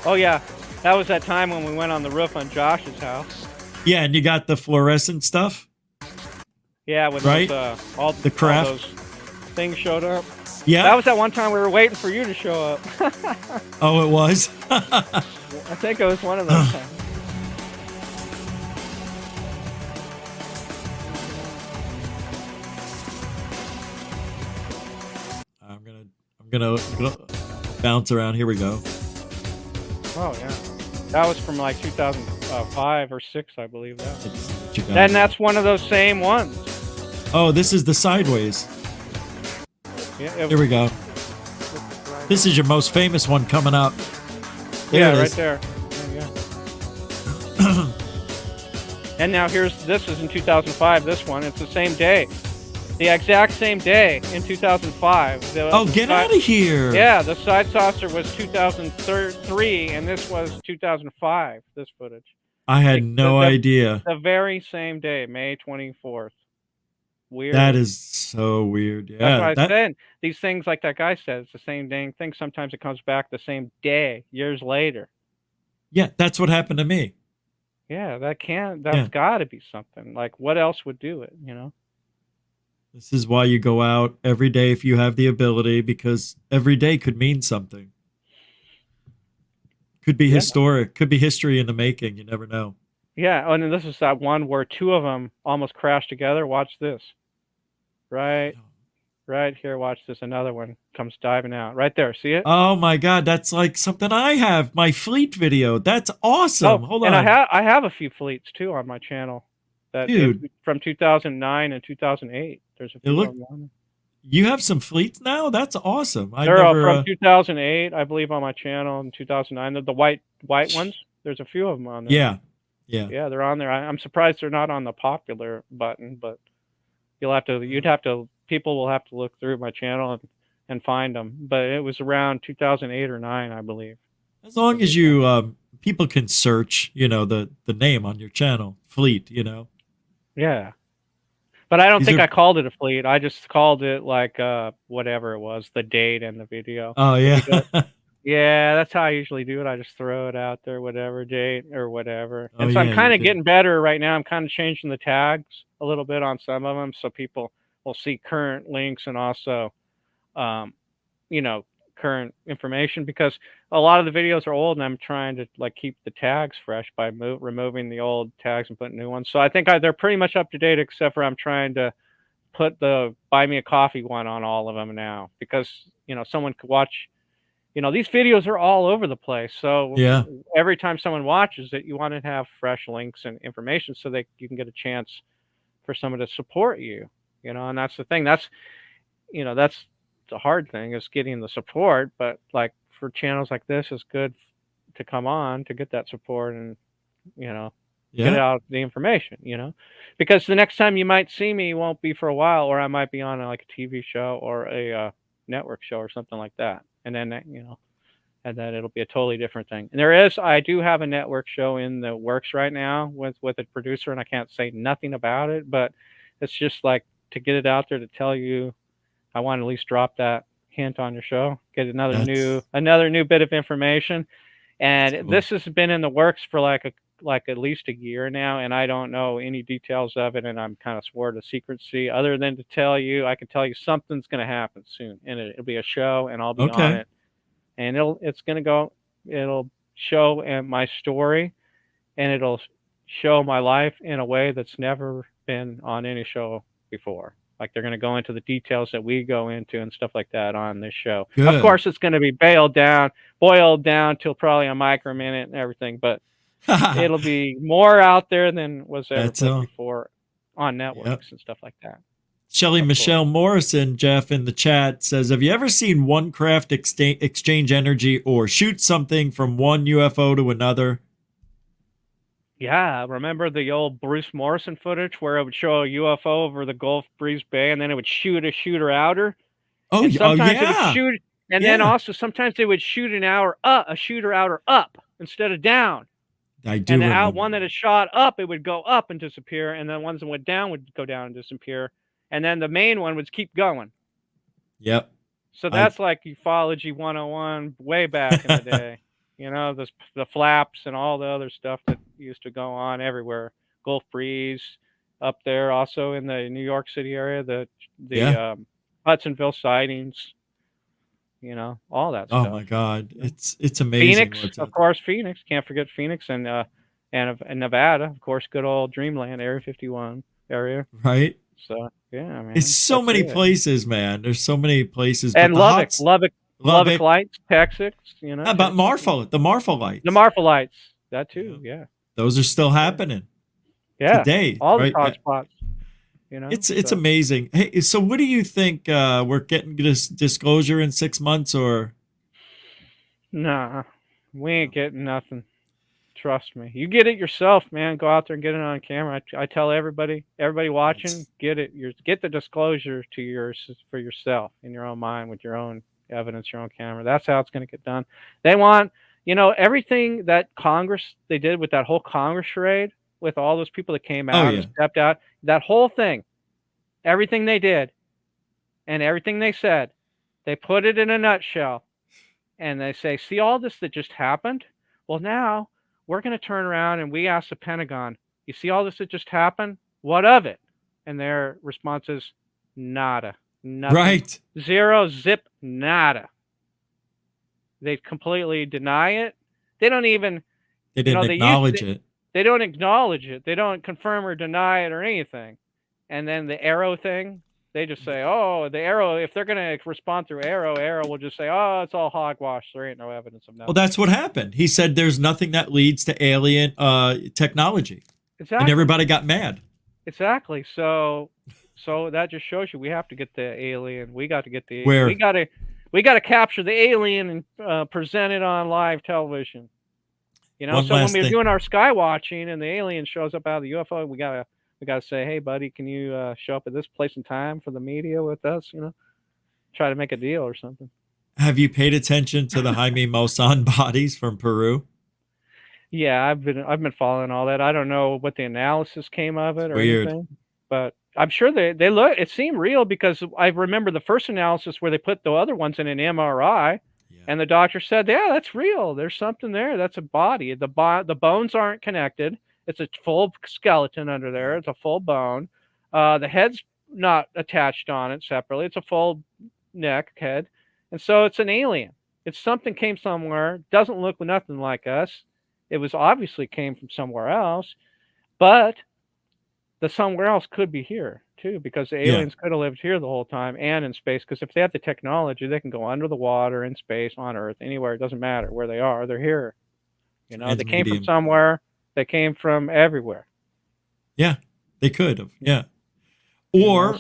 Oh yeah, that was that time when we went on the roof on Josh's house. Yeah, and you got the fluorescent stuff. Yeah, when Right? all The craft. those things showed up. Yeah. That was that one time we were waiting for you to show up. Oh, it was. I think it was one of those times. I'm gonna bounce around. Here we go. Oh yeah, that was from like 2005 or 6, I believe. What you got? And that's one of those same ones. Oh, this is the sideways. Yeah, Here we go. This is your most famous one coming up. There yeah, it right is. there. Yeah. And now this is in 2005. This one, it's the same day, the exact same day in 2005. Oh, get out of here! Yeah, the side saucer was 2003, and this was 2005. This footage. I had no idea. The very same day, May 24th. Weird. That is so weird. Yeah, That's what I said. These things, like that guy said, it's the same dang thing. Sometimes it comes back the same day, years later. Yeah, that's what happened to me. Yeah, that's got to be something. Like, what else would do it, you know? This is why you go out every day if you have the ability, because every day could mean something. Could be historic, could be history in the making. You never know. Yeah, and then this is that one where 2 of them almost crashed together. Watch this. Right here, watch this. Another one comes diving out. Right there, see it? Oh my God, that's like something I have. My fleet video. That's awesome. Hold on. And I have a few fleets too on my channel. Dude. From 2009 and 2008. There's a few of them on there. You have some fleets now? That's awesome. They're from 2008, I believe, on my channel, and 2009. They're the white ones. There's a few of them on there. Yeah, they're on there. I'm surprised they're not on the popular button, but people will have to look through my channel and find them. But it was around 2008 or 9, I believe. As long as you people can search, the name on your channel, fleet, Yeah. But I don't think I called it a fleet. I just called it like whatever it was, the date and the video. Oh yeah. Yeah, that's how I usually do it. I just throw it out there, whatever date or whatever. Oh, And so I'm yeah, kind you of did. getting better right now. I'm kind of changing the tags a little bit on some of them, so people will see current links and also, current information, because a lot of the videos are old, and I'm trying to like keep the tags fresh by removing the old tags and putting new ones. So I think they're pretty much up to date, except for I'm trying to put the buy me a coffee one on all of them now, because someone could watch. These videos are all over the place. So Yeah. every time someone watches it, you want to have fresh links and information so that you can get a chance for someone to support you, and that's the thing. That's the hard thing, is getting the support. But like for channels like this, it's good to come on to get that support and, get out the information, because the next time you might see me won't be for a while, or I might be on like a TV show or a network show or something like that. And then, and then it'll be a totally different thing. And I do have a network show in the works right now with a producer, and I can't say nothing about it, but it's just like to get it out there to tell you, I want to at least drop that hint on your show, get another new bit of information. And Cool. This has been in the works for like at least a year now, and I don't know any details of it, and I'm kind of swore to secrecy, other than to tell you, I can tell you something's going to happen soon, and it'll be a show, and I'll be on it, and it'll show my story, and it'll show my life in a way that's never been on any show before. Like, they're going to go into the details that we go into and stuff like that on this show. Good. Of course, it's going to be boiled down till probably a micro minute and everything, but it'll be more out there than was ever put before on networks and stuff like that. Shelly Michelle Morrison, Jeff, in the chat says, have you ever seen one craft exchange energy or shoot something from one UFO to another? Yeah, remember the old Bruce Morrison footage where it would show a UFO over the Gulf Breeze Bay, and then it would shoot a shooter outer? Oh, and sometimes it would yeah. shoot, and then also sometimes they would shoot a shooter outer up instead of down. I do. And the remember. one that is shot up, it would go up and disappear, and the ones that went down would go down and disappear, and then the main one would keep going. Yep. So that's like ufology 101 way back in the day. The flaps and all the other stuff that used to go on everywhere. Gulf Breeze up there, also in the New York City area, the Hudsonville sightings. all that Oh stuff. my God, it's amazing. Phoenix, of course, Phoenix. Can't forget Phoenix and Nevada, of course, good old Dreamland, Area 51 area. Right? So yeah, man, It's so that's many it. places, man. There's so many places. And But Lubbock Lights, Texas. How about Texas. the Marfa lights? The Marfa Lights, that too. Yeah, Those are still happening yeah. today, All the right? hot spots. It's so. amazing. Hey, so what do you think? We're getting this disclosure in 6 months, or Nah, we ain't getting nothing. Trust me. You get it yourself, man. Go out there and get it on camera. I tell everybody watching, get it. Get the disclosure for yourself in your own mind with your own evidence, your own camera. That's how it's going to get done. They want, everything that Congress they did with that whole Congress charade with all those people that came out and stepped out. That whole thing, everything they did, and everything they said, they put it in a nutshell, and they say, "See all this that just happened? Well, now." We're going to turn around and we ask the Pentagon, you see all this that just happened? What of it? And their response is nada. Nothing. Right. Zero, zip, nada. They completely deny it. They don't even... They didn't acknowledge it. They don't acknowledge it. They don't confirm or deny it or anything. And then the arrow thing, they just say, oh, the arrow, if they're going to respond through arrow will just say, oh, it's all hogwash. There ain't no evidence of nothing. Well, that's what happened. He said there's nothing that leads to alien technology. Exactly. And everybody got mad. Exactly. So that just shows you we have to get the alien. We got to get the Where? we got to capture the alien and present it on live television. One so when last we're thing. doing our sky watching and the alien shows up out of the UFO, we gotta say, hey buddy, can you show up at this place and time for the media with us? Try to make a deal or something. Have you paid attention to the Jaime Maussan bodies from Peru? Yeah, I've been following all that. I don't know what the analysis came of it or Weird. anything, but I'm sure they look. It seemed real because I remember the first analysis where they put the other ones in an MRI, and the doctor said, "Yeah, that's real. There's something there. That's a body. The bones aren't connected. It's a full skeleton under there. It's a full bone. The head's not attached on it separately. It's a full head, and so it's an alien. It's something came somewhere. Doesn't look nothing like us. It was obviously came from somewhere else, but the somewhere else could be here too, because the aliens could have lived here the whole time and in space. Because if they have the technology, they can go under the water, in space, on Earth, anywhere. It doesn't matter where they are. They're here. They came from somewhere. They came from everywhere. Yeah, they could have. Yeah. Or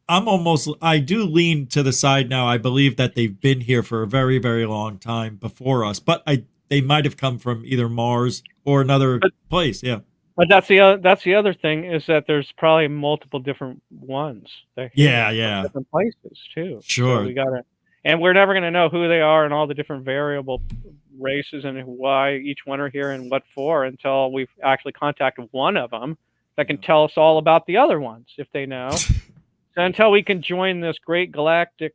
I do lean to the side now. I believe that they've been here for a very, very long time before us, but they might have come from either Mars or another place. Yeah. But that's the other thing is that there's probably multiple different ones. Yeah. Different places too. Sure. So and we're never going to know who they are and all the different variable races and why each one are here and what for until we've actually contacted one of them that can tell us all about the other ones if they know. So until we can join this great galactic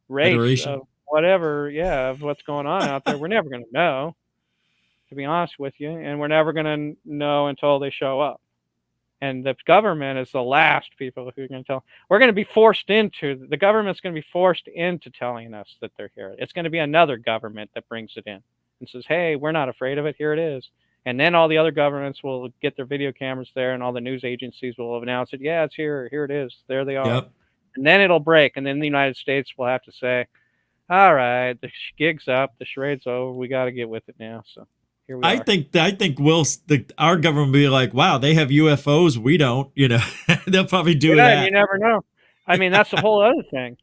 race Federation. of whatever, of what's going on out there, we're never going to know, to be honest with you, and we're never going to know until they show up. And the government is the last people who are going to tell. We're going to be forced into, the government's going to be forced into telling us that they're here. It's going to be another government that brings it in and says, hey, we're not afraid of it. Here it is. And then all the other governments will get their video cameras there and all the news agencies will announce it. Yeah, it's here. Here it is. There they are. Yep. And then it'll break. And then the United States will have to say, all right, the gig's up. The charade's over. We got to get with it now. So. Here we are. I think our government will be like, wow, they have UFOs. We don't, they'll probably do that. You never know. I mean, that's the whole other thing.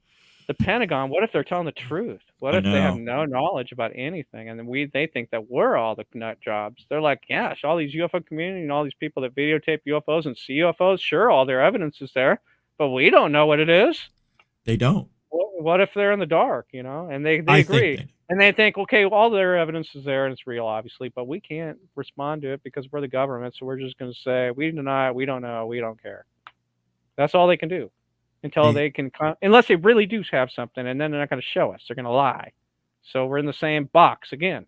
The Pentagon, what if they're telling the truth? What if they have no knowledge about anything? And then they think that we're all the nut jobs. They're like, gosh, all these UFO community and all these people that videotape UFOs and see UFOs, sure, all their evidence is there, but we don't know what it is. They don't. What if they're in the dark, And they agree. And they think, okay, well, all their evidence is there and it's real, obviously, but we can't respond to it because we're the government. So we're just going to say, we deny it. We don't know. We don't care. That's all they can do until they can, unless they really do have something, and then they're not going to show us. They're going to lie. So we're in the same box again.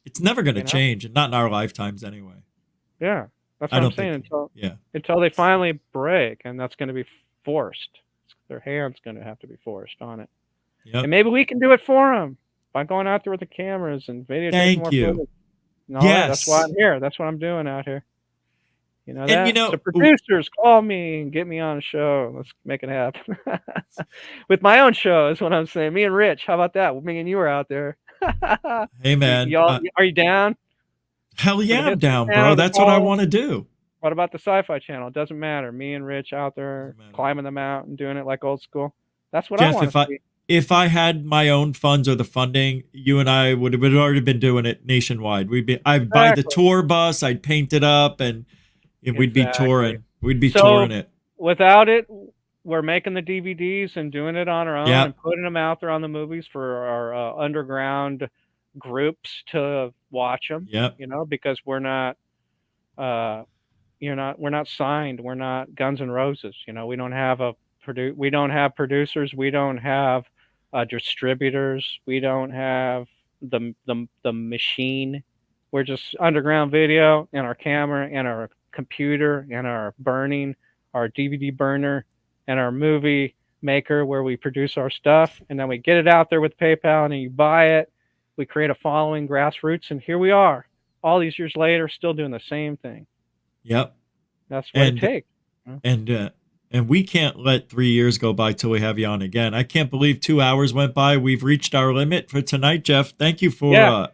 It's never going to change, and not in our lifetimes anyway. Yeah. That's what I'm saying. Until they finally break, and that's going to be forced. Their hand's going to have to be forced on it. Yep. And maybe we can do it for them by going out there with the cameras and videotaping Thank more you. footage. And all that. That's why Yes. I'm here. That's what I'm doing out here. You know And that? you know, So producers, call me and get me on a show. Let's make it happen. With my own show is what I'm saying. Me and Rich, how about that? Me and you are out there. hey man, Y'all, are you down? hell For the yeah, I'm History down, Channel, bro. the That's what I Call? want to do. What about the Sci-Fi Channel? It doesn't matter. Me and Rich out there Doesn't matter. climbing the mountain, doing it like old school. That's what I Jeff, want to see. if I had my own funds or the funding, you and I would have already been doing it nationwide. I'd buy the Exactly. tour bus, I'd paint it up, and we'd be Exactly. touring. We'd be So, touring it. Without it, we're making the DVDs and doing it on our own Yep. and putting them out there on the movies for our underground groups to watch them. Yep. You know, because we're not signed. We're not Guns N' Roses. You know, we don't have producers. We don't have distributors. We don't have the machine. We're just underground video and our camera and our computer and our DVD burner and our movie maker where we produce our stuff, and then we get it out there with PayPal and then you buy it. We create a following, grassroots, and here we are all these years later still doing the same thing. Yep. That's what it takes. And we can't let 3 years go by till we have you on again. I can't believe 2 hours went by. We've reached our limit for tonight, Jeff. Thank you for thanks.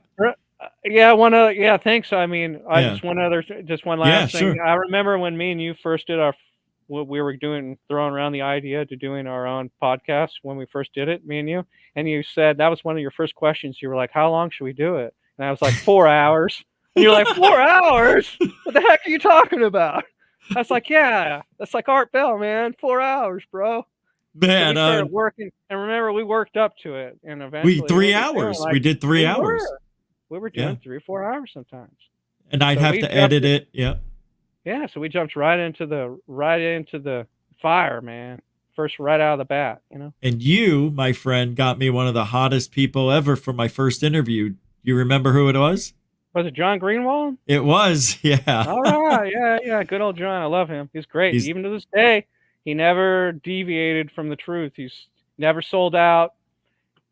I mean, just one last thing. Sure. I remember when me and you first did what we were throwing around the idea to doing our own podcast when we first did it, me and you said that was one of your first questions. You were like, how long should we do it? And I was like, 4 hours. And you're like, 4 hours? What the heck are you talking about? I was like, yeah, that's like Art Bell, man. 4 hours, bro. Man, So we started working, and remember, we worked up to it, and eventually 3 hours. We did 3 hours. We were doing 3 or 4 hours sometimes. And I'd have to edit it. Yeah. Yeah, so we jumped right into the fire, man. First, right out of the bat, you know. And you, my friend, got me one of the hottest people ever for my first interview. You remember who it was? Was it John Greenwald? It was, yeah. All right, yeah, good old John. I love him. He's great. Even to this day, he never deviated from the truth. He's never sold out.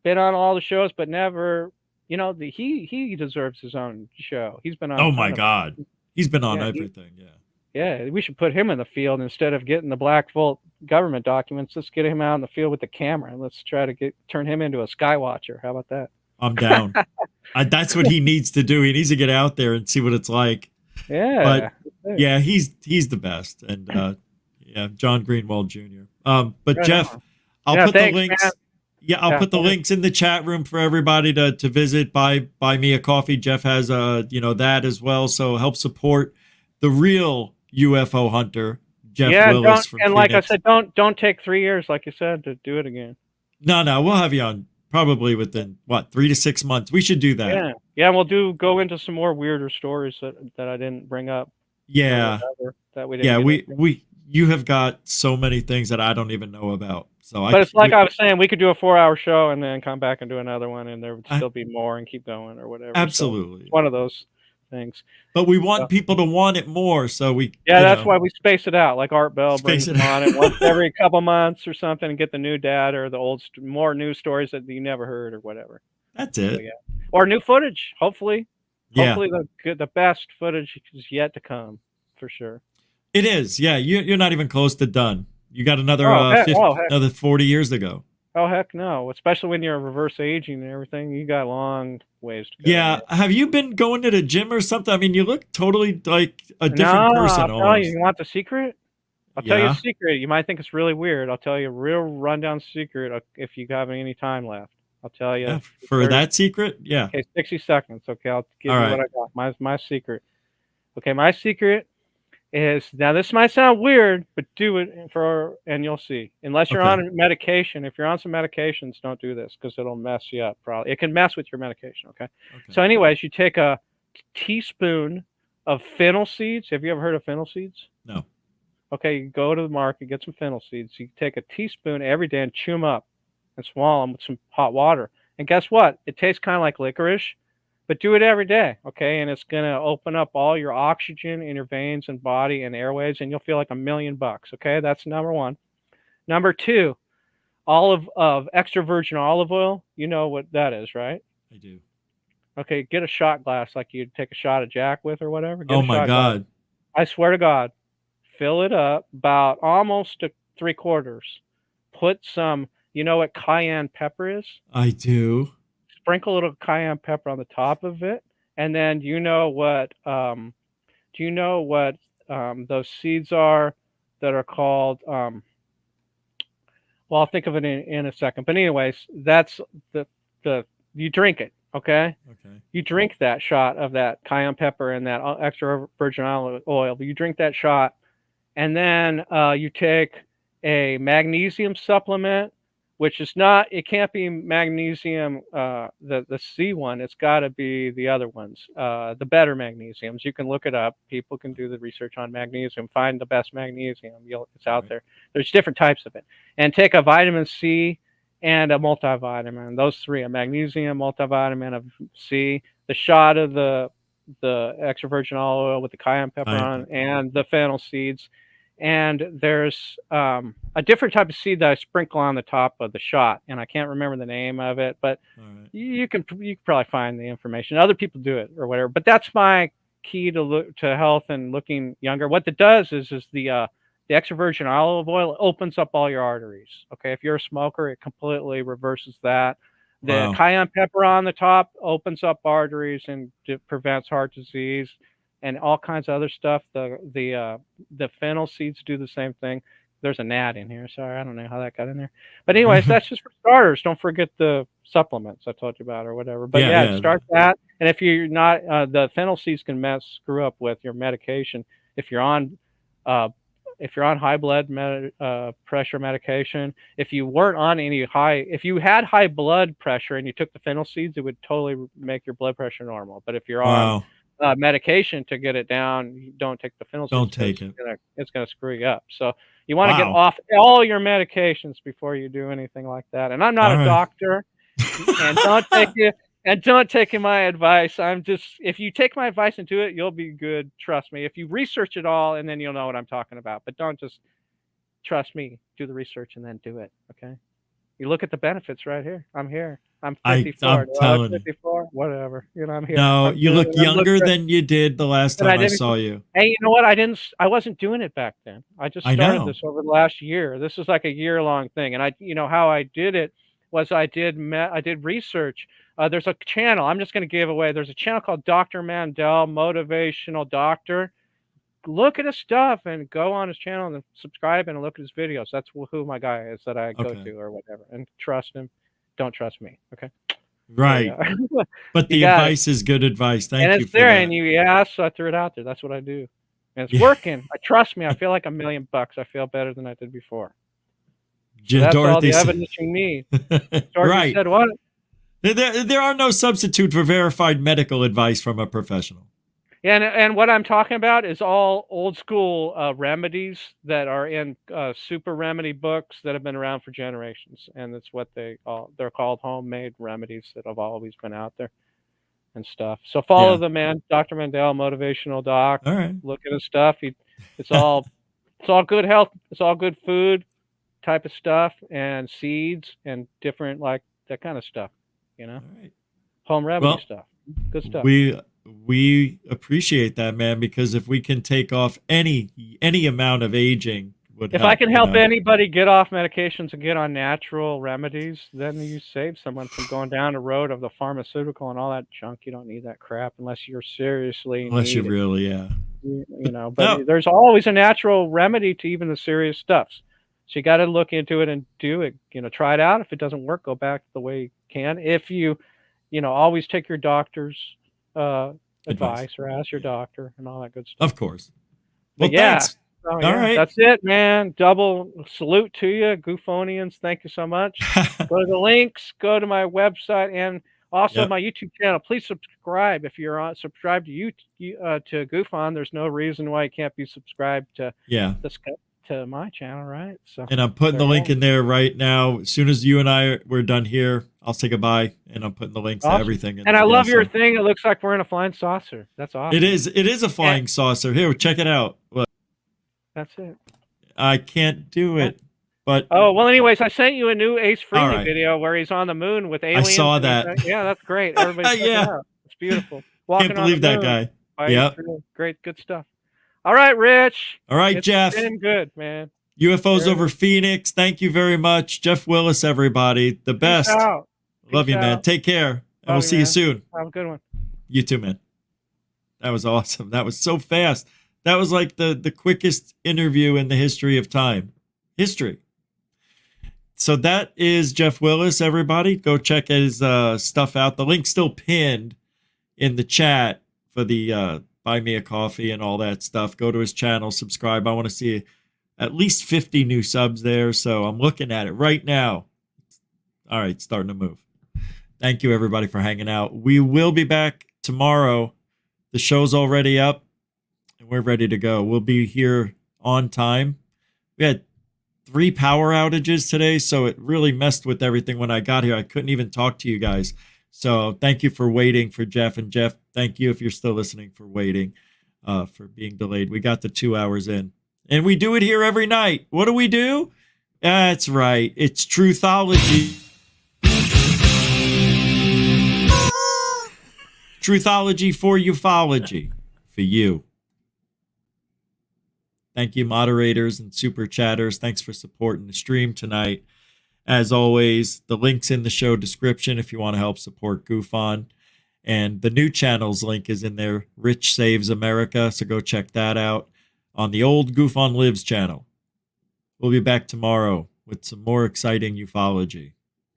Been on all the shows, but never. You know, he deserves his own show. He's been on. Oh my God, he's been on everything. Yeah, we should put him in the field instead of getting the Black Vault government documents. Let's get him out in the field with the camera and let's try to turn him into a skywatcher. How about that? I'm down. That's what he needs to do. He needs to get out there and see what it's like. Yeah. But yeah, he's the best. And John Greenwald Jr. But right Jeff, on. I'll put thanks, the links. Man. Yeah, I'll put the links in the chat room for everybody to visit. Buy me a coffee. Jeff has that as well. So help support the real UFO hunter, Jeff Willis from and Phoenix. like I said, don't take 3 years, like you said, to do it again. No, we'll have you on probably within 3 to 6 months. We should do that. Yeah, and we'll go into some more weirder stories that I didn't bring up. Yeah, that we didn't. You have got so many things that I don't even know about. But it's like I was saying, we could do a 4-hour show and then come back and do another one, and there would still be more and keep going or whatever. Absolutely, so it's one of those things. But we want people to want it more, so we. Yeah, that's why we space it out, like Art Bell brings it them on it once every couple months or something, and get the new data or the old more news stories that you never heard or whatever. That's it. So, or new footage, hopefully. Yeah. Hopefully the best footage is yet to come, for sure. It is. Yeah, you're not even close to done. You got another another 40 years to go. Oh heck no! Especially when you're reverse aging and everything, you got a long ways to go. Yeah, have you been going to the gym or something? I mean, you look totally like a different person. I'll tell you. You want the secret? I'll tell you a Yeah. secret. You might think it's really weird. I'll tell you a real rundown secret if you have any time left. I'll tell you. Yeah, for that secret, yeah. Okay, 60 seconds. Okay, I'll give All you right. what I got. My secret. Okay, my secret is, now this might sound weird, but do it and you'll see. Unless you're Okay. on medication. If you're on some medications, don't do this because it'll mess you up. Probably it can mess with your medication. Okay. So, anyways, you take a teaspoon of fennel seeds. Have you ever heard of fennel seeds? No. Okay, you go to the market, get some fennel seeds. You take a teaspoon every day and chew them up and swallow them with some hot water. And guess what? It tastes kind of like licorice, but do it every day, okay? And it's going to open up all your oxygen in your veins and body and airways, and you'll feel like $1,000,000, okay? That's number one. Number two, extra virgin olive oil. You know what that is, right? I do. Okay, get a shot glass like you'd take a shot of Jack with or whatever. Get Oh a my shot glass. God. I swear to God, fill it up about almost to 3/4. Put some, you know what cayenne pepper is? I do. Sprinkle a little cayenne pepper on the top of it, and then do you know what those seeds are that are called? Well, I'll think of it in a second. But anyways, that's the you drink it, okay? Okay. You drink that shot of that cayenne pepper and that extra virgin olive oil. You drink that shot, and then you take a magnesium supplement, which is not. It can't be magnesium, the C one. It's got to be the other ones, the better magnesiums. You can look it up. People can do the research on magnesium. Find the best magnesium. It's out there. There's different types of it. And take a vitamin C and a multivitamin. Those three: a magnesium, multivitamin, of C, the shot of the extra virgin olive oil with the cayenne pepper on, and the fennel seeds. And there's a different type of seed that I sprinkle on the top of the shot, and I can't remember the name of it, but you can probably find the information. Other people do it or whatever, but that's my key to health and looking younger. What it does is the extra virgin olive oil opens up all your arteries. Okay, if you're a smoker, it completely reverses that. The cayenne pepper on the top opens up arteries and prevents heart disease and all kinds of other stuff. The fennel seeds do the same thing. There's a gnat in here. Sorry, I don't know how that got in there. But anyways, that's just for starters. Don't forget the supplements I told you about or whatever. But start that. And if you're not, the fennel seeds can screw up with your medication. If you're on high blood pressure medication, if you weren't on if you had high blood pressure and you took the fennel seeds, it would totally make your blood pressure normal. But if you're on medication to get it down, you don't take the fennel seeds. Don't take it. It's going to screw you up. So you want to get off all your medications before you do anything like that. And I'm not a doctor, and don't take my advice. If you take my advice and do it, you'll be good. Trust me. If you research it all, and then you'll know what I'm talking about. But don't just trust me. Do the research and then do it. Okay. You look at the benefits right here. I'm here. I'm 54. I'm telling 54. Whatever. I'm here. No, you look younger than you did the last time I saw you. Hey, you know what? I wasn't doing it back then. I just started this over the last year. This is like a year-long thing. And how I did it was I did research. There's a channel. I'm just going to give away. There's a channel called Dr. Mandel, Motivational Doctor. Look at his stuff and go on his channel and subscribe and look at his videos. That's who my guy is that I go to or whatever. And trust him. Don't trust me. Okay. Right. But the advice is good advice. Thank you. And it's there, and you asked, so I threw it out there. That's what I do. And it's working. Trust me. I feel like $1 million. I feel better than I did before. So that's all the evidence you need. Dorothy said what? There are no substitute for verified medical advice from a professional. And what I'm talking about is all old school remedies that are in super remedy books that have been around for generations, and that's what they're called, homemade remedies that have always been out there and stuff. So follow the man, Dr. Mandel, Motivational Doc. All right. Look at his stuff. It's all good health. It's all good food type of stuff and seeds and different like that kind of stuff. All right. Home remedy stuff. Good stuff. We appreciate that, man, because if we can take off any amount of aging, if I can help anybody get off medications and get on natural remedies, then you save someone from going down the road of the pharmaceutical and all that junk. You don't need that crap unless you're seriously But there's always a natural remedy to even the serious stuffs. So you got to look into it and do it. Try it out. If it doesn't work, go back the way you can. If you always take your doctor's advice or ask your doctor and all that good stuff. Of course. Well, thanks. All right. That's it, man. Double salute to you, GUFOnians. Thank you so much. Go to the links, go to my website, and also my YouTube channel. Please subscribe if you're subscribed to GUFON. There's no reason why you can't be subscribed to to my channel, right? So, and I'm putting the link in there right now. As soon as you and we're done here, I'll say goodbye, and I'm putting the links to everything. And I love your thing. It looks like we're in a flying saucer. That's awesome. It is a flying saucer. Here, check it out. Look. That's it. I can't do it, but But Oh, well, anyways, I sent you a new Ace All Frehley right. video where he's on the moon with aliens. saw and that. everything. Yeah, that's great. Everybody check Yeah. it out. It's beautiful. Walking can't on believe the that moon guy. by Yep. Ace Frehley. Great, good stuff. All right, Rich. All right, It's Jeff. been good, man. UFOs Very over good. Phoenix. Thank you very much. Jeff Willis, everybody. The best. Peace out. Love Peace you, man. out. Take care. And we'll Love see you man. soon. Have a good one. You too, man. That was awesome. That was so fast. That was like the quickest interview in the history of time. History. So that is Jeff Willis, everybody. Go check his stuff out. The link's still pinned in the chat for the Buy Me a Coffee and all that stuff. Go to his channel, subscribe. I want to see at least 50 new subs there. So I'm looking at it right now. All right, starting to move. Thank you, everybody, for hanging out. We will be back tomorrow. The show's already up, and we're ready to go. We'll be here on time. We had 3 power outages today, so it really messed with everything when I got here. I couldn't even talk to you guys. So thank you for waiting for Jeff. And Jeff, thank you if you're still listening for waiting, for being delayed. We got the 2 hours in. And we do it here every night. What do we do? That's right. It's Truthology. Truthology for ufology. For you. Thank you, moderators and super chatters. Thanks for supporting the stream tonight. As always, the link's in the show description if you want to help support GUFON. And the new channel's link is in there, Rich Saves America. So go check that out on the old GUFON Lives channel. We'll be back tomorrow with some more exciting ufology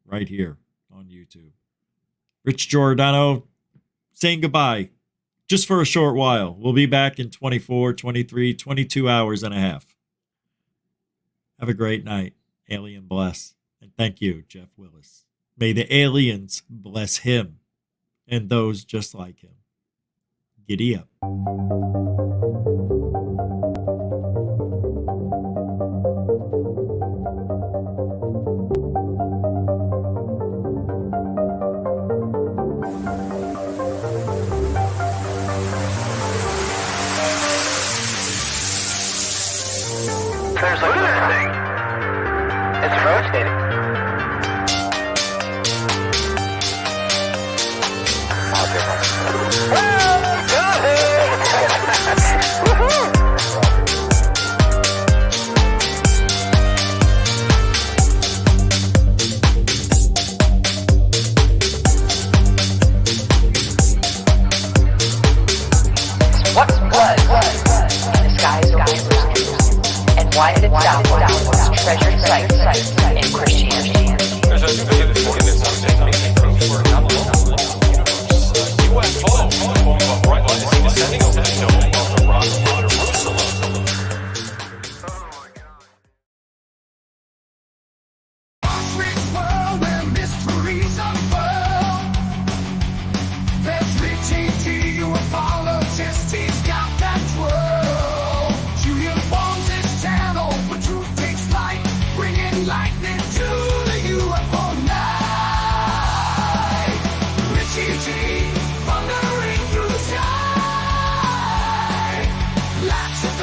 right here on YouTube. Rich Giordano saying goodbye just for a short while. We'll be back in 24, 23, 22 hours and a half. Have a great night. Alien bless. And thank you, Jeff Willis. May the aliens bless him and those just like him. Giddy up. There's like this thing. It's rotating. What was in the skies over and why did it sound like treasured sites in Christianity? Lightning to the UFO night. Richie G thundering through the sky. Lots of